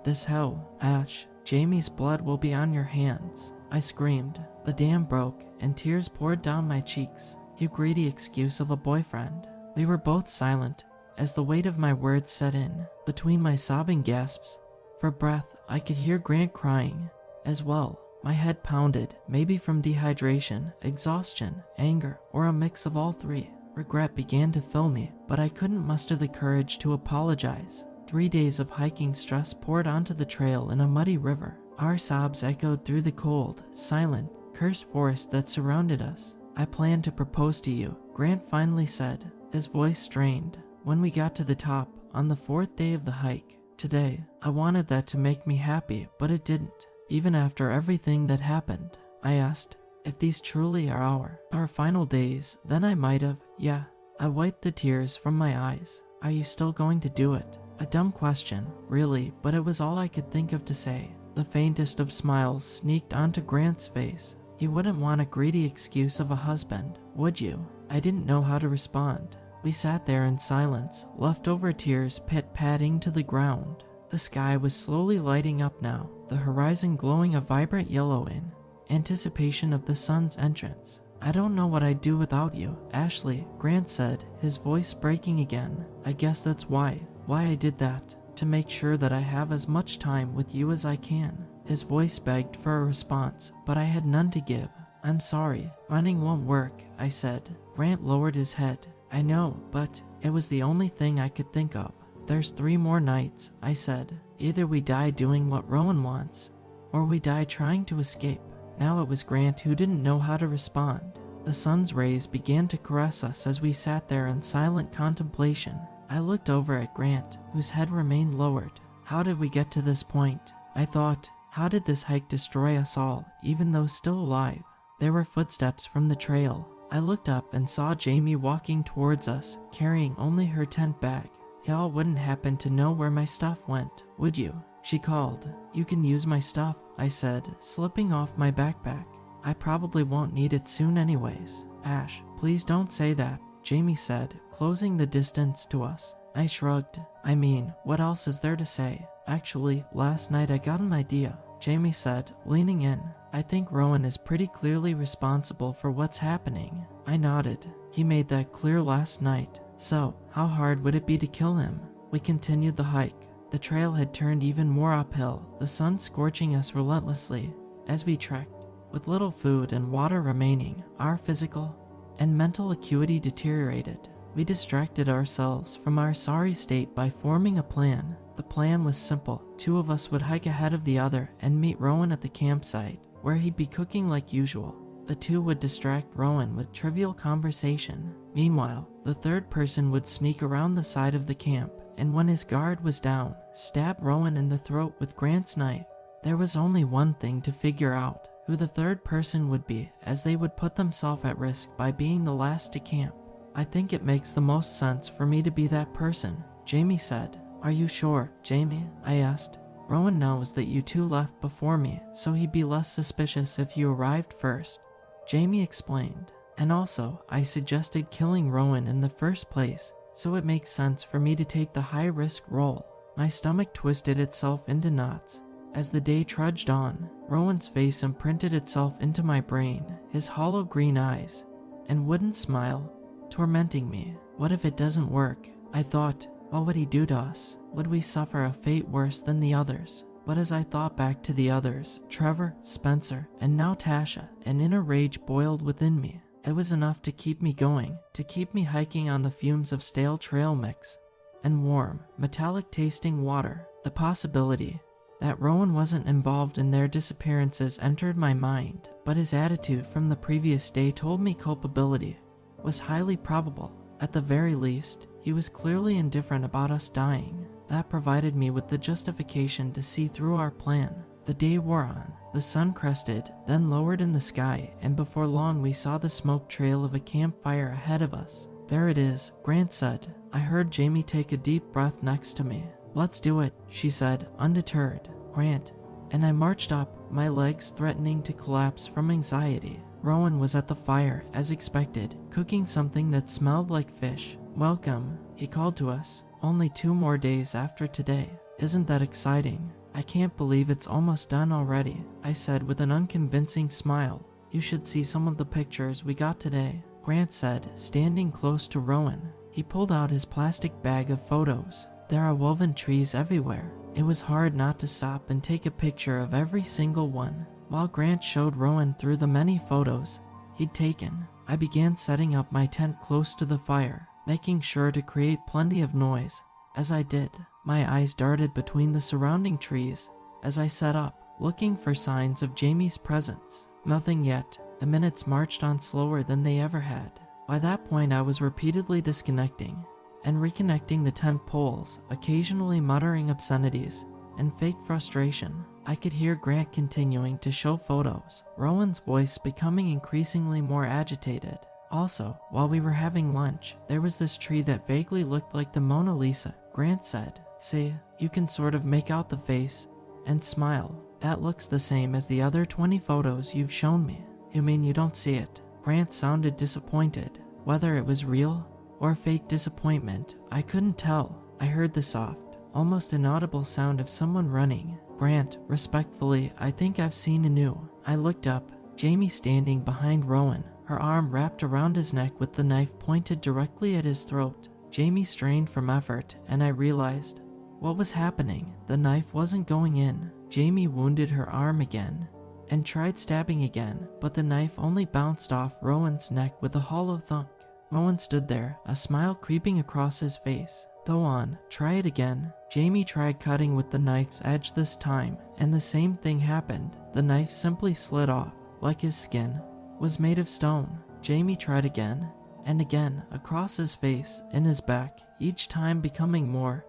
this hell? Ash, Jamie's blood will be on your hands. I screamed. The dam broke, and tears poured down my cheeks. You greedy excuse of a boyfriend. We were both silent, as the weight of my words set in. Between my sobbing gasps for breath, I could hear Grant crying as well. My head pounded, maybe from dehydration, exhaustion, anger, or a mix of all three. Regret began to fill me, but I couldn't muster the courage to apologize. 3 days of hiking stress poured onto the trail in a muddy river. Our sobs echoed through the cold, silent, cursed forest that surrounded us. I planned to propose to you, Grant finally said, his voice strained. When we got to the top, on the 4th day of the hike, today, I wanted that to make me happy, but it didn't. Even after everything that happened, I asked, if these truly are our final days, then I might have, yeah. I wiped the tears from my eyes. Are you still going to do it? A dumb question, really, but it was all I could think of to say. The faintest of smiles sneaked onto Grant's face. You wouldn't want a greedy excuse of a husband, would you? I didn't know how to respond. We sat there in silence, leftover tears pit-patting to the ground. The sky was slowly lighting up now, the horizon glowing a vibrant yellow in anticipation of the sun's entrance. I don't know what I'd do without you, Ashley, Grant said, his voice breaking again. I guess that's why I did that, to make sure that I have as much time with you as I can. His voice begged for a response, but I had none to give. I'm sorry, running won't work, I said. Grant lowered his head. I know, but it was the only thing I could think of. There's 3 more nights, I said. Either we die doing what Rowan wants, or we die trying to escape. Now it was Grant who didn't know how to respond. The sun's rays began to caress us as we sat there in silent contemplation. I looked over at Grant, whose head remained lowered. How did we get to this point? I thought, how did this hike destroy us all, even though still alive? There were footsteps from the trail. I looked up and saw Jamie walking towards us, carrying only her tent bag. Y'all wouldn't happen to know where my stuff went, would you? She called. You can use my stuff, I said, slipping off my backpack. I probably won't need it soon anyways. Ash, please don't say that, Jamie said, closing the distance to us. I shrugged. I mean, what else is there to say? Actually, last night I got an idea, Jamie said, leaning in. I think Rowan is pretty clearly responsible for what's happening. I nodded. He made that clear last night. So, how hard would it be to kill him? We continued the hike. The trail had turned even more uphill, the sun scorching us relentlessly. As we trekked, with little food and water remaining, our physical and mental acuity deteriorated. We distracted ourselves from our sorry state by forming a plan. The plan was simple. 2 of us would hike ahead of the other and meet Rowan at the campsite, where he'd be cooking like usual. The 2 would distract Rowan with trivial conversation. Meanwhile, the 3rd person would sneak around the side of the camp, and when his guard was down, stab Rowan in the throat with Grant's knife. There was only one thing to figure out, who the 3rd person would be, as they would put themselves at risk by being the last to camp. I think it makes the most sense for me to be that person, Jamie said. Are you sure, Jamie? I asked. Rowan knows that you 2 left before me, so he'd be less suspicious if you arrived first. Jamie explained. And also, I suggested killing Rowan in the first place, so it makes sense for me to take the high-risk role. My stomach twisted itself into knots. As the day trudged on, Rowan's face imprinted itself into my brain, his hollow green eyes and wooden smile tormenting me. What if it doesn't work? I thought, what would he do to us? Would we suffer a fate worse than the others? But as I thought back to the others, Trevor, Spencer, and now Tasha, an inner rage boiled within me. It was enough to keep me going, to keep me hiking on the fumes of stale trail mix and warm, metallic-tasting water. The possibility that Rowan wasn't involved in their disappearances entered my mind, but his attitude from the previous day told me culpability was highly probable. At the very least, he was clearly indifferent about us dying. That provided me with the justification to see through our plan. The day wore on. The sun crested, then lowered in the sky, and before long we saw the smoke trail of a campfire ahead of us. There it is, Grant said. I heard Jamie take a deep breath next to me. Let's do it, she said, undeterred. Grant. And I marched up, my legs threatening to collapse from anxiety. Rowan was at the fire, as expected, cooking something that smelled like fish. Welcome, he called to us. Only 2 more days after today. Isn't that exciting? I can't believe it's almost done already, I said with an unconvincing smile. You should see some of the pictures we got today, Grant said, standing close to Rowan. He pulled out his plastic bag of photos. There are woven trees everywhere. It was hard not to stop and take a picture of every single one. While Grant showed Rowan through the many photos he'd taken, I began setting up my tent close to the fire, making sure to create plenty of noise. As I did, my eyes darted between the surrounding trees as I set up, looking for signs of Jamie's presence. Nothing yet. The minutes marched on slower than they ever had. By that point I was repeatedly disconnecting and reconnecting the tent poles, occasionally muttering obscenities and fake frustration. I could hear Grant continuing to show photos, Rowan's voice becoming increasingly more agitated. Also, while we were having lunch, there was this tree that vaguely looked like the Mona Lisa, Grant said. See, you can sort of make out the face and smile. That looks the same as the other 20 photos you've shown me. You mean you don't see it? Grant sounded disappointed. Whether it was real or fake disappointment, I couldn't tell. I heard the soft, almost inaudible sound of someone running. Grant, respectfully, I think I've seen Anu. I looked up. Jamie standing behind Rowan, her arm wrapped around his neck with the knife pointed directly at his throat. Jamie strained from effort, and I realized what was happening. The knife wasn't going in. Jamie wounded her arm again and tried stabbing again, but the knife only bounced off Rowan's neck with a hollow thunk. Rowan stood there, a smile creeping across his face. Go on, try it again. Jamie tried cutting with the knife's edge this time, and the same thing happened. The knife simply slid off, like his skin was made of stone. Jamie tried again and again, across his face, in his back, each time becoming more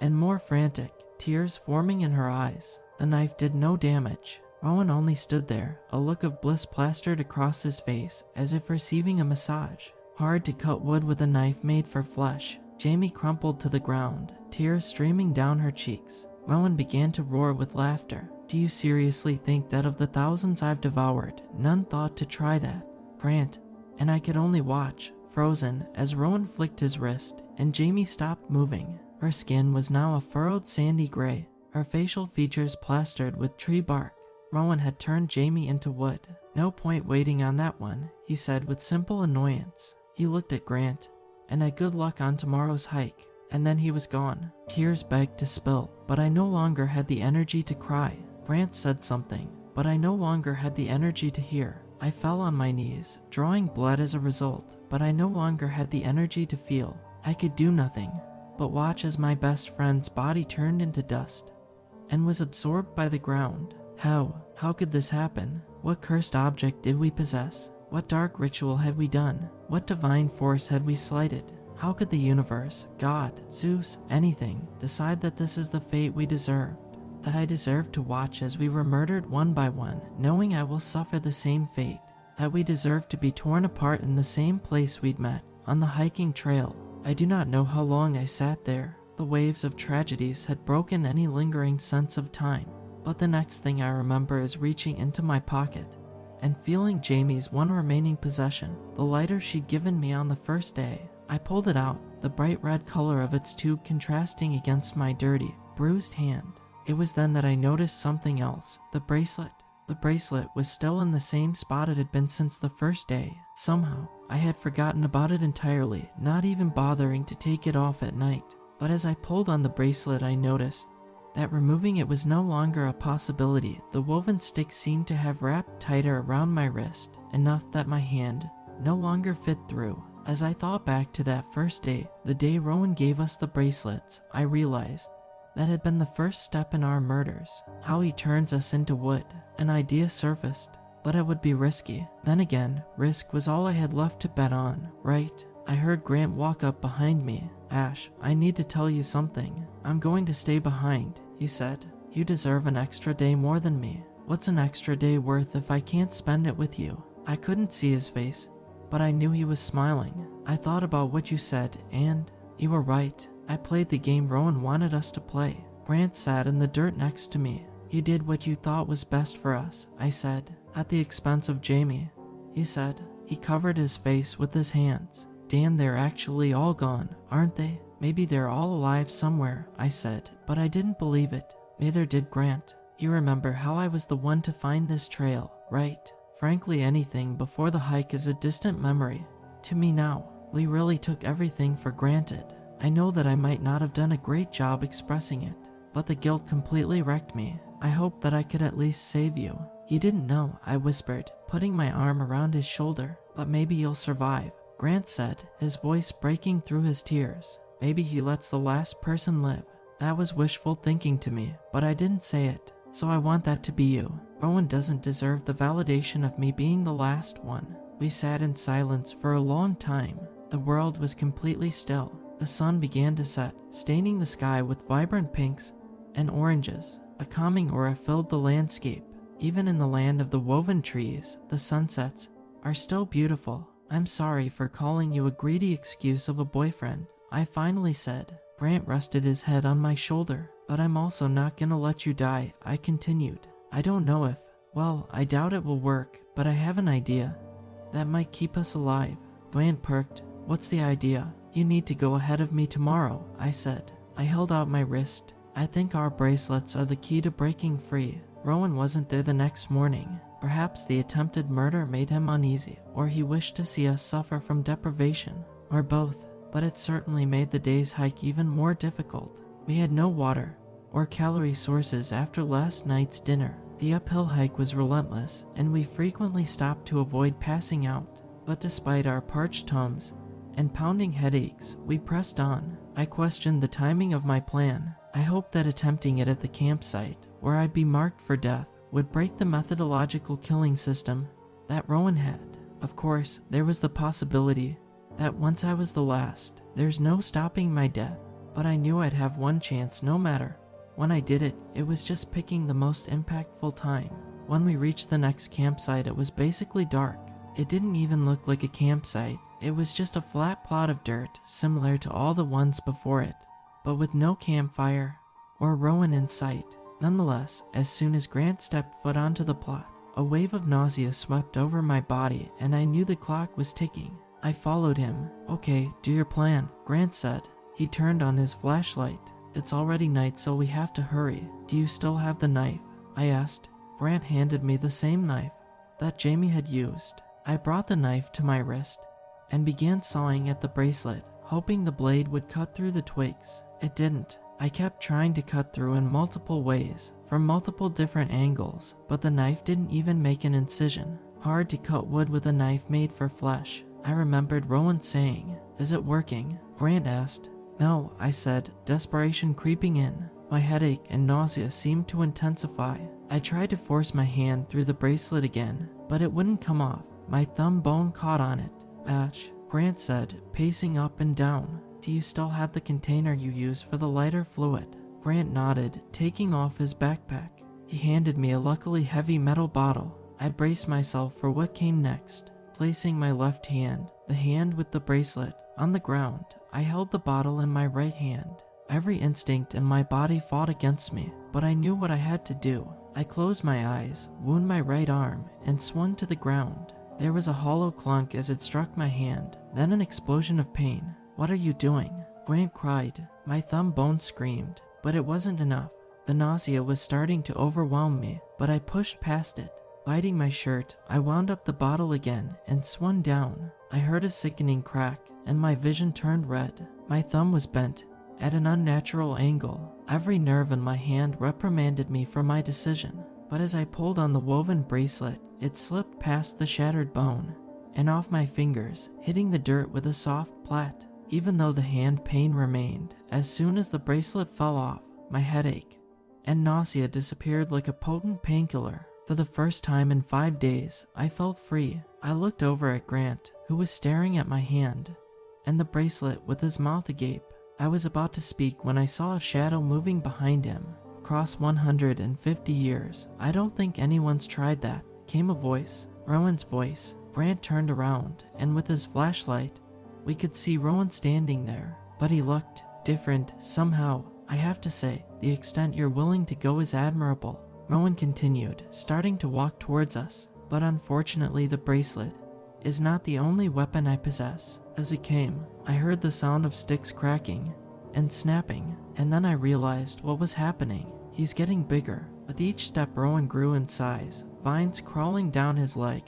and more frantic, tears forming in her eyes. The knife did no damage. Rowan only stood there, a look of bliss plastered across his face, as if receiving a massage. Hard to cut wood with a knife made for flesh. Jamie crumpled to the ground, tears streaming down her cheeks. Rowan began to roar with laughter. Do you seriously think that of the thousands I've devoured, none thought to try that? Grant, and I could only watch, frozen, as Rowan flicked his wrist, and Jamie stopped moving. Her skin was now a furrowed sandy gray, her facial features plastered with tree bark. Rowan had turned Jamie into wood. No point waiting on that one, he said with simple annoyance. He looked at Grant, and a good luck on tomorrow's hike, and then he was gone. Tears begged to spill, but I no longer had the energy to cry. Grant said something, but I no longer had the energy to hear. I fell on my knees, drawing blood as a result, but I no longer had the energy to feel. I could do nothing but watch as my best friend's body turned into dust and was absorbed by the ground. How could this happen? What cursed object did we possess? What dark ritual had we done? What divine force had we slighted? How could the universe, God, Zeus, anything, decide that this is the fate we deserved? That I deserved to watch as we were murdered one by one, knowing I will suffer the same fate? That we deserved to be torn apart in the same place we'd met, on the hiking trail? I do not know how long I sat there. The waves of tragedies had broken any lingering sense of time, but the next thing I remember is reaching into my pocket and feeling Jamie's one remaining possession, the lighter she'd given me on the first day. I pulled it out, the bright red color of its tube contrasting against my dirty, bruised hand. It was then that I noticed something else. The bracelet. The bracelet was still in the same spot it had been since the first day. Somehow, I had forgotten about it entirely, not even bothering to take it off at night. But as I pulled on the bracelet, I noticed that removing it was no longer a possibility. The woven stick seemed to have wrapped tighter around my wrist, enough that my hand no longer fit through. As I thought back to that first day, the day Rowan gave us the bracelets, I realized that had been the first step in our murders. How he turns us into wood. An idea surfaced, but it would be risky. Then again, risk was all I had left to bet on, right? I heard Grant walk up behind me. Ash, I need to tell you something. I'm going to stay behind, he said. You deserve an extra day more than me. What's an extra day worth if I can't spend it with you? I couldn't see his face, but I knew he was smiling. I thought about what you said, and you were right. I played the game Rowan wanted us to play. Grant sat in the dirt next to me. You did what you thought was best for us, I said, at the expense of Jamie. He said. He covered his face with his hands. Damn, they're actually all gone, aren't they? Maybe they're all alive somewhere, I said, but I didn't believe it. Neither did Grant. You remember how I was the one to find this trail, right? Frankly, anything before the hike is a distant memory to me now. Lee really took everything for granted. I know that I might not have done a great job expressing it, but the guilt completely wrecked me. I hoped that I could at least save you. You didn't know, I whispered, putting my arm around his shoulder, but maybe you'll survive. Grant said, his voice breaking through his tears. Maybe he lets the last person live. That was wishful thinking to me, but I didn't say it, so I want that to be you. Rowan doesn't deserve the validation of me being the last one. We sat in silence for a long time. The world was completely still. The sun began to set, staining the sky with vibrant pinks and oranges. A calming aura filled the landscape. Even in the land of the woven trees, the sunsets are still beautiful. I'm sorry for calling you a greedy excuse of a boyfriend, I finally said. Grant rested his head on my shoulder. But I'm also not gonna let you die, I continued. I don't know if, well, I doubt it will work, but I have an idea that might keep us alive. Grant perked. What's the idea? You need to go ahead of me tomorrow, I said. I held out my wrist. I think our bracelets are the key to breaking free. Rowan wasn't there the next morning. Perhaps the attempted murder made him uneasy, or he wished to see us suffer from deprivation, or both, but it certainly made the day's hike even more difficult. We had no water or calorie sources after last night's dinner. The uphill hike was relentless, and we frequently stopped to avoid passing out. But despite our parched tongues and pounding headaches, we pressed on. I questioned the timing of my plan. I hoped that attempting it at the campsite, where I'd be marked for death, would break the methodological killing system that Rowan had. Of course, there was the possibility that once I was the last, there's no stopping my death. But I knew I'd have one chance no matter. When I did it, it was just picking the most impactful time. When we reached the next campsite, it was basically dark. It didn't even look like a campsite. It was just a flat plot of dirt, similar to all the ones before it, but with no campfire or Rowan in sight. Nonetheless, as soon as Grant stepped foot onto the plot, a wave of nausea swept over my body, and I knew the clock was ticking. I followed him. Okay, do your plan, Grant said. He turned on his flashlight. It's already night, so we have to hurry. Do you still have the knife? I asked. Grant handed me the same knife that Jamie had used. I brought the knife to my wrist and began sawing at the bracelet, hoping the blade would cut through the twigs. It didn't. I kept trying to cut through in multiple ways, from multiple different angles, but the knife didn't even make an incision. Hard to cut wood with a knife made for flesh. I remembered Rowan saying, "Is it working?" Grant asked. No, I said, desperation creeping in. My headache and nausea seemed to intensify. I tried to force my hand through the bracelet again, but it wouldn't come off. My thumb bone caught on it. Ouch, Grant said, pacing up and down. Do you still have the container you used for the lighter fluid? Grant nodded, taking off his backpack. He handed me a luckily heavy metal bottle. I braced myself for what came next. Placing my left hand, the hand with the bracelet, on the ground, I held the bottle in my right hand. Every instinct in my body fought against me, but I knew what I had to do. I closed my eyes, wound my right arm, and swung to the ground. There was a hollow clunk as it struck my hand, then an explosion of pain. What are you doing? Grant cried. My thumb bone screamed, but it wasn't enough. The nausea was starting to overwhelm me, but I pushed past it. Biting my shirt, I wound up the bottle again and swung down. I heard a sickening crack, and my vision turned red. My thumb was bent at an unnatural angle. Every nerve in my hand reprimanded me for my decision. But as I pulled on the woven bracelet, it slipped past the shattered bone and off my fingers, hitting the dirt with a soft plait. Even though the hand pain remained, as soon as the bracelet fell off, my headache and nausea disappeared like a potent painkiller. For the first time in 5 days, I felt free. I looked over at Grant, who was staring at my hand and the bracelet with his mouth agape. I was about to speak when I saw a shadow moving behind him. Across 150 years, I don't think anyone's tried that, came a voice, Rowan's voice. Grant turned around, and with his flashlight, we could see Rowan standing there, but he looked different somehow. I have to say, the extent you're willing to go is admirable. Rowan continued, starting to walk towards us, but unfortunately the bracelet is not the only weapon I possess. As he came, I heard the sound of sticks cracking and snapping, and then I realized what was happening. He's getting bigger. With each step, Rowan grew in size, vines crawling down his leg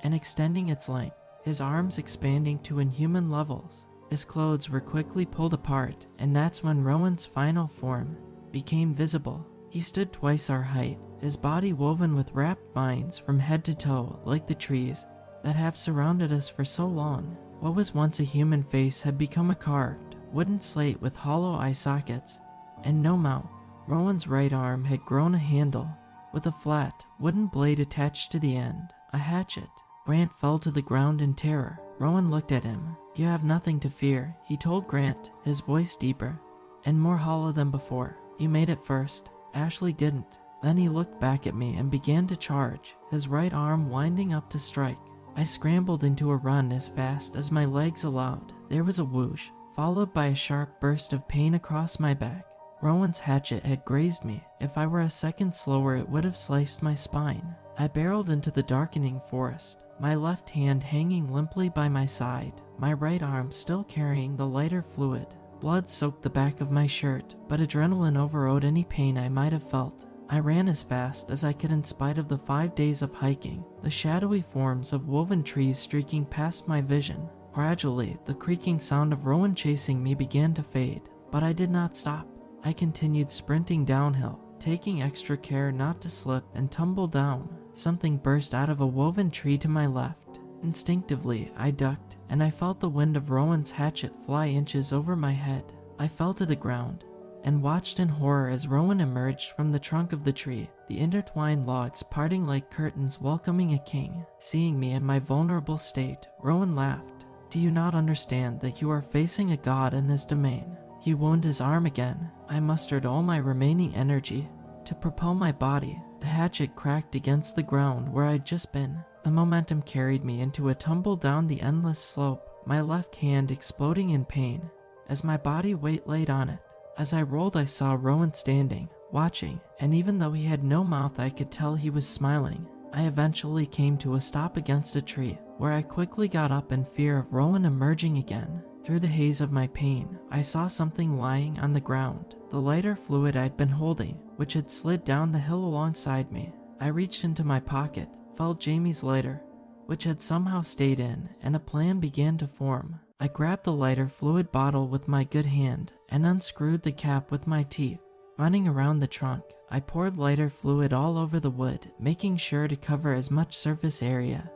and extending its length, his arms expanding to inhuman levels. His clothes were quickly pulled apart, and that's when Rowan's final form became visible. He stood twice our height, his body woven with wrapped vines from head to toe like the trees that have surrounded us for so long. What was once a human face had become a carved wooden slate with hollow eye sockets and no mouth. Rowan's right arm had grown a handle with a flat wooden blade attached to the end, a hatchet. Grant fell to the ground in terror. Rowan looked at him. You have nothing to fear, he told Grant, his voice deeper and more hollow than before. You made it first. Ashley didn't. Then he looked back at me and began to charge, his right arm winding up to strike. I scrambled into a run as fast as my legs allowed. There was a whoosh, followed by a sharp burst of pain across my back. Rowan's hatchet had grazed me. If I were a second slower, it would have sliced my spine. I barreled into the darkening forest, my left hand hanging limply by my side, my right arm still carrying the lighter fluid. Blood soaked the back of my shirt, but adrenaline overrode any pain I might have felt. I ran as fast as I could in spite of the 5 days of hiking, the shadowy forms of woven trees streaking past my vision. Gradually, the creaking sound of Rowan chasing me began to fade, but I did not stop. I continued sprinting downhill, taking extra care not to slip and tumble down. Something burst out of a woven tree to my left. Instinctively, I ducked, and I felt the wind of Rowan's hatchet fly inches over my head. I fell to the ground and watched in horror as Rowan emerged from the trunk of the tree, the intertwined logs parting like curtains welcoming a king. Seeing me in my vulnerable state, Rowan laughed. "Do you not understand that you are facing a god in this domain?" He wound his arm again. I mustered all my remaining energy to propel my body. The hatchet cracked against the ground where I'd just been. The momentum carried me into a tumble down the endless slope, my left hand exploding in pain as my body weight laid on it. As I rolled, I saw Rowan standing, watching, and even though he had no mouth, I could tell he was smiling. I eventually came to a stop against a tree, where I quickly got up in fear of Rowan emerging again. Through the haze of my pain, I saw something lying on the ground, the lighter fluid I'd been holding, which had slid down the hill alongside me. I reached into my pocket, felt Jamie's lighter, which had somehow stayed in, and a plan began to form. I grabbed the lighter fluid bottle with my good hand and unscrewed the cap with my teeth. Running around the trunk, I poured lighter fluid all over the wood, making sure to cover as much surface area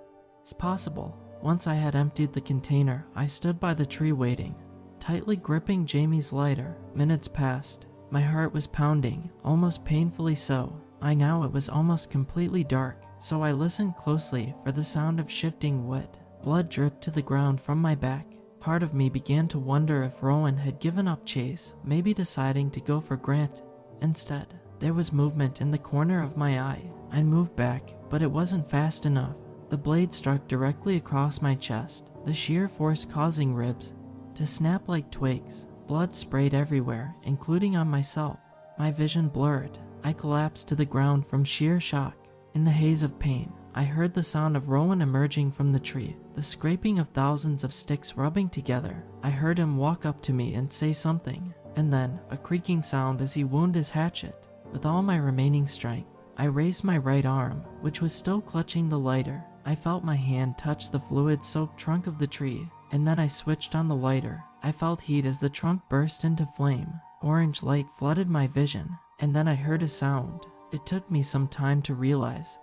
as possible. Once I had emptied the container, I stood by the tree waiting, tightly gripping Jamie's lighter. Minutes passed. My heart was pounding, almost painfully so. It was almost completely dark, so I listened closely for the sound of shifting wood. Blood dripped to the ground from my back. Part of me began to wonder if Rowan had given up chase, maybe deciding to go for Grant instead. There was movement in the corner of my eye. I moved back, but it wasn't fast enough. The blade struck directly across my chest, the sheer force causing ribs to snap like twigs. Blood sprayed everywhere, including on myself. My vision blurred. I collapsed to the ground from sheer shock. In the haze of pain, I heard the sound of Rowan emerging from the tree, the scraping of thousands of sticks rubbing together. I heard him walk up to me and say something, and then a creaking sound as he wound his hatchet. With all my remaining strength, I raised my right arm, which was still clutching the lighter. I felt my hand touch the fluid-soaked trunk of the tree, and then I switched on the lighter. I felt heat as the trunk burst into flame. Orange light flooded my vision, and then I heard a sound. It took me some time to realize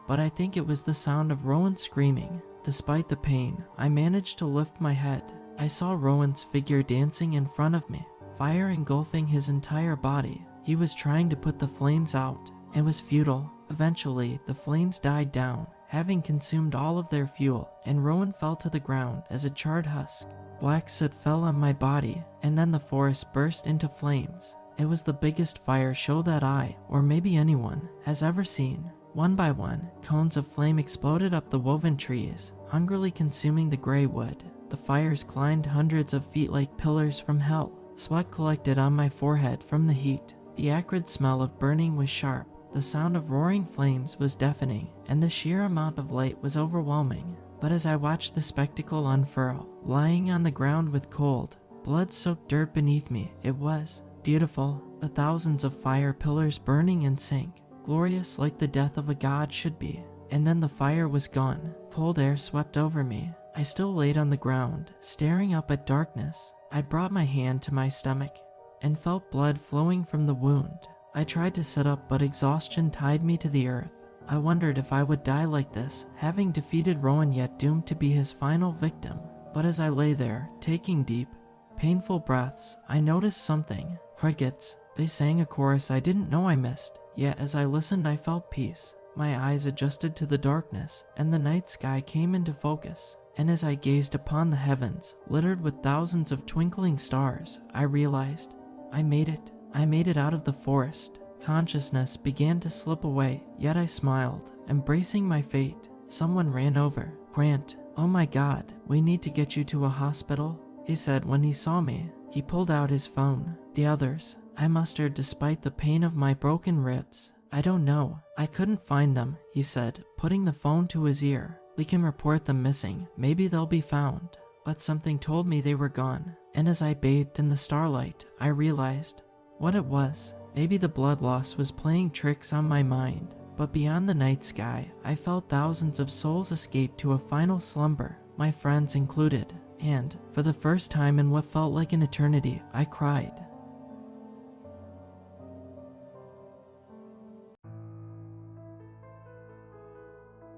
but I think it was the sound of Rowan screaming. Despite the pain, I managed to lift my head. I saw Rowan's figure dancing in front of me, fire engulfing his entire body. He was trying to put the flames out. It was futile. Eventually, the flames died down, having consumed all of their fuel, and Rowan fell to the ground as a charred husk. Black soot fell on my body, and then the forest burst into flames. It was the biggest fire show that I, or maybe anyone, has ever seen. One by one, cones of flame exploded up the woven trees, hungrily consuming the gray wood. The fires climbed hundreds of feet like pillars from hell. Sweat collected on my forehead from the heat. The acrid smell of burning was sharp. The sound of roaring flames was deafening, and the sheer amount of light was overwhelming. But as I watched the spectacle unfurl, lying on the ground with cold, blood-soaked dirt beneath me, it was beautiful. The thousands of fire pillars burning in sync, glorious like the death of a god should be. And then the fire was gone. Cold air swept over me. I still laid on the ground, staring up at darkness. I brought my hand to my stomach and felt blood flowing from the wound. I tried to sit up, but exhaustion tied me to the earth. I wondered if I would die like this, having defeated Rowan yet doomed to be his final victim. But as I lay there, taking deep, painful breaths, I noticed something. Crickets. They sang a chorus I didn't know I missed. Yet as I listened, I felt peace. My eyes adjusted to the darkness, and the night sky came into focus. And as I gazed upon the heavens, littered with thousands of twinkling stars, I realized I made it. I made it out of the forest. Consciousness began to slip away, yet I smiled, embracing my fate. Someone ran over. "Grant, oh my God, we need to get you to a hospital." he said when he saw me. He pulled out his phone. The others, I mustered despite the pain of my broken ribs. I don't know. I couldn't find them, he said, putting the phone to his ear. We can report them missing. Maybe they'll be found. But something told me they were gone. And as I bathed in the starlight, I realized what it was. Maybe the blood loss was playing tricks on my mind. But beyond the night sky, I felt thousands of souls escape to a final slumber, my friends included. And, for the first time in what felt like an eternity, I cried.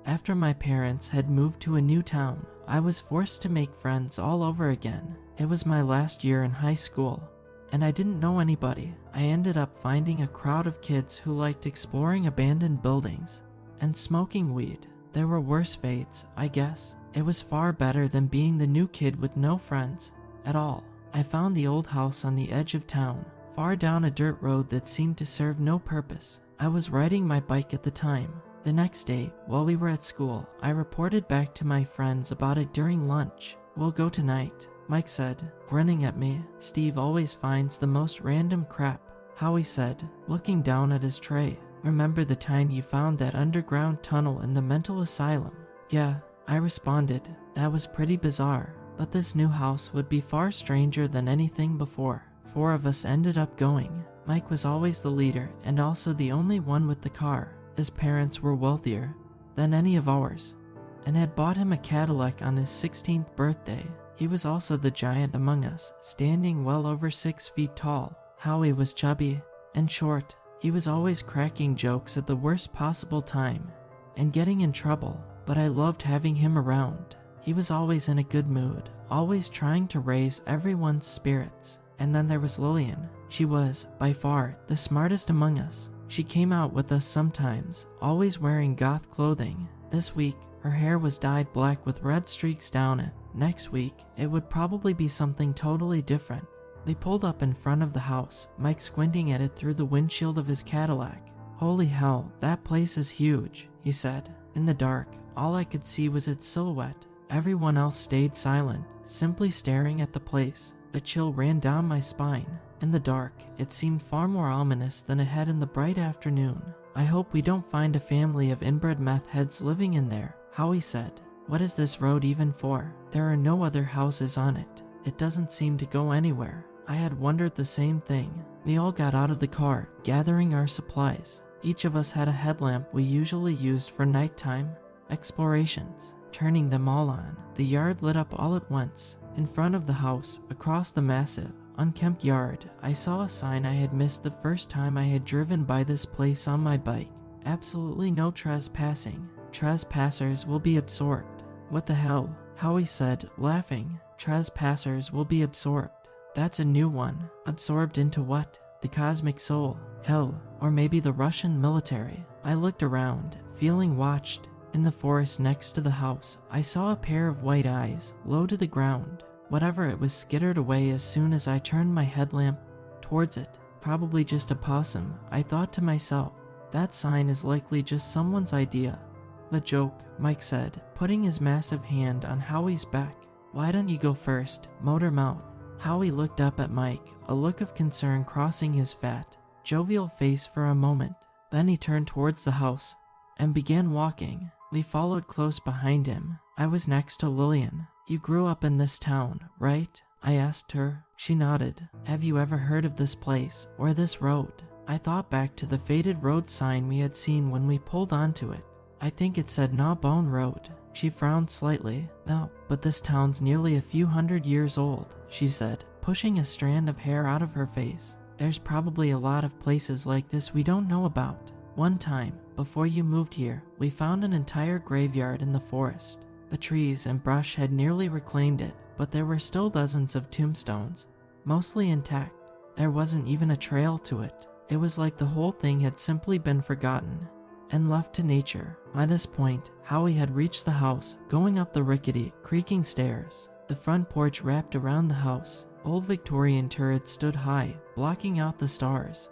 After my parents had moved to a new town, I was forced to make friends all over again. It was my last year in high school, and I didn't know anybody. I ended up finding a crowd of kids who liked exploring abandoned buildings and smoking weed. There were worse fates, I guess. It was far better than being the new kid with no friends at all. I found the old house on the edge of town, far down a dirt road that seemed to serve no purpose. I was riding my bike at the time. The next day, while we were at school, I reported back to my friends about it during lunch. "We'll go tonight," Mike said, grinning at me. "Steve always finds the most random crap," Howie said, looking down at his tray. "Remember the time you found that underground tunnel in the mental asylum?" "Yeah," I responded. "That was pretty bizarre, but this new house would be far stranger than anything before." 4 of us ended up going. Mike was always the leader and also the only one with the car. His parents were wealthier than any of ours and had bought him a Cadillac on his 16th birthday. He was also the giant among us, standing well over 6 feet tall. Howie was chubby and short. He was always cracking jokes at the worst possible time and getting in trouble, but I loved having him around. He was always in a good mood, always trying to raise everyone's spirits. And then there was Lillian. She was, by far, the smartest among us. She came out with us sometimes, always wearing goth clothing. This week, her hair was dyed black with red streaks down it. Next week, it would probably be something totally different. They pulled up in front of the house, Mike squinting at it through the windshield of his Cadillac. "Holy hell, that place is huge," he said. In the dark, all I could see was its silhouette. Everyone else stayed silent, simply staring at the place. A chill ran down my spine. In the dark, it seemed far more ominous than it had in the bright afternoon. "I hope we don't find a family of inbred meth heads living in there," Howie said. "What is this road even for? There are no other houses on it. It doesn't seem to go anywhere." I had wondered the same thing. We all got out of the car, gathering our supplies. Each of us had a headlamp we usually used for nighttime explorations. Turning them all on, the yard lit up all at once. In front of the house, across the massive, unkempt yard, I saw a sign I had missed the first time I had driven by this place on my bike. "Absolutely no trespassing. Trespassers will be absorbed." "What the hell?" Howie said, laughing. "Trespassers will be absorbed. That's a new one. Absorbed into what? The cosmic soul? Hell, or maybe the Russian military." I looked around, feeling watched. In the forest next to the house, I saw a pair of white eyes, low to the ground. Whatever it was skittered away as soon as I turned my headlamp towards it. Probably just a possum, I thought to myself. That sign is likely just someone's idea. "The joke," Mike said, putting his massive hand on Howie's back. "Why don't you go first, motor mouth?" Howie looked up at Mike, a look of concern crossing his fat, jovial face for a moment. Then he turned towards the house and began walking. We followed close behind him. I was next to Lillian. "You grew up in this town, right?" I asked her. She nodded. "Have you ever heard of this place, or this road?" I thought back to the faded road sign we had seen when we pulled onto it. I think it said Gnawbone Road. She frowned slightly. "No, but this town's nearly a few hundred years old," she said, pushing a strand of hair out of her face. "There's probably a lot of places like this we don't know about. One time, before you moved here, we found an entire graveyard in the forest. The trees and brush had nearly reclaimed it, but there were still dozens of tombstones, mostly intact. There wasn't even a trail to it. It was like the whole thing had simply been forgotten and left to nature." By this point, Howie had reached the house, going up the rickety, creaking stairs. The front porch wrapped around the house. Old Victorian turrets stood high, blocking out the stars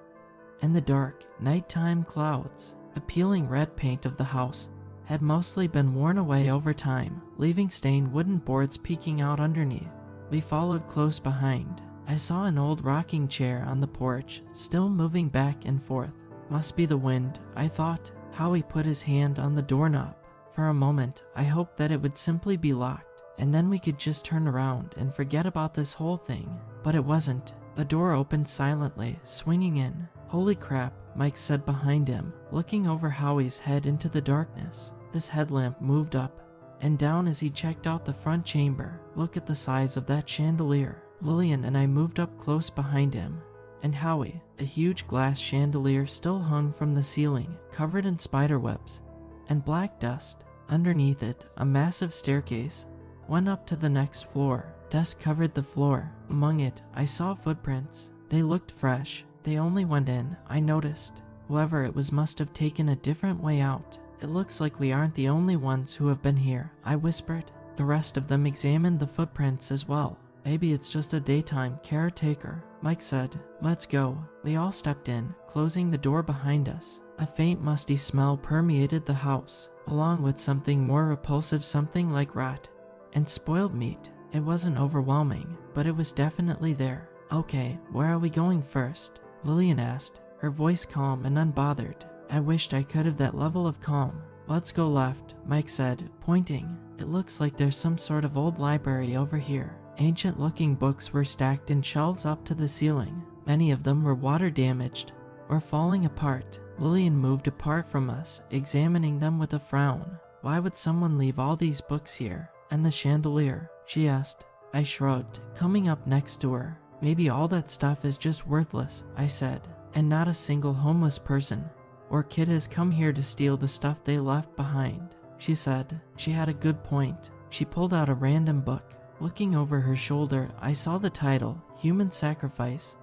and the dark, nighttime clouds. The peeling red paint of the house had mostly been worn away over time, leaving stained wooden boards peeking out underneath. We followed close behind. I saw an old rocking chair on the porch, still moving back and forth. Must be the wind, I thought. Howie put his hand on the doorknob. For a moment, I hoped that it would simply be locked, and then we could just turn around and forget about this whole thing. But it wasn't. The door opened silently, swinging in. Holy crap, Mike said behind him, looking over Howie's head into the darkness. His headlamp moved up and down as he checked out the front chamber. Look at the size of that chandelier. Lillian and I moved up close behind him. And Howie, a huge glass chandelier still hung from the ceiling, covered in spiderwebs and black dust. Underneath it, a massive staircase went up to the next floor. Dust covered the floor. Among it, I saw footprints. They looked fresh. They only went in, I noticed. Whoever it was must have taken a different way out. It looks like we aren't the only ones who have been here, I whispered. The rest of them examined the footprints as well. Maybe it's just a daytime caretaker, Mike said. Let's go. We all stepped in, closing the door behind us. A faint musty smell permeated the house, along with something more repulsive, something like rat and spoiled meat. It wasn't overwhelming, but it was definitely there. Okay, where are we going first? Lillian asked, her voice calm and unbothered. I wished I could have that level of calm. Let's go left, Mike said, pointing. It looks like there's some sort of old library over here. Ancient-looking books were stacked in shelves up to the ceiling. Many of them were water-damaged or falling apart. Lillian moved apart from us, examining them with a frown. Why would someone leave all these books here? And the chandelier? She asked. I shrugged, coming up next to her. Maybe all that stuff is just worthless, I said, and not a single homeless person or kid has come here to steal the stuff they left behind. She said. She had a good point. She pulled out a random book. Looking over her shoulder, I saw the title, Human Sacrifice,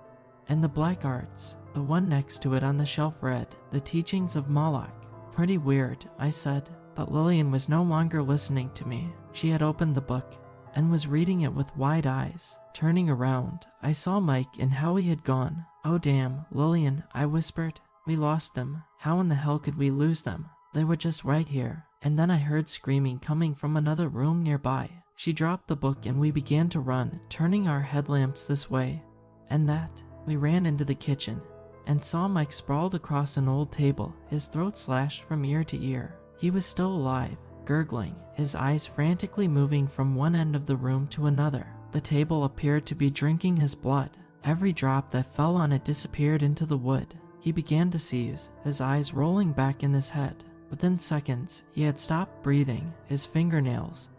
and the black arts. The one next to it on the shelf read, The Teachings of Moloch. Pretty weird, I said, but Lillian was no longer listening to me. She had opened the book and was reading it with wide eyes. Turning around, I saw Mike and Howie had gone. Oh damn, Lillian, I whispered. We lost them. How in the hell could we lose them? They were just right here. And then I heard screaming coming from another room nearby. She dropped the book and we began to run, turning our headlamps this way and that. We ran into the kitchen and saw Mike sprawled across an old table, his throat slashed from ear to ear. He was still alive, gurgling, his eyes frantically moving from one end of the room to another. The table appeared to be drinking his blood. Every drop that fell on it disappeared into the wood. He began to seize, his eyes rolling back in his head. Within seconds, he had stopped breathing, his fingernails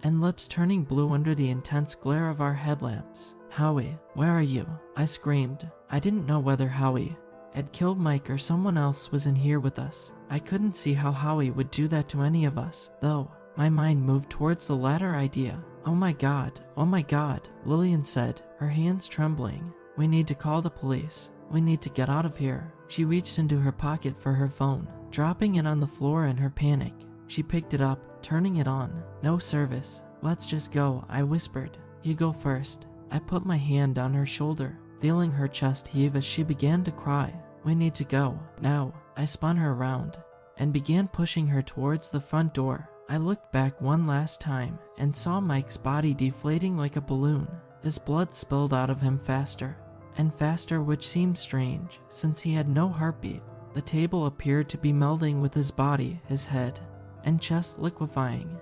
and lips turning blue under the intense glare of our headlamps. Howie, where are you? I screamed. I didn't know whether Howie had killed Mike or someone else was in here with us. I couldn't see how Howie would do that to any of us, though. My mind moved towards the latter idea. Oh my god, Lillian said, her hands trembling. We need to call the police. We need to get out of here. She reached into her pocket for her phone, dropping it on the floor in her panic. She picked it up, turning it on. No service. Let's just go, I whispered. You go first. I put my hand on her shoulder, feeling her chest heave as she began to cry. We need to go, now. I spun her around and began pushing her towards the front door. I looked back one last time and saw Mike's body deflating like a balloon. His blood spilled out of him faster and faster, which seemed strange, since he had no heartbeat. The table appeared to be melding with his body, his head and chest liquefying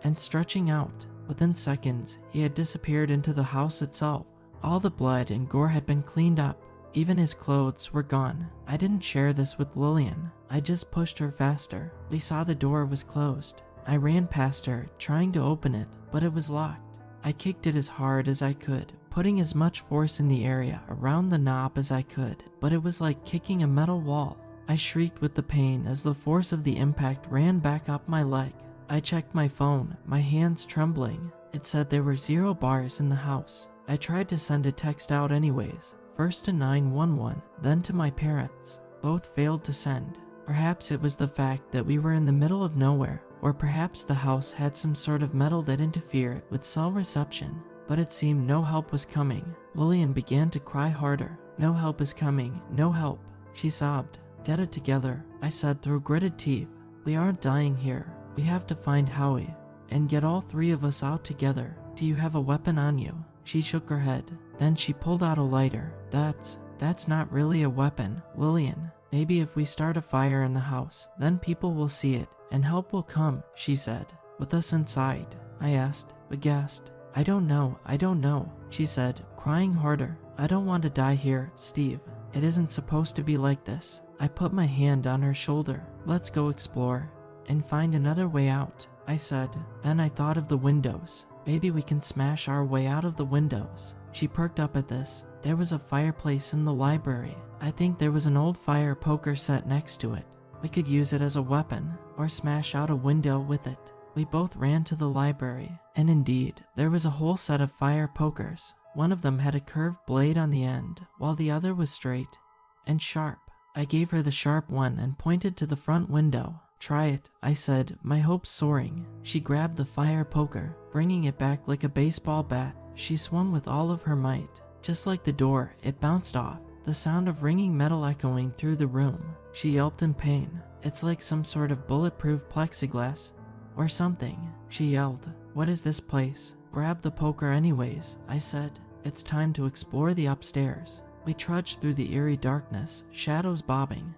and stretching out. Within seconds, he had disappeared into the house itself. All the blood and gore had been cleaned up. Even his clothes were gone. I didn't share this with Lillian. I just pushed her faster. We saw the door was closed. I ran past her, trying to open it, but it was locked. I kicked it as hard as I could, putting as much force in the area around the knob as I could, but it was like kicking a metal wall. I shrieked with the pain as the force of the impact ran back up my leg. I checked my phone, my hands trembling. It said there were 0 bars in the house. I tried to send a text out anyways, first to 911, then to my parents. Both failed to send. Perhaps it was the fact that we were in the middle of nowhere, or perhaps the house had some sort of metal that interfered with cell reception. But it seemed no help was coming. Lillian began to cry harder. No help is coming, no help. She sobbed. Get it together, I said through gritted teeth. We aren't dying here. We have to find Howie and get all 3 of us out together. Do you have a weapon on you? She shook her head. Then she pulled out a lighter. That's not really a weapon, Lillian. Maybe if we start a fire in the house, then people will see it, and help will come, she said. With us inside? I asked, aghast. I don't know, she said, crying harder. I don't want to die here, Steve. It isn't supposed to be like this. I put my hand on her shoulder. Let's go explore and find another way out, I said. Then I thought of the windows. Maybe we can smash our way out of the windows. She perked up at this. There was a fireplace in the library. I think there was an old fire poker set next to it. We could use it as a weapon, or smash out a window with it. We both ran to the library, and indeed, there was a whole set of fire pokers. One of them had a curved blade on the end, while the other was straight and sharp. I gave her the sharp one and pointed to the front window. Try it, I said, my hopes soaring. She grabbed the fire poker, bringing it back like a baseball bat. She swung with all of her might. Just like the door, it bounced off, the sound of ringing metal echoing through the room. She yelped in pain. It's like some sort of bulletproof plexiglass or something, she yelled. What is this place? Grab the poker anyways, I said. It's time to explore the upstairs. We trudged through the eerie darkness, shadows bobbing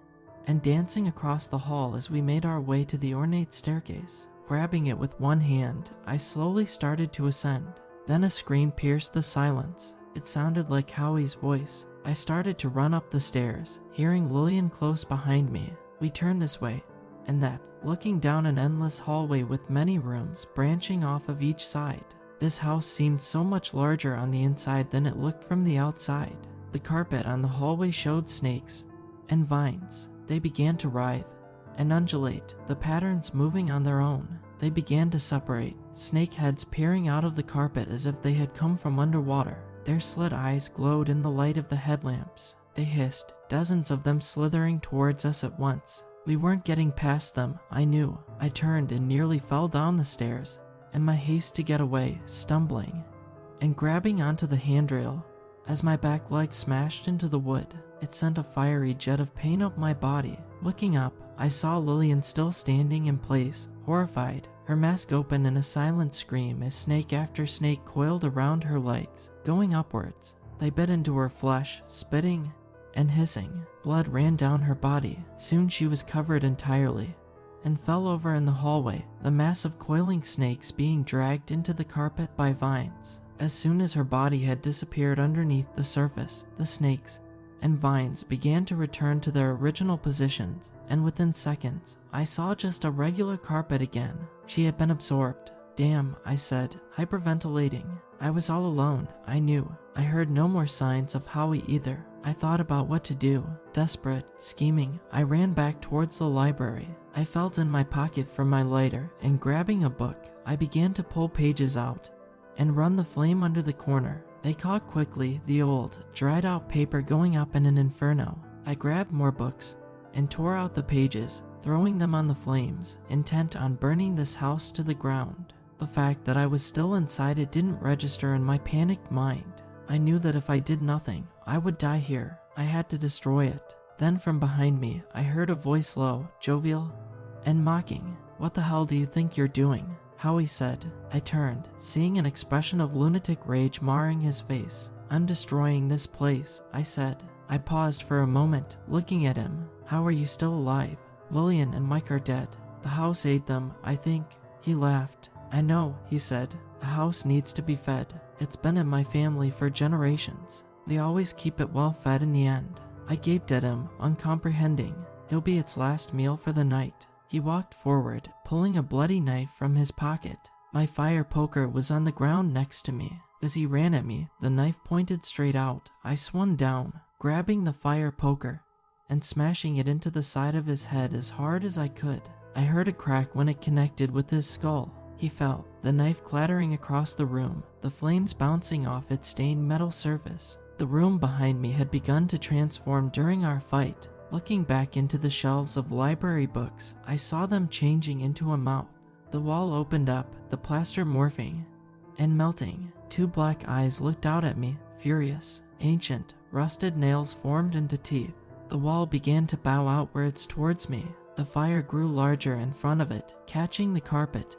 and dancing across the hall as we made our way to the ornate staircase. Grabbing it with one hand, I slowly started to ascend. Then a scream pierced the silence. It sounded like Howie's voice. I started to run up the stairs, hearing Lillian close behind me. We turned this way and that, looking down an endless hallway with many rooms branching off of each side. This house seemed so much larger on the inside than it looked from the outside. The carpet on the hallway showed snakes and vines. They began to writhe and undulate, the patterns moving on their own. They began to separate, snake heads peering out of the carpet as if they had come from underwater. Their slit eyes glowed in the light of the headlamps. They hissed, dozens of them slithering towards us at once. We weren't getting past them, I knew. I turned and nearly fell down the stairs, in my haste to get away, stumbling and grabbing onto the handrail. As my back leg smashed into the wood, it sent a fiery jet of pain up my body. Looking up, I saw Lillian still standing in place, horrified, her mask open in a silent scream as snake after snake coiled around her legs, going upwards. They bit into her flesh, spitting and hissing. Blood ran down her body. Soon she was covered entirely and fell over in the hallway, the mass of coiling snakes being dragged into the carpet by vines. As soon as her body had disappeared underneath the surface, the snakes and vines began to return to their original positions, and within seconds, I saw just a regular carpet again. She had been absorbed. Damn, I said, hyperventilating. I was all alone, I knew. I heard no more signs of Howie either. I thought about what to do. Desperate, scheming, I ran back towards the library. I felt in my pocket for my lighter, and grabbing a book, I began to pull pages out and run the flame under the corner. They caught quickly, the old, dried-out paper going up in an inferno. I grabbed more books and tore out the pages, throwing them on the flames, intent on burning this house to the ground. The fact that I was still inside it didn't register in my panicked mind. I knew that if I did nothing, I would die here. I had to destroy it. Then from behind me, I heard a voice low, jovial, and mocking. What the hell do you think you're doing? Howie said. I turned, seeing an expression of lunatic rage marring his face. I'm destroying this place, I said. I paused for a moment, looking at him. How are you still alive? Lillian and Mike are dead. The house ate them, I think. He laughed. I know, he said. The house needs to be fed. It's been in my family for generations. They always keep it well fed in the end. I gaped at him, uncomprehending. He'll be its last meal for the night. He walked forward, pulling a bloody knife from his pocket. My fire poker was on the ground next to me. As he ran at me, the knife pointed straight out. I swung down, grabbing the fire poker and smashing it into the side of his head as hard as I could. I heard a crack when it connected with his skull. He fell, the knife clattering across the room, the flames bouncing off its stained metal surface. The room behind me had begun to transform during our fight. Looking back into the shelves of library books, I saw them changing into a mouth. The wall opened up, the plaster morphing and melting. Two black eyes looked out at me, furious. Ancient, rusted nails formed into teeth. The wall began to bow outwards towards me. The fire grew larger in front of it, catching the carpet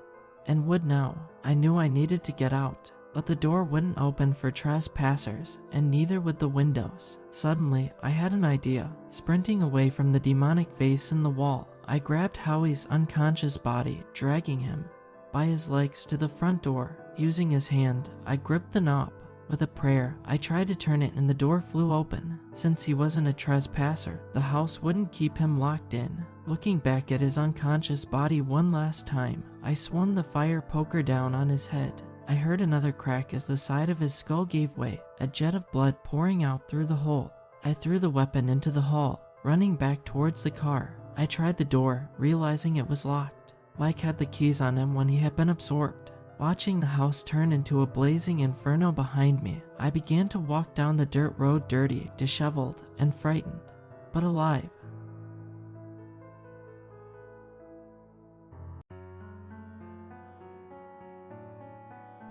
and wood now. I knew I needed to get out, but the door wouldn't open for trespassers, and neither would the windows. Suddenly, I had an idea. Sprinting away from the demonic face in the wall, I grabbed Howie's unconscious body, dragging him by his legs to the front door. Using his hand, I gripped the knob. With a prayer, I tried to turn it and the door flew open. Since he wasn't a trespasser, the house wouldn't keep him locked in. Looking back at his unconscious body one last time, I swung the fire poker down on his head. I heard another crack as the side of his skull gave way, a jet of blood pouring out through the hole. I threw the weapon into the hall, running back towards the car. I tried the door, realizing it was locked. Mike had the keys on him when he had been absorbed. Watching the house turn into a blazing inferno behind me, I began to walk down the dirt road, dirty, disheveled, and frightened, but alive.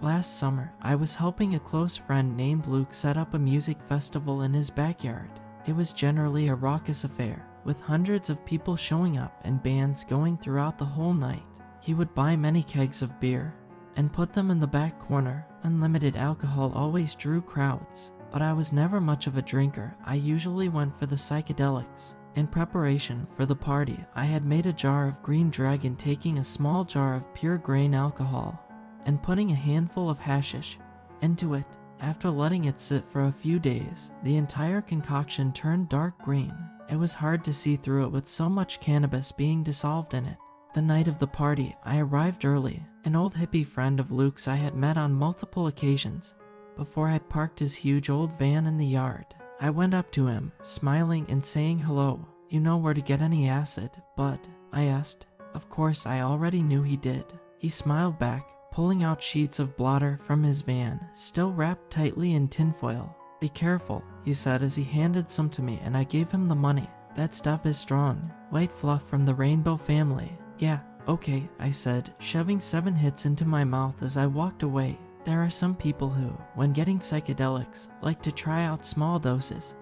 Last summer, I was helping a close friend named Luke set up a music festival in his backyard. It was generally a raucous affair, with hundreds of people showing up and bands going throughout the whole night. He would buy many kegs of beer and put them in the back corner. Unlimited alcohol always drew crowds, but I was never much of a drinker. I usually went for the psychedelics. In preparation for the party, I had made a jar of Green Dragon, taking a small jar of pure grain alcohol and putting a handful of hashish into it. After letting it sit for a few days, the entire concoction turned dark green. It was hard to see through it with so much cannabis being dissolved in it. The night of the party, I arrived early. An old hippie friend of Luke's I had met on multiple occasions before had parked his huge old van in the yard. I went up to him, smiling and saying hello. "You know where to get any acid, but?" I asked. Of course, I already knew he did. He smiled back, pulling out sheets of blotter from his van, still wrapped tightly in tinfoil. "Be careful," he said as he handed some to me, and I gave him the money. "That stuff is strong. White fluff from the rainbow family." "Yeah, okay," I said, shoving 7 hits into my mouth as I walked away. There are some people who, when getting psychedelics, like to try out small doses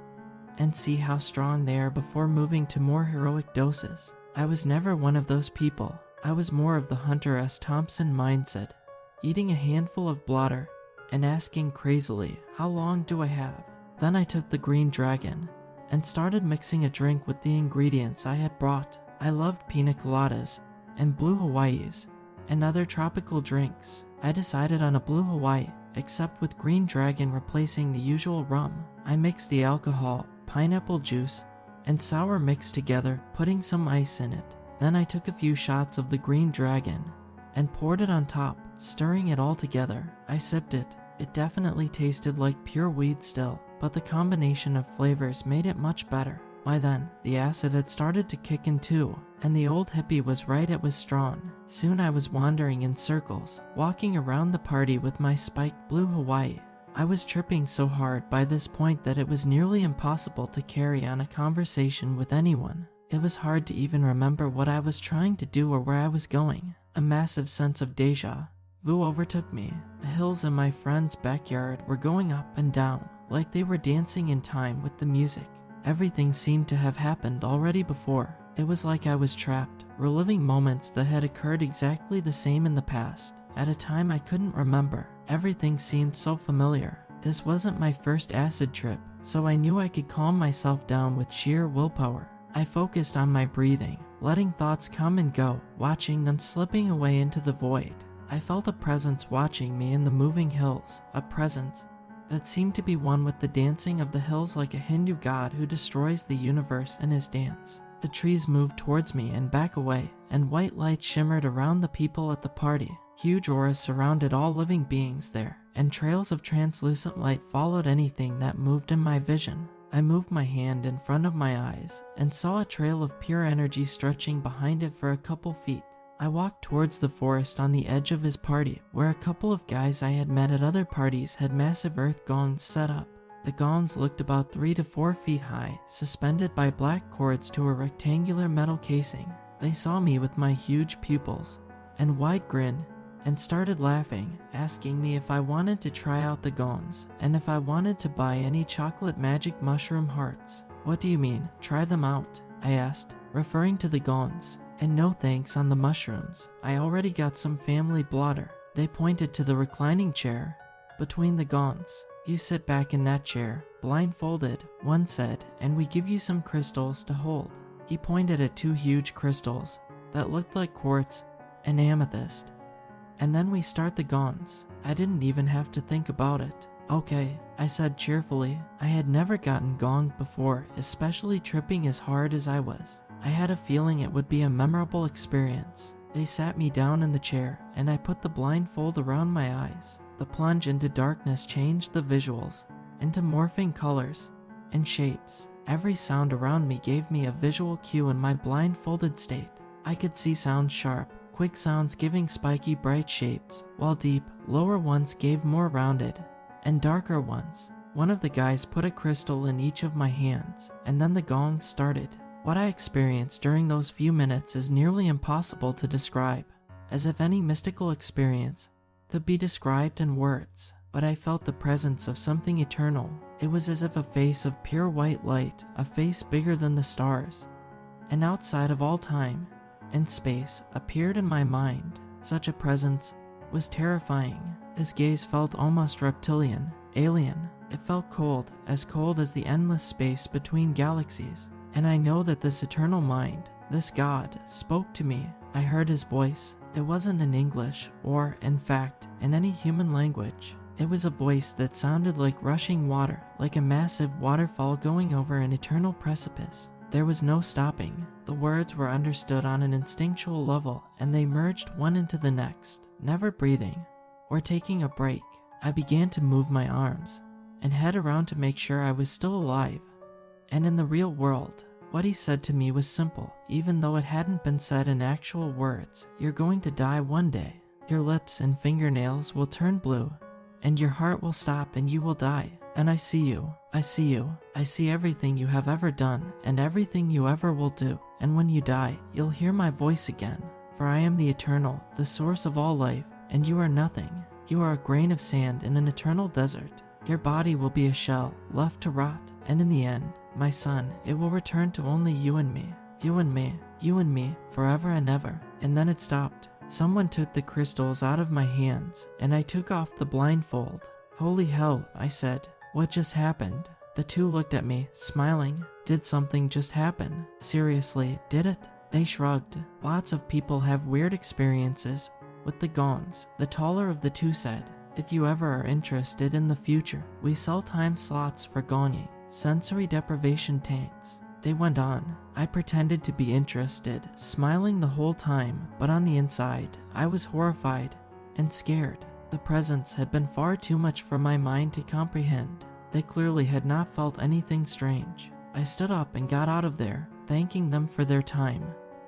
and see how strong they are before moving to more heroic doses. I was never one of those people. I was more of the Hunter S. Thompson mindset, eating a handful of blotter and asking crazily, "How long do I have?" Then I took the Green Dragon and started mixing a drink with the ingredients I had brought. I loved pina coladas and blue Hawaiis and other tropical drinks. I decided on a blue Hawaii, except with Green Dragon replacing the usual rum. I mixed the alcohol, pineapple juice, and sour mix together, putting some ice in it. Then I took a few shots of the Green Dragon and poured it on top, stirring it all together. I sipped it. It definitely tasted like pure weed still, but the combination of flavors made it much better. By then, the acid had started to kick in too, and the old hippie was right, it was strong. Soon I was wandering in circles, walking around the party with my spiked blue Hawaii. I was tripping so hard by this point that it was nearly impossible to carry on a conversation with anyone. It was hard to even remember what I was trying to do or where I was going. A massive sense of deja vu overtook me. The hills in my friend's backyard were going up and down, like they were dancing in time with the music. Everything seemed to have happened already before. It was like I was trapped, reliving moments that had occurred exactly the same in the past, at a time I couldn't remember. Everything seemed so familiar. This wasn't my first acid trip, so I knew I could calm myself down with sheer willpower. I focused on my breathing, letting thoughts come and go, watching them slipping away into the void. I felt a presence watching me in the moving hills, a presence that seemed to be one with the dancing of the hills, like a Hindu god who destroys the universe in his dance. The trees moved towards me and back away, and white light shimmered around the people at the party. Huge auras surrounded all living beings there, and trails of translucent light followed anything that moved in my vision. I moved my hand in front of my eyes and saw a trail of pure energy stretching behind it for a couple feet. I walked towards the forest on the edge of his party, where a couple of guys I had met at other parties had massive earth gongs set up. The gongs looked about 3 to 4 feet high, suspended by black cords to a rectangular metal casing. They saw me with my huge pupils and wide grin and started laughing, asking me if I wanted to try out the gongs and if I wanted to buy any chocolate magic mushroom hearts. "What do you mean, try them out?" I asked, referring to the gongs. "And no thanks on the mushrooms. I already got some family blotter." They pointed to the reclining chair between the gongs. You sit back in that chair, blindfolded, one said, and we give you some crystals to hold. He pointed at 2 huge crystals that looked like quartz and amethyst. And then we start the gongs. I didn't even have to think about it. Okay, I said cheerfully. I had never gotten gonged before, especially tripping as hard as I was. I had a feeling it would be a memorable experience. They sat me down in the chair, and I put the blindfold around my eyes. The plunge into darkness changed the visuals into morphing colors and shapes. Every sound around me gave me a visual cue in my blindfolded state. I could see sounds sharp, quick sounds giving spiky bright shapes, while deep, lower ones gave more rounded and darker ones. One of the guys put a crystal in each of my hands, and then the gong started. What I experienced during those few minutes is nearly impossible to describe, as if any mystical experience could be described in words, but I felt the presence of something eternal. It was as if a face of pure white light, a face bigger than the stars, and outside of all time and space, appeared in my mind. Such a presence was terrifying. His gaze felt almost reptilian, alien. It felt cold as the endless space between galaxies. And I know that this eternal mind, this God, spoke to me. I heard his voice. It wasn't in English or, in fact, in any human language. It was a voice that sounded like rushing water, like a massive waterfall going over an eternal precipice. There was no stopping. The words were understood on an instinctual level, and they merged one into the next, never breathing or taking a break. I began to move my arms and head around to make sure I was still alive. And in the real world, what he said to me was simple, even though it hadn't been said in actual words. You're going to die one day. Your lips and fingernails will turn blue, and your heart will stop and you will die. And I see you. I see you. I see everything you have ever done and everything you ever will do. And when you die, you'll hear my voice again. For I am the eternal, the source of all life, and you are nothing. You are a grain of sand in an eternal desert. Your body will be a shell, left to rot, and in the end, my son, it will return to only you and me. You and me. You and me, forever and ever. And then it stopped. Someone took the crystals out of my hands, and I took off the blindfold. Holy hell, I said. What just happened? The 2 looked at me, smiling. Did something just happen? Seriously, did it? They shrugged. Lots of people have weird experiences with the gongs. The taller of the 2 said, if you ever are interested in the future, we sell time slots for gonging, sensory deprivation tanks. They went on. I pretended to be interested, smiling the whole time, but on the inside, I was horrified and scared. The presence had been far too much for my mind to comprehend. They clearly had not felt anything strange. I stood up and got out of there, thanking them for their time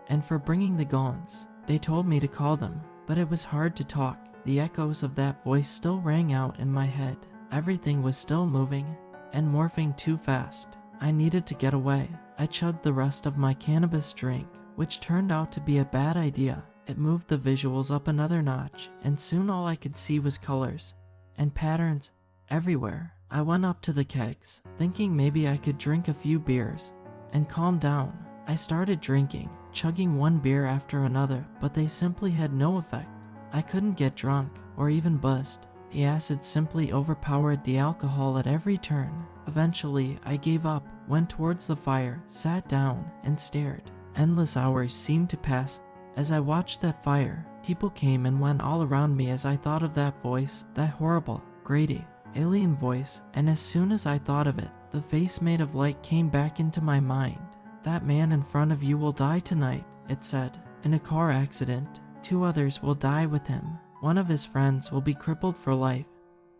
and for bringing the gongs. They told me to call them, but it was hard to talk. The echoes of that voice still rang out in my head. Everything was still moving and morphing too fast. I needed to get away. I chugged the rest of my cannabis drink, which turned out to be a bad idea. It moved the visuals up another notch, and soon all I could see was colors and patterns everywhere. I went up to the kegs, thinking maybe I could drink a few beers and calm down. I started drinking, chugging one beer after another, but they simply had no effect. I couldn't get drunk or even buzzed. The acid simply overpowered the alcohol at every turn. Eventually, I gave up, went towards the fire, sat down, and stared. Endless hours seemed to pass as I watched that fire. People came and went all around me as I thought of that voice, that horrible, grating, alien voice, and as soon as I thought of it, the face made of light came back into my mind. That man in front of you will die tonight, it said, in a car accident. 2 others will die with him. One of his friends will be crippled for life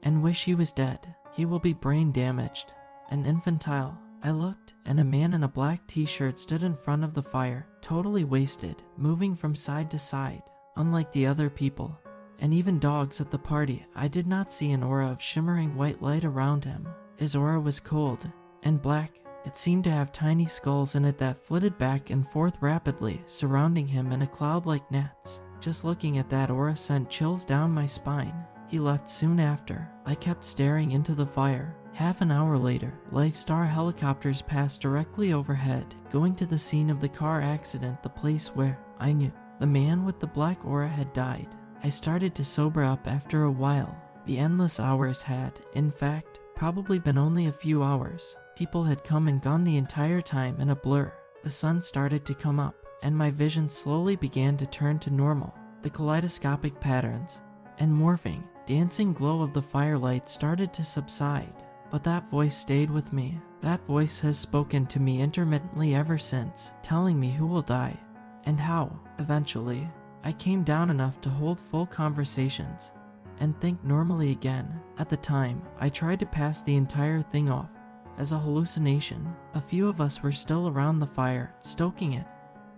and wish he was dead. He will be brain damaged and infantile. I looked, and a man in a black t-shirt stood in front of the fire, totally wasted, moving from side to side. Unlike the other people, and even dogs at the party, I did not see an aura of shimmering white light around him. His aura was cold and black. It seemed to have tiny skulls in it that flitted back and forth rapidly, surrounding him in a cloud like gnats. Just looking at that aura sent chills down my spine. He left soon after. I kept staring into the fire. Half an hour later, Lifestar helicopters passed directly overhead, going to the scene of the car accident, the place where, I knew, the man with the black aura had died. I started to sober up after a while. The endless hours had, in fact, probably been only a few hours. People had come and gone the entire time in a blur. The sun started to come up, and my vision slowly began to turn to normal. The kaleidoscopic patterns and morphing, dancing glow of the firelight started to subside. But that voice stayed with me. That voice has spoken to me intermittently ever since, telling me who will die and how. Eventually, I came down enough to hold full conversations and think normally again. At the time, I tried to pass the entire thing off as a hallucination. A few of us were still around the fire, stoking it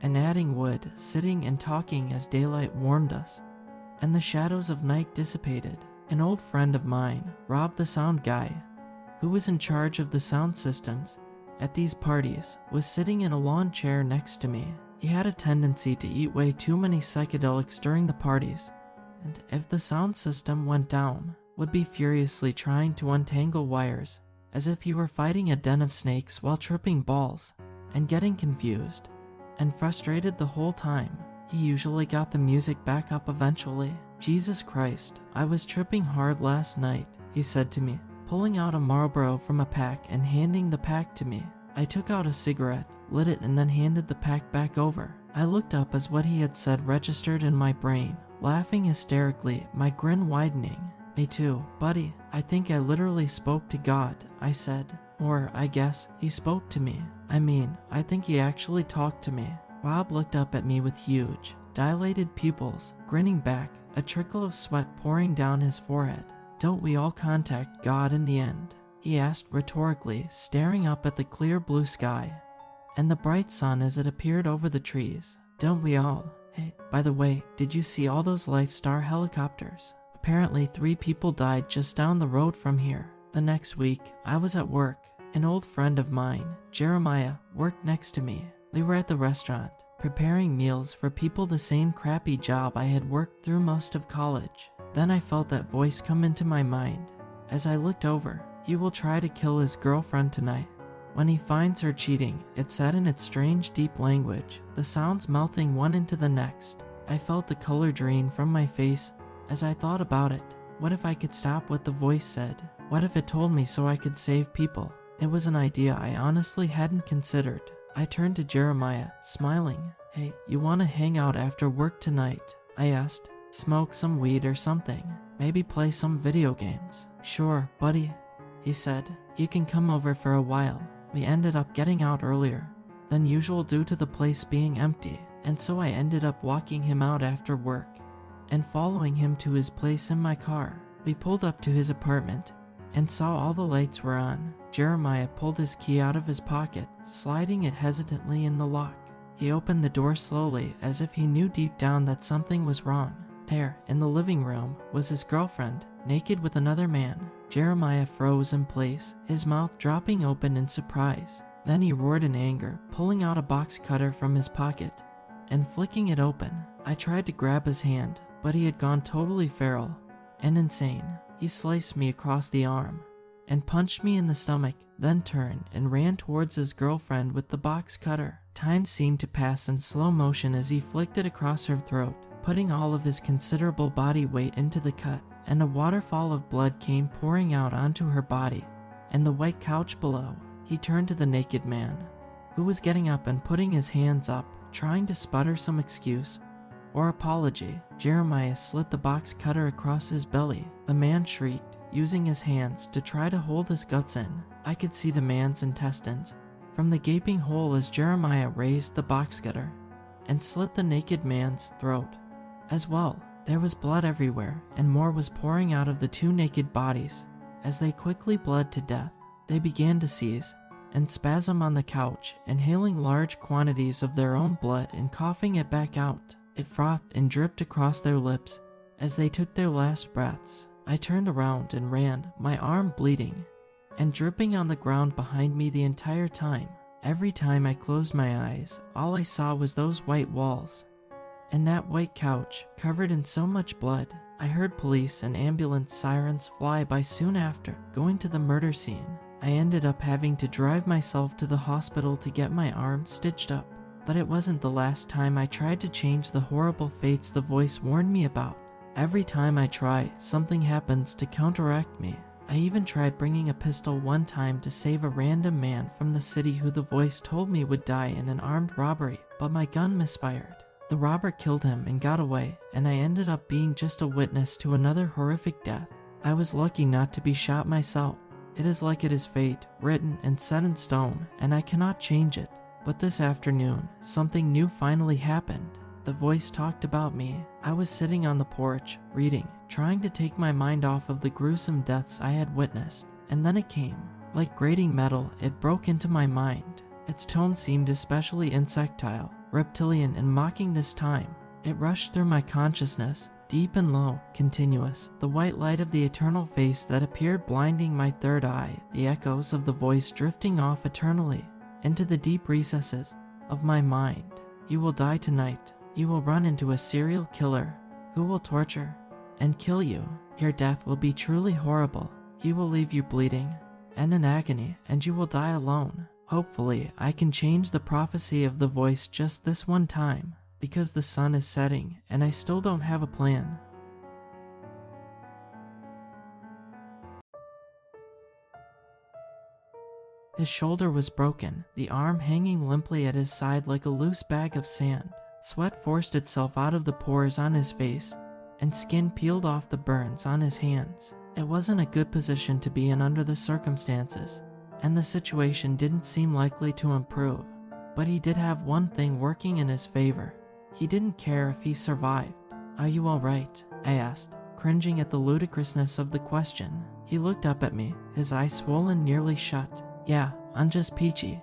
and adding wood, sitting and talking as daylight warmed us and the shadows of night dissipated. An old friend of mine, Rob the sound guy, who was in charge of the sound systems at these parties, was sitting in a lawn chair next to me. He had a tendency to eat way too many psychedelics during the parties, and if the sound system went down, would be furiously trying to untangle wires, as if he were fighting a den of snakes while tripping balls, and getting confused and frustrated the whole time. He usually got the music back up eventually. "Jesus Christ, I was tripping hard last night," he said to me, pulling out a Marlboro from a pack and handing the pack to me. I took out a cigarette, lit it, and then handed the pack back over. I looked up as what he had said registered in my brain, laughing hysterically, my grin widening. "Me too, buddy. I think I literally spoke to God," I said. "Or, I guess, he spoke to me. I think he actually talked to me." Rob looked up at me with huge, dilated pupils, grinning back, a trickle of sweat pouring down his forehead. "Don't we all contact God in the end?" he asked rhetorically, staring up at the clear blue sky and the bright sun as it appeared over the trees. "Don't we all? Hey, by the way, did you see all those Lifestar helicopters? Apparently 3 people died just down the road from here." The next week, I was at work. An old friend of mine, Jeremiah, worked next to me. We were at the restaurant, preparing meals for people, the same crappy job I had worked through most of college. Then I felt that voice come into my mind. As I looked over, "He will try to kill his girlfriend tonight. When he finds her cheating," it said in its strange deep language, the sounds melting one into the next. I felt the color drain from my face as I thought about it. What if I could stop what the voice said? What if it told me so I could save people? It was an idea I honestly hadn't considered. I turned to Jeremiah, smiling. "Hey, you want to hang out after work tonight?" I asked. "Smoke some weed or something. Maybe play some video games." "Sure, buddy," he said. "You can come over for a while." We ended up getting out earlier than usual due to the place being empty, and so I ended up walking him out after work and following him to his place in my car. We pulled up to his apartment and saw all the lights were on. Jeremiah pulled his key out of his pocket, sliding it hesitantly in the lock. He opened the door slowly, as if he knew deep down that something was wrong. There, in the living room, was his girlfriend, naked with another man. Jeremiah froze in place, his mouth dropping open in surprise. Then he roared in anger, pulling out a box cutter from his pocket and flicking it open. I tried to grab his hand, but he had gone totally feral and insane. He sliced me across the arm and punched me in the stomach, then turned and ran towards his girlfriend with the box cutter. Time seemed to pass in slow motion as he flicked it across her throat, putting all of his considerable body weight into the cut, and a waterfall of blood came pouring out onto her body and the white couch below. He turned to the naked man, who was getting up and putting his hands up, trying to sputter some excuse or apology. Jeremiah slit the box cutter across his belly. The man shrieked, using his hands to try to hold his guts in. I could see the man's intestines from the gaping hole as Jeremiah raised the box cutter and slit the naked man's throat as well. There was blood everywhere, and more was pouring out of the 2 naked bodies. As they quickly bled to death, they began to seize and spasm on the couch, inhaling large quantities of their own blood and coughing it back out. It frothed and dripped across their lips as they took their last breaths. I turned around and ran, my arm bleeding and dripping on the ground behind me the entire time. Every time I closed my eyes, all I saw was those white walls and that white couch covered in so much blood. I heard police and ambulance sirens fly by soon after going to the murder scene. I ended up having to drive myself to the hospital to get my arm stitched up. But it wasn't the last time I tried to change the horrible fates the voice warned me about. Every time I try, something happens to counteract me. I even tried bringing a pistol one time to save a random man from the city who the voice told me would die in an armed robbery, but my gun misfired. The robber killed him and got away, and I ended up being just a witness to another horrific death. I was lucky not to be shot myself. It is like it is fate, written and set in stone, and I cannot change it. But this afternoon, something new finally happened. The voice talked about me. I was sitting on the porch, reading, trying to take my mind off of the gruesome deaths I had witnessed, and then it came. Like grating metal, it broke into my mind. Its tone seemed especially insectile, reptilian and mocking this time. It rushed through my consciousness, deep and low, continuous, the white light of the eternal face that appeared blinding my third eye, the echoes of the voice drifting off eternally, into the deep recesses of my mind. You will die tonight. You will run into a serial killer who will torture and kill you. Your death will be truly horrible. He will leave you bleeding and in agony, and you will die alone. Hopefully, I can change the prophecy of the voice just this one time, because the sun is setting and I still don't have a plan. His shoulder was broken, the arm hanging limply at his side like a loose bag of sand. Sweat forced itself out of the pores on his face, and skin peeled off the burns on his hands. It wasn't a good position to be in under the circumstances, and the situation didn't seem likely to improve. But he did have one thing working in his favor. He didn't care if he survived. "Are you alright?" I asked, cringing at the ludicrousness of the question. He looked up at me, his eyes swollen nearly shut. "Yeah, I'm just peachy,"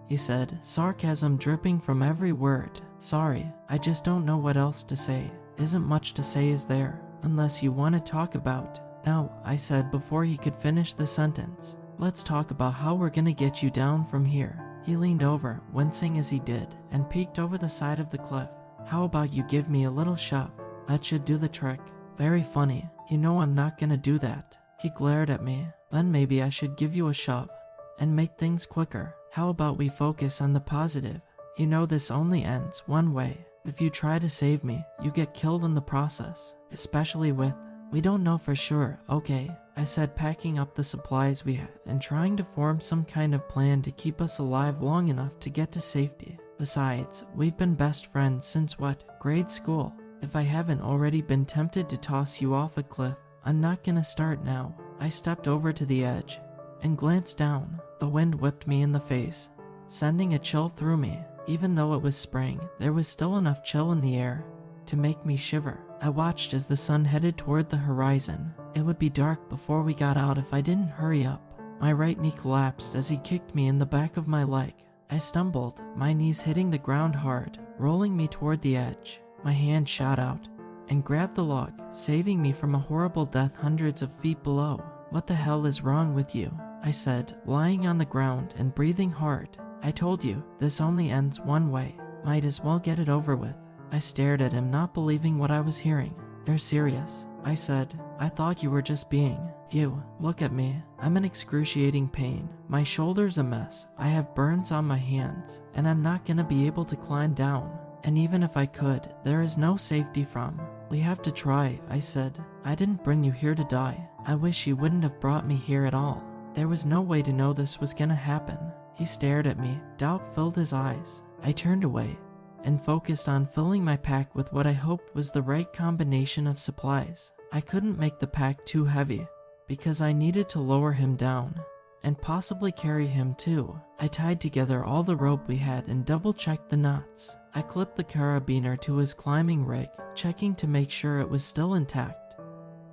he said, sarcasm dripping from every word. "Sorry, I just don't know what else to say. Isn't much to say, is there? Unless you want to talk about..." "No," I said before he could finish the sentence. "Let's talk about how we're gonna get you down from here." He leaned over, wincing as he did, and peeked over the side of the cliff. "How about you give me a little shove? That should do the trick." "Very funny. You know I'm not gonna do that." He glared at me. "Then maybe I should give you a shove and make things quicker. How about we focus on the positive? You know this only ends one way. If you try to save me, you get killed in the process. Especially with..." "We don't know for sure, okay," I said, packing up the supplies we had and trying to form some kind of plan to keep us alive long enough to get to safety. Besides, we've been best friends since what, grade school? If I haven't already been tempted to toss you off a cliff, I'm not gonna start now. I stepped over to the edge and glanced down. The wind whipped me in the face, sending a chill through me. Even though it was spring, there was still enough chill in the air to make me shiver. I watched as the sun headed toward the horizon. It would be dark before we got out if I didn't hurry up. My right knee collapsed as he kicked me in the back of my leg. I stumbled, my knees hitting the ground hard, rolling me toward the edge. My hand shot out and grabbed the log, saving me from a horrible death hundreds of feet below. "What the hell is wrong with you?" I said, lying on the ground and breathing hard. "I told you, this only ends one way. Might as well get it over with." I stared at him, not believing what I was hearing. "You're serious?" I said. "I thought you were just being..." "You, look at me. I'm in excruciating pain. My shoulder's a mess. I have burns on my hands, and I'm not gonna be able to climb down. And even if I could, there is no safety from..." "We have to try," I said. "I didn't bring you here to die. I wish you wouldn't have brought me here at all. There was no way to know this was gonna happen." He stared at me. Doubt filled his eyes. I turned away and focused on filling my pack with what I hoped was the right combination of supplies. I couldn't make the pack too heavy because I needed to lower him down and possibly carry him too. I tied together all the rope we had and double-checked the knots. I clipped the carabiner to his climbing rig, checking to make sure it was still intact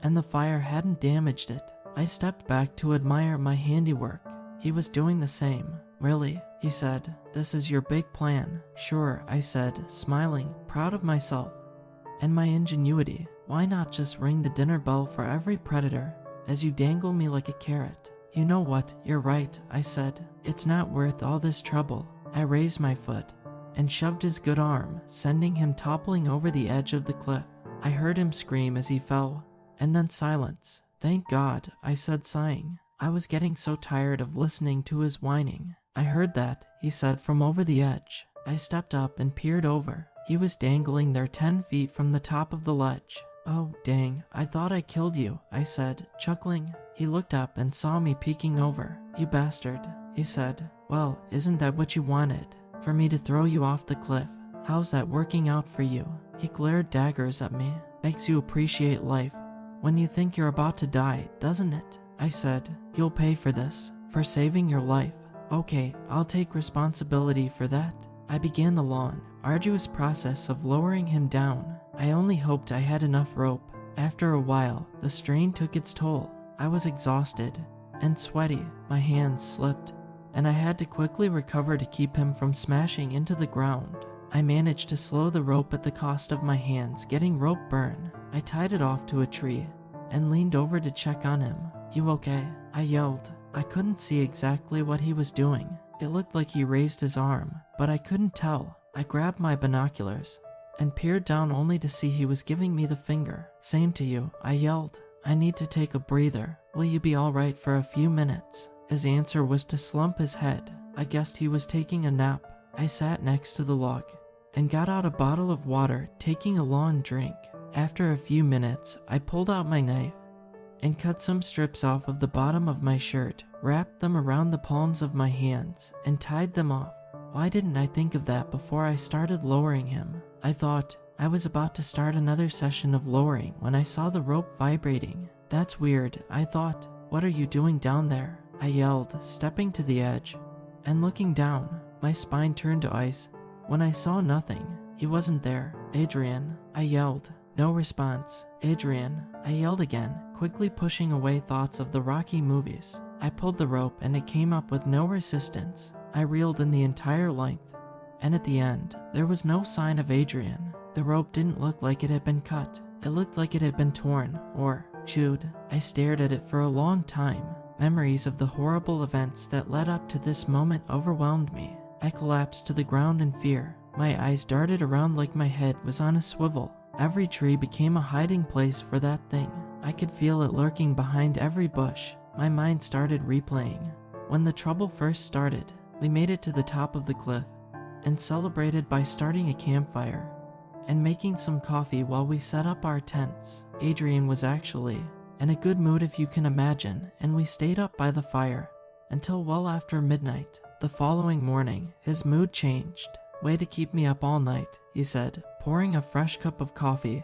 and the fire hadn't damaged it. I stepped back to admire my handiwork. He was doing the same. "Really?" he said. "This is your big plan?" "Sure," I said, smiling, proud of myself and my ingenuity. "Why not just ring the dinner bell for every predator as you dangle me like a carrot?" "You know what, you're right," I said. "It's not worth all this trouble." I raised my foot and shoved his good arm, sending him toppling over the edge of the cliff. I heard him scream as he fell, and then silence. "Thank God," I said, sighing. I was getting so tired of listening to his whining. "I heard that," he said from over the edge. I stepped up and peered over. He was dangling there 10 feet from the top of the ledge. "Oh, dang, I thought I killed you," I said, chuckling. He looked up and saw me peeking over. "You bastard," he said. "Well, isn't that what you wanted? For me to throw you off the cliff? How's that working out for you?" He glared daggers at me. "Makes you appreciate life when you think you're about to die, doesn't it?" I said. "You'll pay for this, for saving your life." "Okay, I'll take responsibility for that." I began the long, arduous process of lowering him down. I only hoped I had enough rope. After a while, the strain took its toll. I was exhausted and sweaty. My hands slipped, and I had to quickly recover to keep him from smashing into the ground. I managed to slow the rope at the cost of my hands getting rope burn. I tied it off to a tree and leaned over to check on him. "You okay?" I yelled. I couldn't see exactly what he was doing. It looked like he raised his arm, but I couldn't tell. I grabbed my binoculars and peered down only to see he was giving me the finger. "Same to you," I yelled. "I need to take a breather. Will you be alright for a few minutes?" His answer was to slump his head. I guessed he was taking a nap. I sat next to the log and got out a bottle of water, taking a long drink. After a few minutes, I pulled out my knife and cut some strips off of the bottom of my shirt, wrapped them around the palms of my hands, and tied them off. Why didn't I think of that before I started lowering him? I thought I was about to start another session of lowering when I saw the rope vibrating. "That's weird," I thought. "What are you doing down there?" I yelled, stepping to the edge and looking down. My spine turned to ice when I saw nothing. He wasn't there. "Adrian," I yelled. No response. "Adrian," I yelled again, quickly pushing away thoughts of the Rocky movies. I pulled the rope and it came up with no resistance. I reeled in the entire length, and at the end, there was no sign of Adrian. The rope didn't look like it had been cut. It looked like it had been torn or chewed. I stared at it for a long time. Memories of the horrible events that led up to this moment overwhelmed me. I collapsed to the ground in fear. My eyes darted around like my head was on a swivel. Every tree became a hiding place for that thing. I could feel it lurking behind every bush. My mind started replaying when the trouble first started. We made it to the top of the cliff and celebrated by starting a campfire and making some coffee while we set up our tents. Adrian was actually in a good mood, if you can imagine, and we stayed up by the fire until well after midnight. The following morning, his mood changed. "Way to keep me up all night," he said, pouring a fresh cup of coffee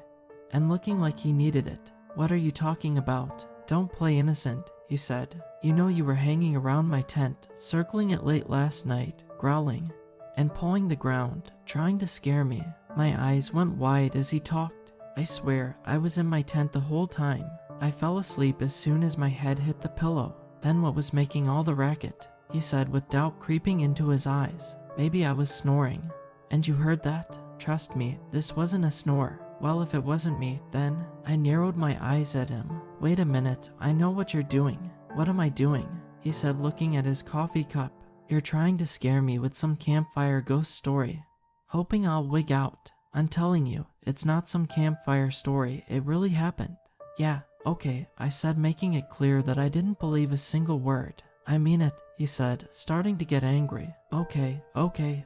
and looking like he needed it. "What are you talking about? Don't play innocent," he said. "You know you were hanging around my tent, circling it late last night, growling and pawing the ground, trying to scare me." My eyes went wide as he talked. I swear I was in my tent the whole time. I fell asleep as soon as my head hit the pillow. "Then what was making all the racket?" he said with doubt creeping into his eyes. "Maybe I was snoring. And you heard that?" "Trust me, this wasn't a snore." "Well, if it wasn't me, then..." I narrowed my eyes at him. "Wait a minute, I know what you're doing." "What am I doing?" he said, looking at his coffee cup. "You're trying to scare me with some campfire ghost story, hoping I'll wig out. I'm telling you, it's not some campfire story, it really happened." "Yeah, okay," I said, making it clear that I didn't believe a single word. "I mean it," he said, starting to get angry. Okay,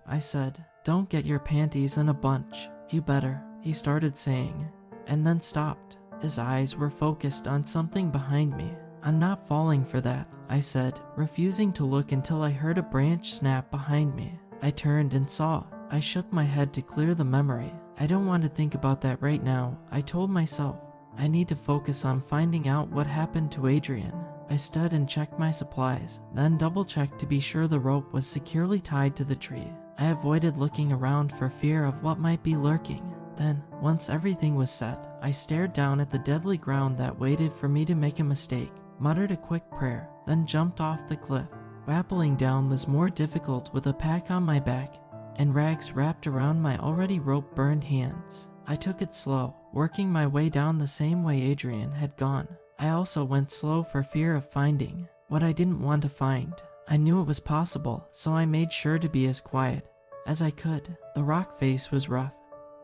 I said. "Don't get your panties in a bunch. You better," he started saying, and then stopped. His eyes were focused on something behind me. "I'm not falling for that," I said, refusing to look until I heard a branch snap behind me. I turned and saw. I shook my head to clear the memory. "I don't want to think about that right now," I told myself. "I need to focus on finding out what happened to Adrian." I stood and checked my supplies, then double-checked to be sure the rope was securely tied to the tree. I avoided looking around for fear of what might be lurking. Then, once everything was set, I stared down at the deadly ground that waited for me to make a mistake, muttered a quick prayer, then jumped off the cliff. Rappelling down was more difficult with a pack on my back and rags wrapped around my already rope-burned hands. I took it slow, working my way down the same way Adrian had gone. I also went slow for fear of finding what I didn't want to find. I knew it was possible, so I made sure to be as quiet as I could. The rock face was rough,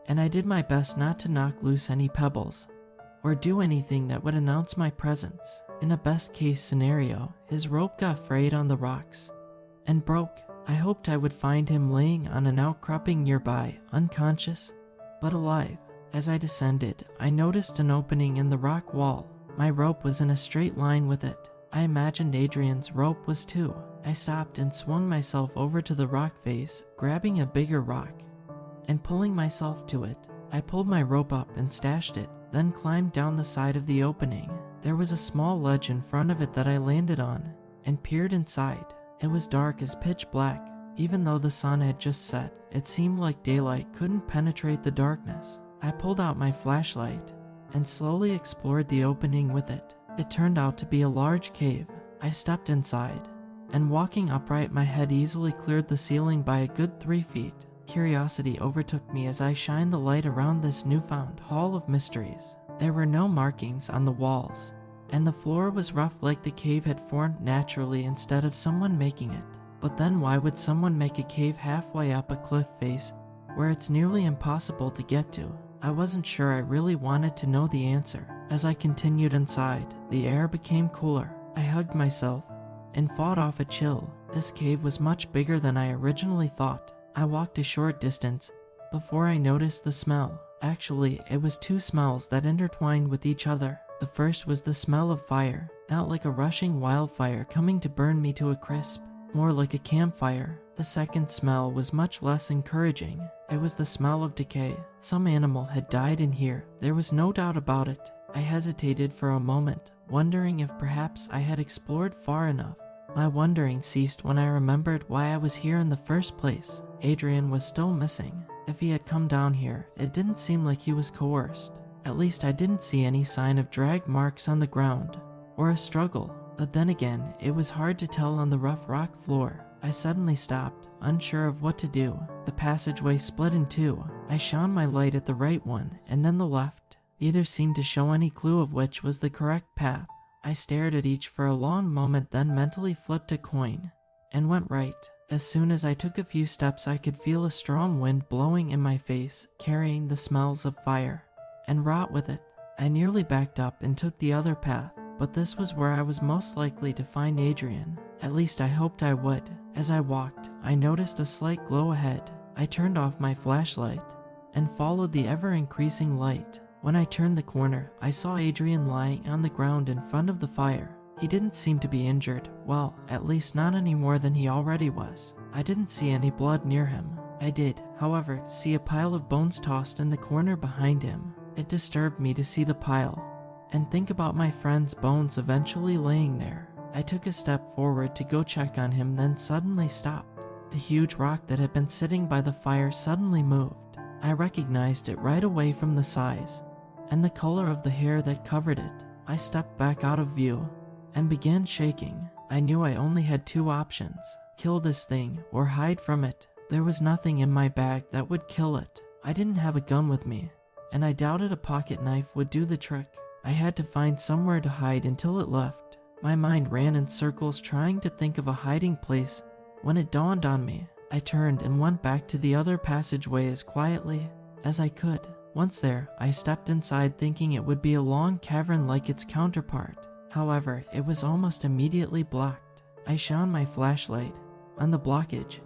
and I did my best not to knock loose any pebbles or do anything that would announce my presence. In a best-case scenario, his rope got frayed on the rocks and broke. I hoped I would find him laying on an outcropping nearby, unconscious, but alive. As I descended, I noticed an opening in the rock wall. My rope was in a straight line with it. I imagined Adrian's rope was too. I stopped and swung myself over to the rock face, grabbing a bigger rock and pulling myself to it. I pulled my rope up and stashed it, then climbed down the side of the opening. There was a small ledge in front of it that I landed on and peered inside. It was dark as pitch black. Even though the sun had just set, it seemed like daylight couldn't penetrate the darkness. I pulled out my flashlight and slowly explored the opening with it. It turned out to be a large cave. I stepped inside, and walking upright, my head easily cleared the ceiling by a good 3 feet. Curiosity overtook me as I shined the light around this newfound hall of mysteries. There were no markings on the walls, and the floor was rough, like the cave had formed naturally instead of someone making it. But then why would someone make a cave halfway up a cliff face where it's nearly impossible to get to? I wasn't sure I really wanted to know the answer. As I continued inside, the air became cooler. I hugged myself and fought off a chill. This cave was much bigger than I originally thought. I walked a short distance before I noticed the smell. Actually, it was 2 smells that intertwined with each other. The first was the smell of fire, not like a rushing wildfire coming to burn me to a crisp, more like a campfire. The second smell was much less encouraging. It was the smell of decay. Some animal had died in here. There was no doubt about it. I hesitated for a moment, wondering if perhaps I had explored far enough. My wondering ceased when I remembered why I was here in the first place. Adrian was still missing. If he had come down here, it didn't seem like he was coerced. At least I didn't see any sign of drag marks on the ground or a struggle. But then again, it was hard to tell on the rough rock floor. I suddenly stopped, unsure of what to do. The passageway split in 2. I shone my light at the right one and then the left. Neither seemed to show any clue of which was the correct path. I stared at each for a long moment, then mentally flipped a coin and went right. As soon as I took a few steps, I could feel a strong wind blowing in my face, carrying the smells of fire and rot with it. I nearly backed up and took the other path, but this was where I was most likely to find Adrian. At least I hoped I would. As I walked, I noticed a slight glow ahead. I turned off my flashlight and followed the ever-increasing light. When I turned the corner, I saw Adrian lying on the ground in front of the fire. He didn't seem to be injured, well, at least not any more than he already was. I didn't see any blood near him. I did, however, see a pile of bones tossed in the corner behind him. It disturbed me to see the pile and think about my friend's bones eventually laying there. I took a step forward to go check on him, then suddenly stopped. The huge rock that had been sitting by the fire suddenly moved. I recognized it right away from the size and the color of the hair that covered it. I stepped back out of view and began shaking. I knew I only had 2 options: kill this thing or hide from it. There was nothing in my bag that would kill it. I didn't have a gun with me, and I doubted a pocket knife would do the trick. I had to find somewhere to hide until it left. My mind ran in circles trying to think of a hiding place. When it dawned on me, I turned and went back to the other passageway as quietly as I could. Once there, I stepped inside thinking it would be a long cavern like its counterpart. However, it was almost immediately blocked. I shone my flashlight on the blockage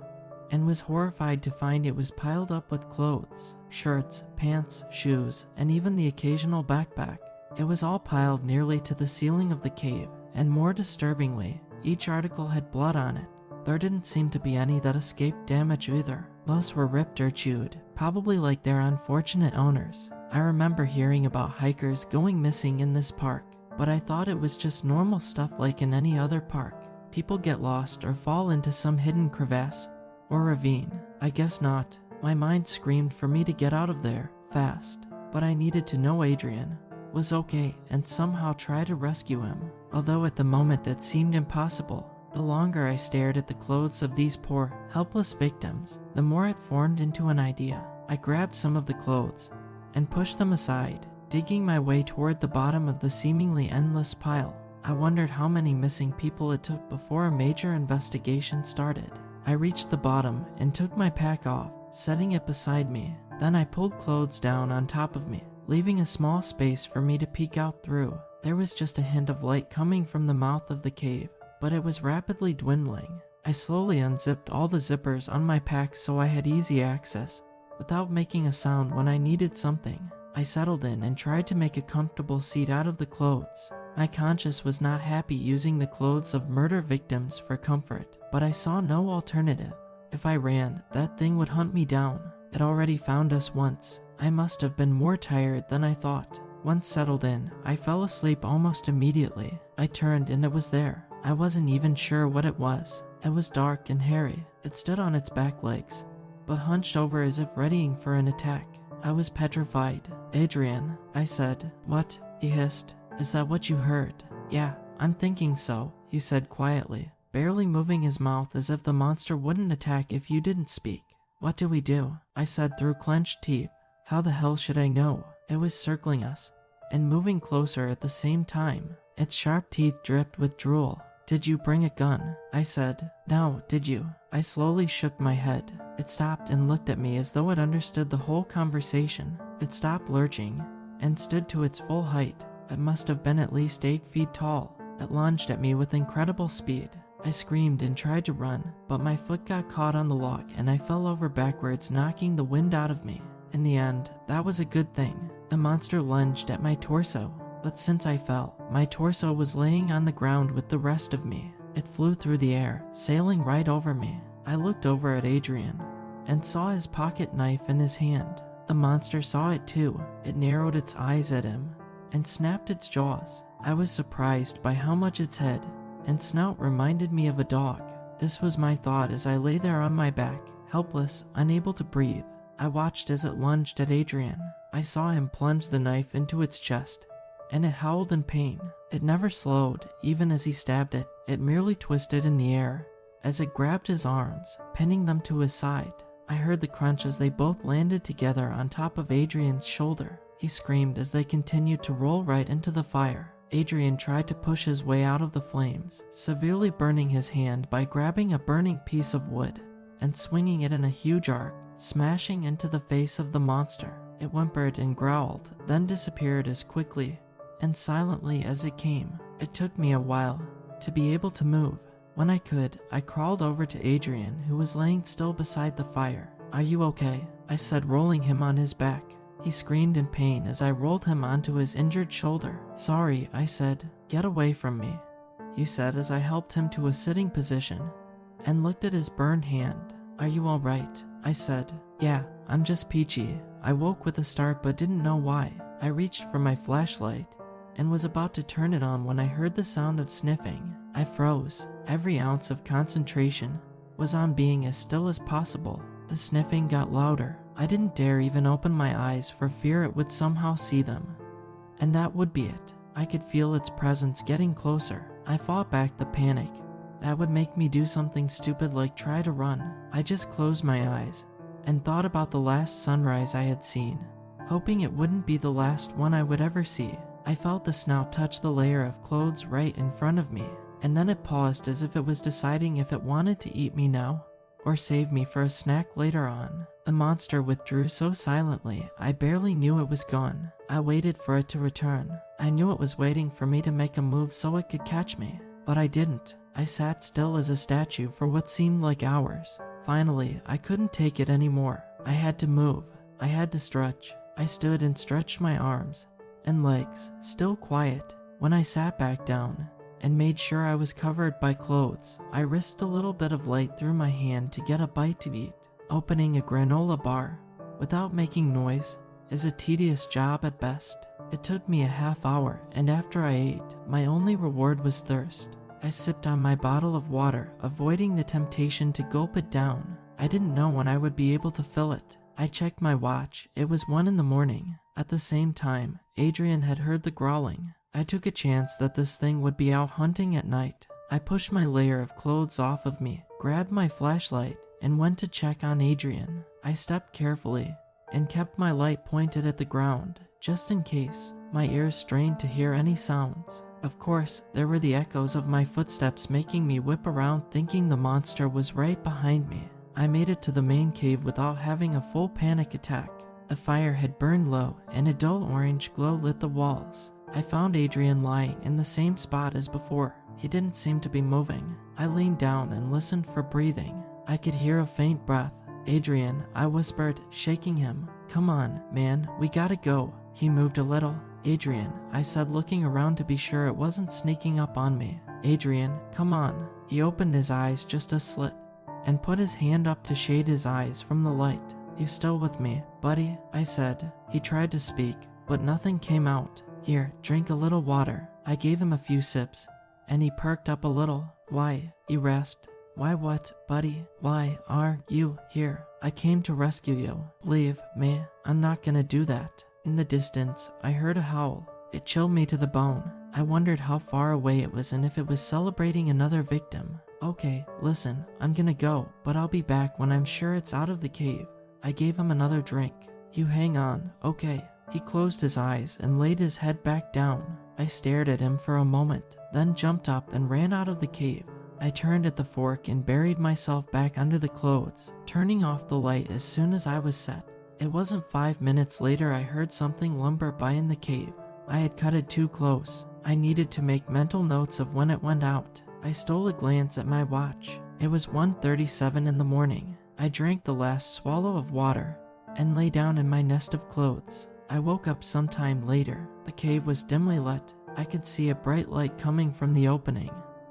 and was horrified to find it was piled up with clothes, shirts, pants, shoes, and even the occasional backpack. It was all piled nearly to the ceiling of the cave, and more disturbingly, each article had blood on it. There didn't seem to be any that escaped damage either. Most were ripped or chewed, probably like their unfortunate owners. I remember hearing about hikers going missing in this park, but I thought it was just normal stuff like in any other park. People get lost or fall into some hidden crevasse or ravine. I guess not. My mind screamed for me to get out of there, fast. But I needed to know Adrian was okay and somehow try to rescue him. Although at the moment it seemed impossible, the longer I stared at the clothes of these poor, helpless victims, the more it formed into an idea. I grabbed some of the clothes and pushed them aside, digging my way toward the bottom of the seemingly endless pile. I wondered how many missing people it took before a major investigation started. I reached the bottom and took my pack off, setting it beside me. Then I pulled clothes down on top of me, leaving a small space for me to peek out through. There was just a hint of light coming from the mouth of the cave, but it was rapidly dwindling. I slowly unzipped all the zippers on my pack so I had easy access, without making a sound when I needed something. I settled in and tried to make a comfortable seat out of the clothes. My conscience was not happy using the clothes of murder victims for comfort, but I saw no alternative. If I ran, that thing would hunt me down. It already found us once. I must have been more tired than I thought. Once settled in, I fell asleep almost immediately. I turned and it was there. I wasn't even sure what it was. It was dark and hairy. It stood on its back legs, but hunched over as if readying for an attack. I was petrified. "Adrian," I said. "What?" he hissed. "Is that what you heard?" "Yeah, I'm thinking so," he said quietly, barely moving his mouth as if the monster wouldn't attack if you didn't speak. "What do we do?" I said through clenched teeth. How the hell should I know? It was circling us and moving closer at the same time. Its sharp teeth dripped with drool. "Did you bring a gun?" I said. "No, did you?" I slowly shook my head. It stopped and looked at me as though it understood the whole conversation. It stopped lurching and stood to its full height. It must have been at least 8 feet tall. It lunged at me with incredible speed. I screamed and tried to run, but my foot got caught on the log and I fell over backwards, knocking the wind out of me. In the end, that was a good thing. The monster lunged at my torso, but since I fell, my torso was laying on the ground with the rest of me. It flew through the air, sailing right over me. I looked over at Adrian and saw his pocket knife in his hand. The monster saw it too. It narrowed its eyes at him and snapped its jaws. I was surprised by how much its head and snout reminded me of a dog. This was my thought as I lay there on my back, helpless, unable to breathe. I watched as it lunged at Adrian. I saw him plunge the knife into its chest, and it howled in pain. It never slowed, even as he stabbed it. It merely twisted in the air as it grabbed his arms, pinning them to his side. I heard the crunch as they both landed together on top of Adrian's shoulder. He screamed as they continued to roll right into the fire. Adrian tried to push his way out of the flames, severely burning his hand by grabbing a burning piece of wood and swinging it in a huge arc, smashing into the face of the monster. It whimpered and growled, then disappeared as quickly and silently as it came. It took me a while to be able to move. When I could, I crawled over to Adrian, who was laying still beside the fire. "Are you okay?" I said, rolling him on his back. He screamed in pain as I rolled him onto his injured shoulder. "Sorry," I said. "Get away from me," he said as I helped him to a sitting position and looked at his burned hand. "Are you alright?" I said. "Yeah, I'm just peachy. I woke with a start but didn't know why." I reached for my flashlight and was about to turn it on when I heard the sound of sniffing. I froze. Every ounce of concentration was on being as still as possible. The sniffing got louder. I didn't dare even open my eyes for fear it would somehow see them. And that would be it. I could feel its presence getting closer. I fought back the panic. That would make me do something stupid like try to run. I just closed my eyes and thought about the last sunrise I had seen, hoping it wouldn't be the last one I would ever see. I felt the snout touch the layer of clothes right in front of me, and then it paused as if it was deciding if it wanted to eat me now or save me for a snack later on. The monster withdrew so silently, I barely knew it was gone. I waited for it to return. I knew it was waiting for me to make a move so it could catch me, but I didn't. I sat still as a statue for what seemed like hours. Finally, I couldn't take it anymore. I had to move. I had to stretch. I stood and stretched my arms and legs, still quiet. When I sat back down and made sure I was covered by clothes, I risked a little bit of light through my hand to get a bite to eat. Opening a granola bar without making noise is a tedious job at best. It took me a half hour, and after I ate, my only reward was thirst. I sipped on my bottle of water, avoiding the temptation to gulp it down. I didn't know when I would be able to fill it. I checked my watch. It was 1 in the morning. At the same time, Adrian had heard the growling. I took a chance that this thing would be out hunting at night. I pushed my layer of clothes off of me, grabbed my flashlight, and went to check on Adrian. I stepped carefully and kept my light pointed at the ground, just in case. My ears strained to hear any sounds. Of course, there were the echoes of my footsteps making me whip around thinking the monster was right behind me. I made it to the main cave without having a full panic attack. The fire had burned low and a dull orange glow lit the walls. I found Adrian lying in the same spot as before. He didn't seem to be moving. I leaned down and listened for breathing. I could hear a faint breath. "Adrian," I whispered, shaking him. "Come on, man, we gotta go." He moved a little. "Adrian," I said, looking around to be sure it wasn't sneaking up on me. "Adrian, come on." He opened his eyes just a slit and put his hand up to shade his eyes from the light. "You still with me, buddy?" I said. He tried to speak, but nothing came out. "Here, drink a little water." I gave him a few sips, and he perked up a little. "Why?" he rasped. "Why what, buddy? Why are you here? I came to rescue you." "Leave me. I'm not gonna do that." In the distance, I heard a howl. It chilled me to the bone. I wondered how far away it was and if it was celebrating another victim. "Okay, listen, I'm gonna go, but I'll be back when I'm sure it's out of the cave." I gave him another drink. "You hang on, okay?" He closed his eyes and laid his head back down. I stared at him for a moment, then jumped up and ran out of the cave. I turned at the fork and buried myself back under the clothes, turning off the light as soon as I was set. It wasn't 5 minutes later I heard something lumber by in the cave. I had cut it too close. I needed to make mental notes of when it went out. I stole a glance at my watch. It was 1:37 in the morning. I drank the last swallow of water and lay down in my nest of clothes. I woke up sometime later. The cave was dimly lit. I could see a bright light coming from the opening,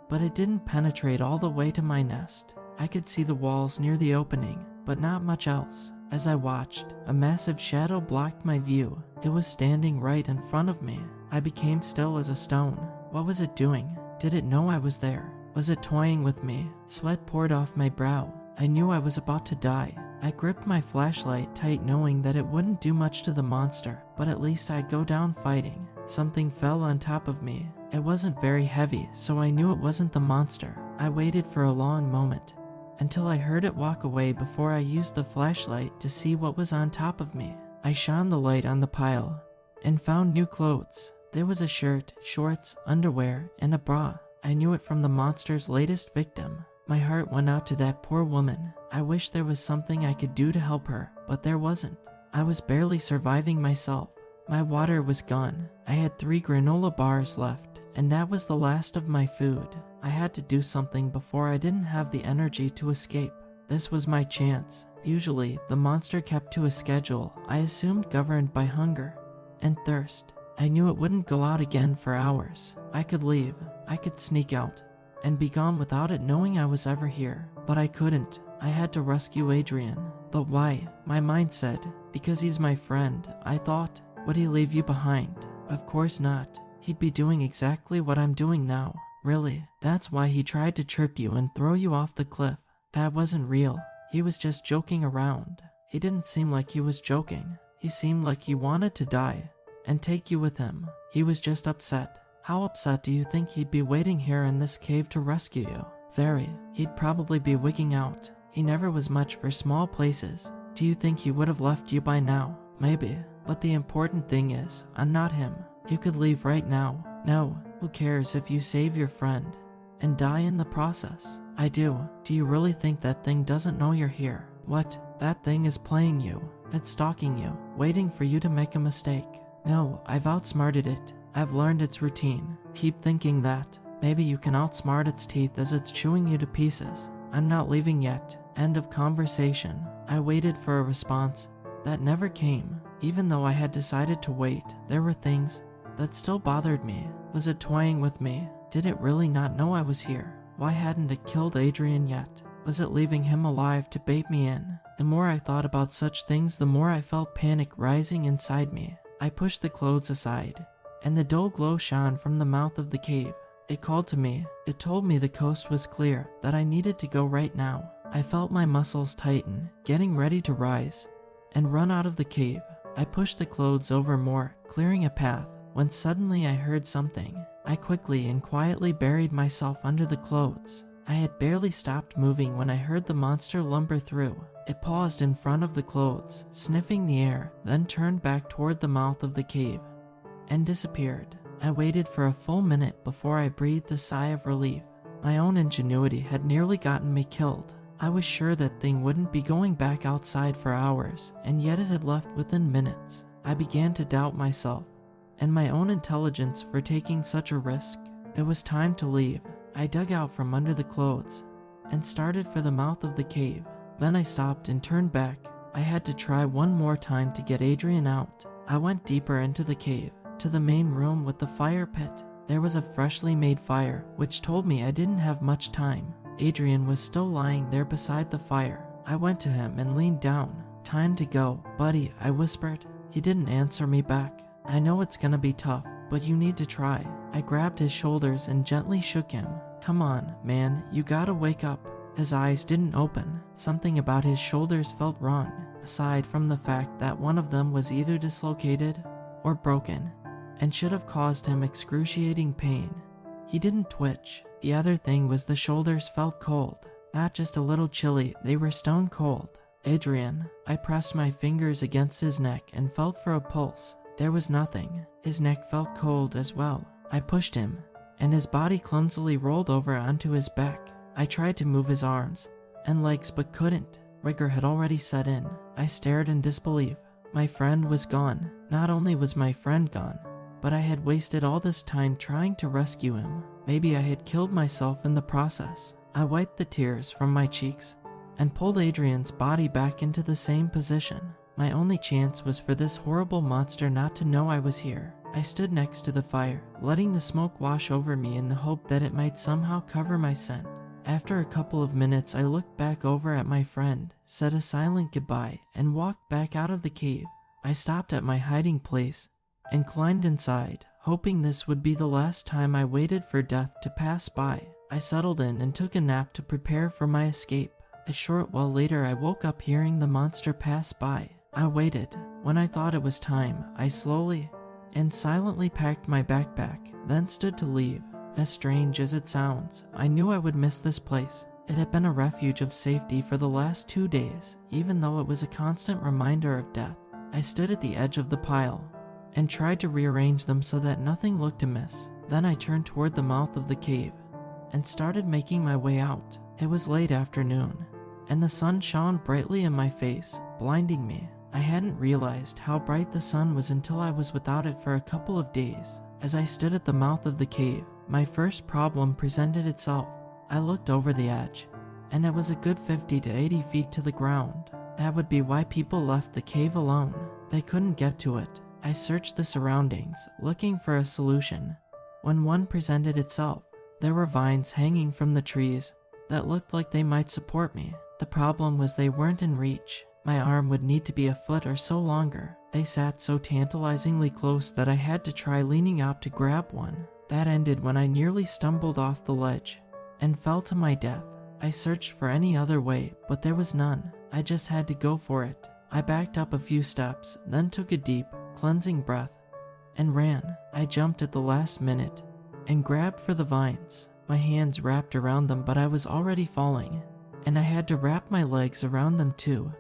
but it didn't penetrate all the way to my nest. I could see the walls near the opening, but not much else. As I watched, a massive shadow blocked my view. It was standing right in front of me. I became still as a stone. What was it doing? Did it know I was there? Was it toying with me? Sweat poured off my brow. I knew I was about to die. I gripped my flashlight tight, knowing that it wouldn't do much to the monster, but at least I'd go down fighting. Something fell on top of me. It wasn't very heavy, so I knew it wasn't the monster. I waited for a long moment, until I heard it walk away before I used the flashlight to see what was on top of me. I shone the light on the pile and found new clothes. There was a shirt, shorts, underwear, and a bra. I knew it from the monster's latest victim. My heart went out to that poor woman. I wish there was something I could do to help her, but there wasn't. I was barely surviving myself. My water was gone. I had 3 granola bars left, and that was the last of my food. I had to do something before I didn't have the energy to escape. This was my chance. Usually, the monster kept to a schedule I assumed governed by hunger and thirst. I knew it wouldn't go out again for hours. I could leave. I could sneak out and be gone without it knowing I was ever here. But I couldn't. I had to rescue Adrian. But why? My mind said, because he's my friend. I thought, would he leave you behind? Of course not. He'd be doing exactly what I'm doing now. Really, that's why he tried to trip you and throw you off the cliff. That wasn't real. He was just joking around. He didn't seem like he was joking. He seemed like he wanted to die and take you with him. He was just upset. How upset do you think he'd be waiting here in this cave to rescue you? Very. He'd probably be wigging out. He never was much for small places. Do you think he would have left you by now? Maybe. But the important thing is, I'm not him. You could leave right now. No, who cares if you save your friend and die in the process? I do. Do you really think that thing doesn't know you're here? What? That thing is playing you. It's stalking you, waiting for you to make a mistake. No, I've outsmarted it. I've learned its routine. Keep thinking that. Maybe you can outsmart its teeth as it's chewing you to pieces. I'm not leaving yet. End of conversation. I waited for a response that never came. Even though I had decided to wait, there were things that still bothered me. Was it toying with me? Did it really not know I was here? Why hadn't it killed Adrian yet? Was it leaving him alive to bait me in? The more I thought about such things, the more I felt panic rising inside me. I pushed the clothes aside, and the dull glow shone from the mouth of the cave. It called to me. It told me the coast was clear, that I needed to go right now. I felt my muscles tighten, getting ready to rise and run out of the cave. I pushed the clothes over more, clearing a path, when suddenly I heard something. I quickly and quietly buried myself under the clothes. I had barely stopped moving when I heard the monster lumber through. It paused in front of the clothes, sniffing the air, then turned back toward the mouth of the cave and disappeared. I waited for a full minute before I breathed a sigh of relief. My own ingenuity had nearly gotten me killed. I was sure that thing wouldn't be going back outside for hours, and yet it had left within minutes. I began to doubt myself and my own intelligence for taking such a risk. It was time to leave. I dug out from under the clothes and started for the mouth of the cave. Then I stopped and turned back. I had to try one more time to get Adrian out. I went deeper into the cave, to the main room with the fire pit. There was a freshly made fire, which told me I didn't have much time. Adrian was still lying there beside the fire. I went to him and leaned down. "Time to go, buddy," I whispered. He didn't answer me back. "I know it's gonna be tough, but you need to try." I grabbed his shoulders and gently shook him. "Come on, man, you gotta wake up." His eyes didn't open. Something about his shoulders felt wrong, aside from the fact that one of them was either dislocated or broken, and should have caused him excruciating pain. He didn't twitch. The other thing was the shoulders felt cold. Not just a little chilly, they were stone cold. "Adrian." I pressed my fingers against his neck and felt for a pulse. There was nothing. His neck felt cold as well. I pushed him, and his body clumsily rolled over onto his back. I tried to move his arms and legs but couldn't. Rigor had already set in. I stared in disbelief. My friend was gone. Not only was my friend gone, but I had wasted all this time trying to rescue him. Maybe I had killed myself in the process. I wiped the tears from my cheeks and pulled Adrian's body back into the same position. My only chance was for this horrible monster not to know I was here. I stood next to the fire, letting the smoke wash over me in the hope that it might somehow cover my scent. After a couple of minutes, I looked back over at my friend, said a silent goodbye, and walked back out of the cave. I stopped at my hiding place and climbed inside, hoping this would be the last time I waited for death to pass by. I settled in and took a nap to prepare for my escape. A short while later, I woke up hearing the monster pass by. I waited. When I thought it was time, I slowly and silently packed my backpack, then stood to leave. As strange as it sounds, I knew I would miss this place. It had been a refuge of safety for the last 2 days, even though it was a constant reminder of death. I stood at the edge of the pile and tried to rearrange them so that nothing looked amiss. Then I turned toward the mouth of the cave and started making my way out. It was late afternoon, and the sun shone brightly in my face, blinding me. I hadn't realized how bright the sun was until I was without it for a couple of days. As I stood at the mouth of the cave, my first problem presented itself. I looked over the edge, and it was a good 50 to 80 feet to the ground. That would be why people left the cave alone. They couldn't get to it. I searched the surroundings, looking for a solution, when one presented itself. There were vines hanging from the trees that looked like they might support me. The problem was they weren't in reach. My arm would need to be a foot or so longer. They sat so tantalizingly close that I had to try leaning out to grab one. That ended when I nearly stumbled off the ledge and fell to my death. I searched for any other way, but there was none. I just had to go for it. I backed up a few steps, then took a deep, cleansing breath and ran. I jumped at the last minute and grabbed for the vines. My hands wrapped around them, but I was already falling, and I had to wrap my legs around them too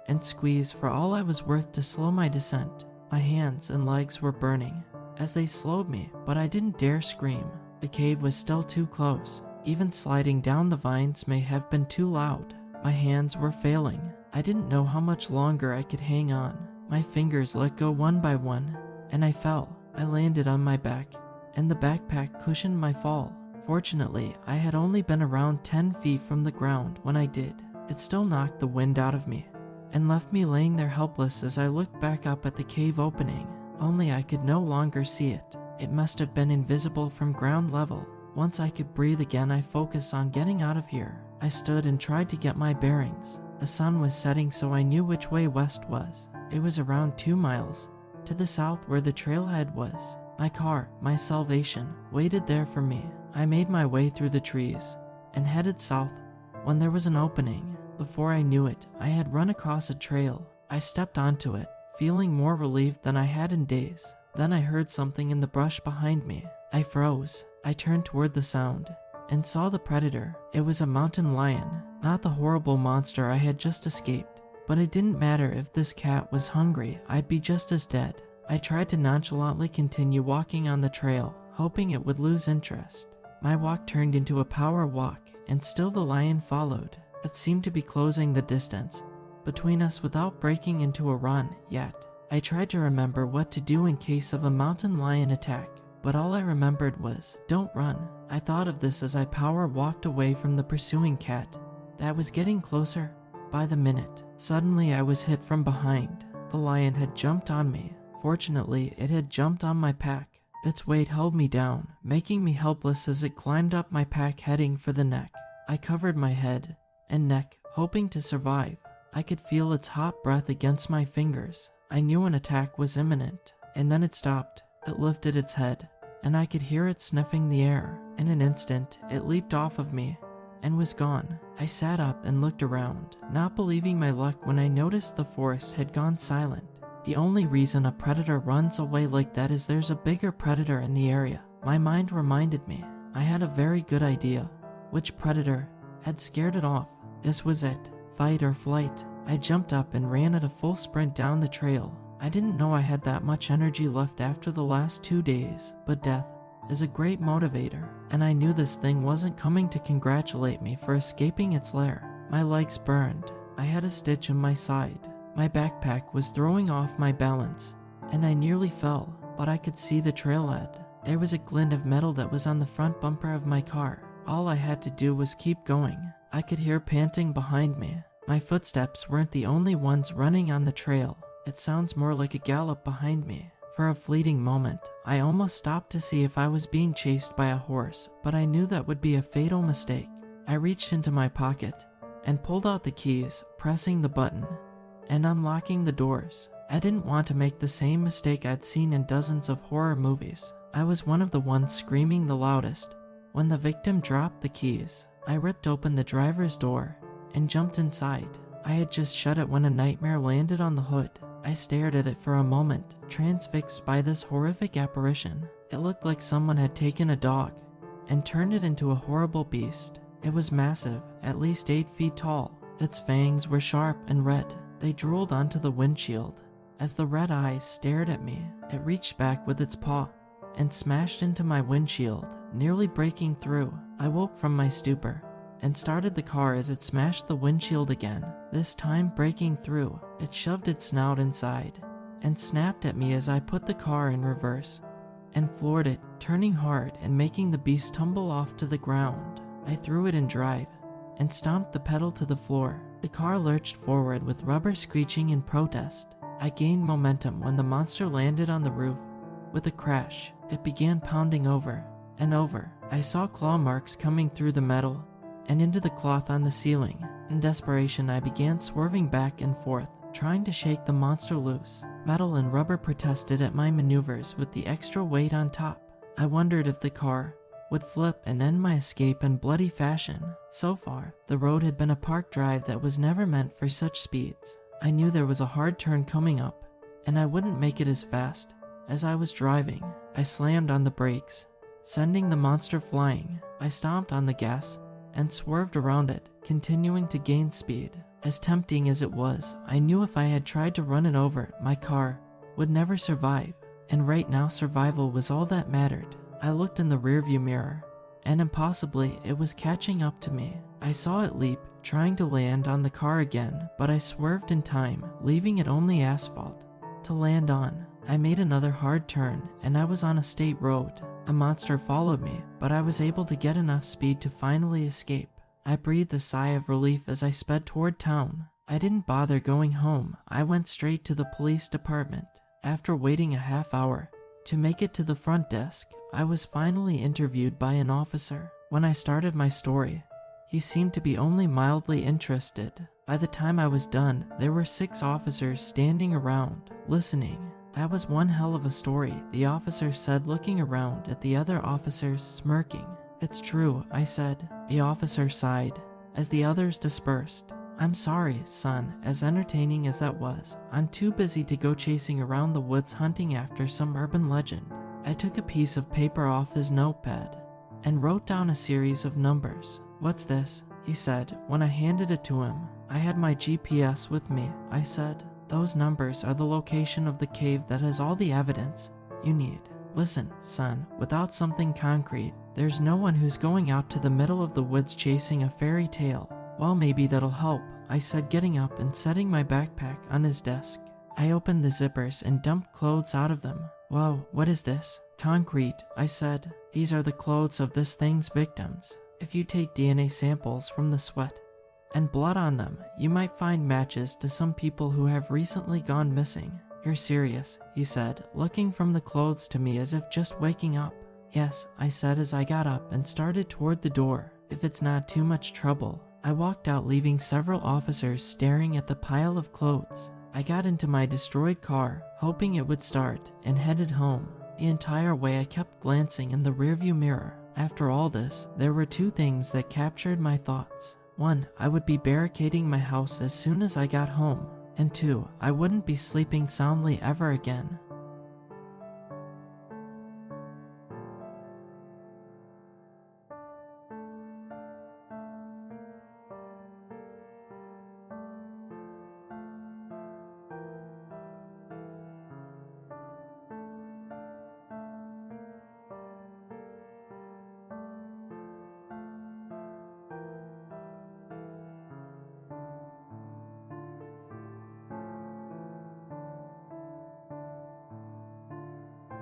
and squeeze for all I was worth to slow my descent. My hands and legs were burning as they slowed me, but I didn't dare scream. The cave was still too close. Even sliding down the vines may have been too loud. My hands were failing. I didn't know how much longer I could hang on. My fingers let go one by one, and I fell. I landed on my back, and the backpack cushioned my fall. Fortunately, I had only been around 10 feet from the ground when I did. It still knocked the wind out of me and left me laying there helpless as I looked back up at the cave opening. Only I could no longer see it. It must have been invisible from ground level. Once I could breathe again, I focused on getting out of here. I stood and tried to get my bearings. The sun was setting, so I knew which way west was. It was around 2 miles to the south where the trailhead was. My car, my salvation, waited there for me. I made my way through the trees and headed south when there was an opening. Before I knew it, I had run across a trail. I stepped onto it, feeling more relieved than I had in days. Then I heard something in the brush behind me. I froze. I turned toward the sound and saw the predator. It was a mountain lion, not the horrible monster I had just escaped. But it didn't matter if this cat was hungry, I'd be just as dead. I tried to nonchalantly continue walking on the trail, hoping it would lose interest. My walk turned into a power walk, and still the lion followed. It seemed to be closing the distance between us without breaking into a run yet. I tried to remember what to do in case of a mountain lion attack, but all I remembered was, don't run. I thought of this as I power walked away from the pursuing cat that was getting closer, by the minute. Suddenly I was hit from behind. The lion had jumped on me. Fortunately, it had jumped on my pack. Its weight held me down, making me helpless as it climbed up my pack heading for the neck. I covered my head and neck, hoping to survive. I could feel its hot breath against my fingers. I knew an attack was imminent, and then it stopped. It lifted its head, and I could hear it sniffing the air. In an instant, it leaped off of me and was gone. I sat up and looked around, not believing my luck when I noticed the forest had gone silent. The only reason a predator runs away like that is there's a bigger predator in the area. My mind reminded me I had a very good idea. Which predator had scared it off? This was it. Fight or flight. I jumped up and ran at a full sprint down the trail. I didn't know I had that much energy left after the last 2 days, but death is a great motivator, and I knew this thing wasn't coming to congratulate me for escaping its lair. My legs burned. I had a stitch in my side. My backpack was throwing off my balance, and I nearly fell, but I could see the trailhead. There was a glint of metal that was on the front bumper of my car. All I had to do was keep going. I could hear panting behind me. My footsteps weren't the only ones running on the trail. It sounds more like a gallop behind me. For a fleeting moment, I almost stopped to see if I was being chased by a horse, but I knew that would be a fatal mistake. I reached into my pocket and pulled out the keys, pressing the button and unlocking the doors. I didn't want to make the same mistake I'd seen in dozens of horror movies. I was one of the ones screaming the loudest. When the victim dropped the keys, I ripped open the driver's door and jumped inside. I had just shut it when a nightmare landed on the hood. I stared at it for a moment, transfixed by this horrific apparition. It looked like someone had taken a dog and turned it into a horrible beast. It was massive, at least 8 feet tall. Its fangs were sharp and red. They drooled onto the windshield. As the red eyes stared at me, it reached back with its paw and smashed into my windshield, nearly breaking through. I woke from my stupor and started the car as it smashed the windshield again, this time breaking through. It shoved its snout inside and snapped at me as I put the car in reverse and floored it, turning hard and making the beast tumble off to the ground. I threw it in drive and stomped the pedal to the floor. The car lurched forward with rubber screeching in protest. I gained momentum when the monster landed on the roof. With a crash, it began pounding over and over. I saw claw marks coming through the metal and into the cloth on the ceiling. In desperation, I began swerving back and forth, trying to shake the monster loose. Metal and rubber protested at my maneuvers with the extra weight on top. I wondered if the car would flip and end my escape in bloody fashion. So far, the road had been a park drive that was never meant for such speeds. I knew there was a hard turn coming up, and I wouldn't make it as fast. As I was driving, I slammed on the brakes, sending the monster flying. I stomped on the gas and swerved around it, continuing to gain speed. As tempting as it was, I knew if I had tried to run it over, my car would never survive, and right now survival was all that mattered. I looked in the rearview mirror, and impossibly, it was catching up to me. I saw it leap, trying to land on the car again, but I swerved in time, leaving it only asphalt to land on. I made another hard turn, and I was on a state road. A monster followed me, but I was able to get enough speed to finally escape. I breathed a sigh of relief as I sped toward town. I didn't bother going home. I went straight to the police department. After waiting a half hour to make it to the front desk, I was finally interviewed by an officer. When I started my story, he seemed to be only mildly interested. By the time I was done, there were 6 officers standing around, listening. That was one hell of a story, the officer said, looking around at the other officers, smirking. It's true, I said. The officer sighed as the others dispersed. I'm sorry, son, as entertaining as that was. I'm too busy to go chasing around the woods hunting after some urban legend. I took a piece of paper off his notepad and wrote down a series of numbers. What's this? He said when I handed it to him. I had my GPS with me, I said. Those numbers are the location of the cave that has all the evidence you need. Listen, son, without something concrete, there's no one who's going out to the middle of the woods chasing a fairy tale. Well, maybe that'll help, I said, getting up and setting my backpack on his desk. I opened the zippers and dumped clothes out of them. Whoa, what is this? Concrete, I said. These are the clothes of this thing's victims. If you take DNA samples from the sweat And blood on them. You might find matches to some people who have recently gone missing. You're serious, he said, looking from the clothes to me as if just waking up. Yes, I said as I got up and started toward the door. If it's not too much trouble. I walked out, leaving several officers staring at the pile of clothes. I got into my destroyed car, hoping it would start, and headed home. The entire way I kept glancing in the rearview mirror. After all this, there were two things that captured my thoughts. One, I would be barricading my house as soon as I got home. And two, I wouldn't be sleeping soundly ever again.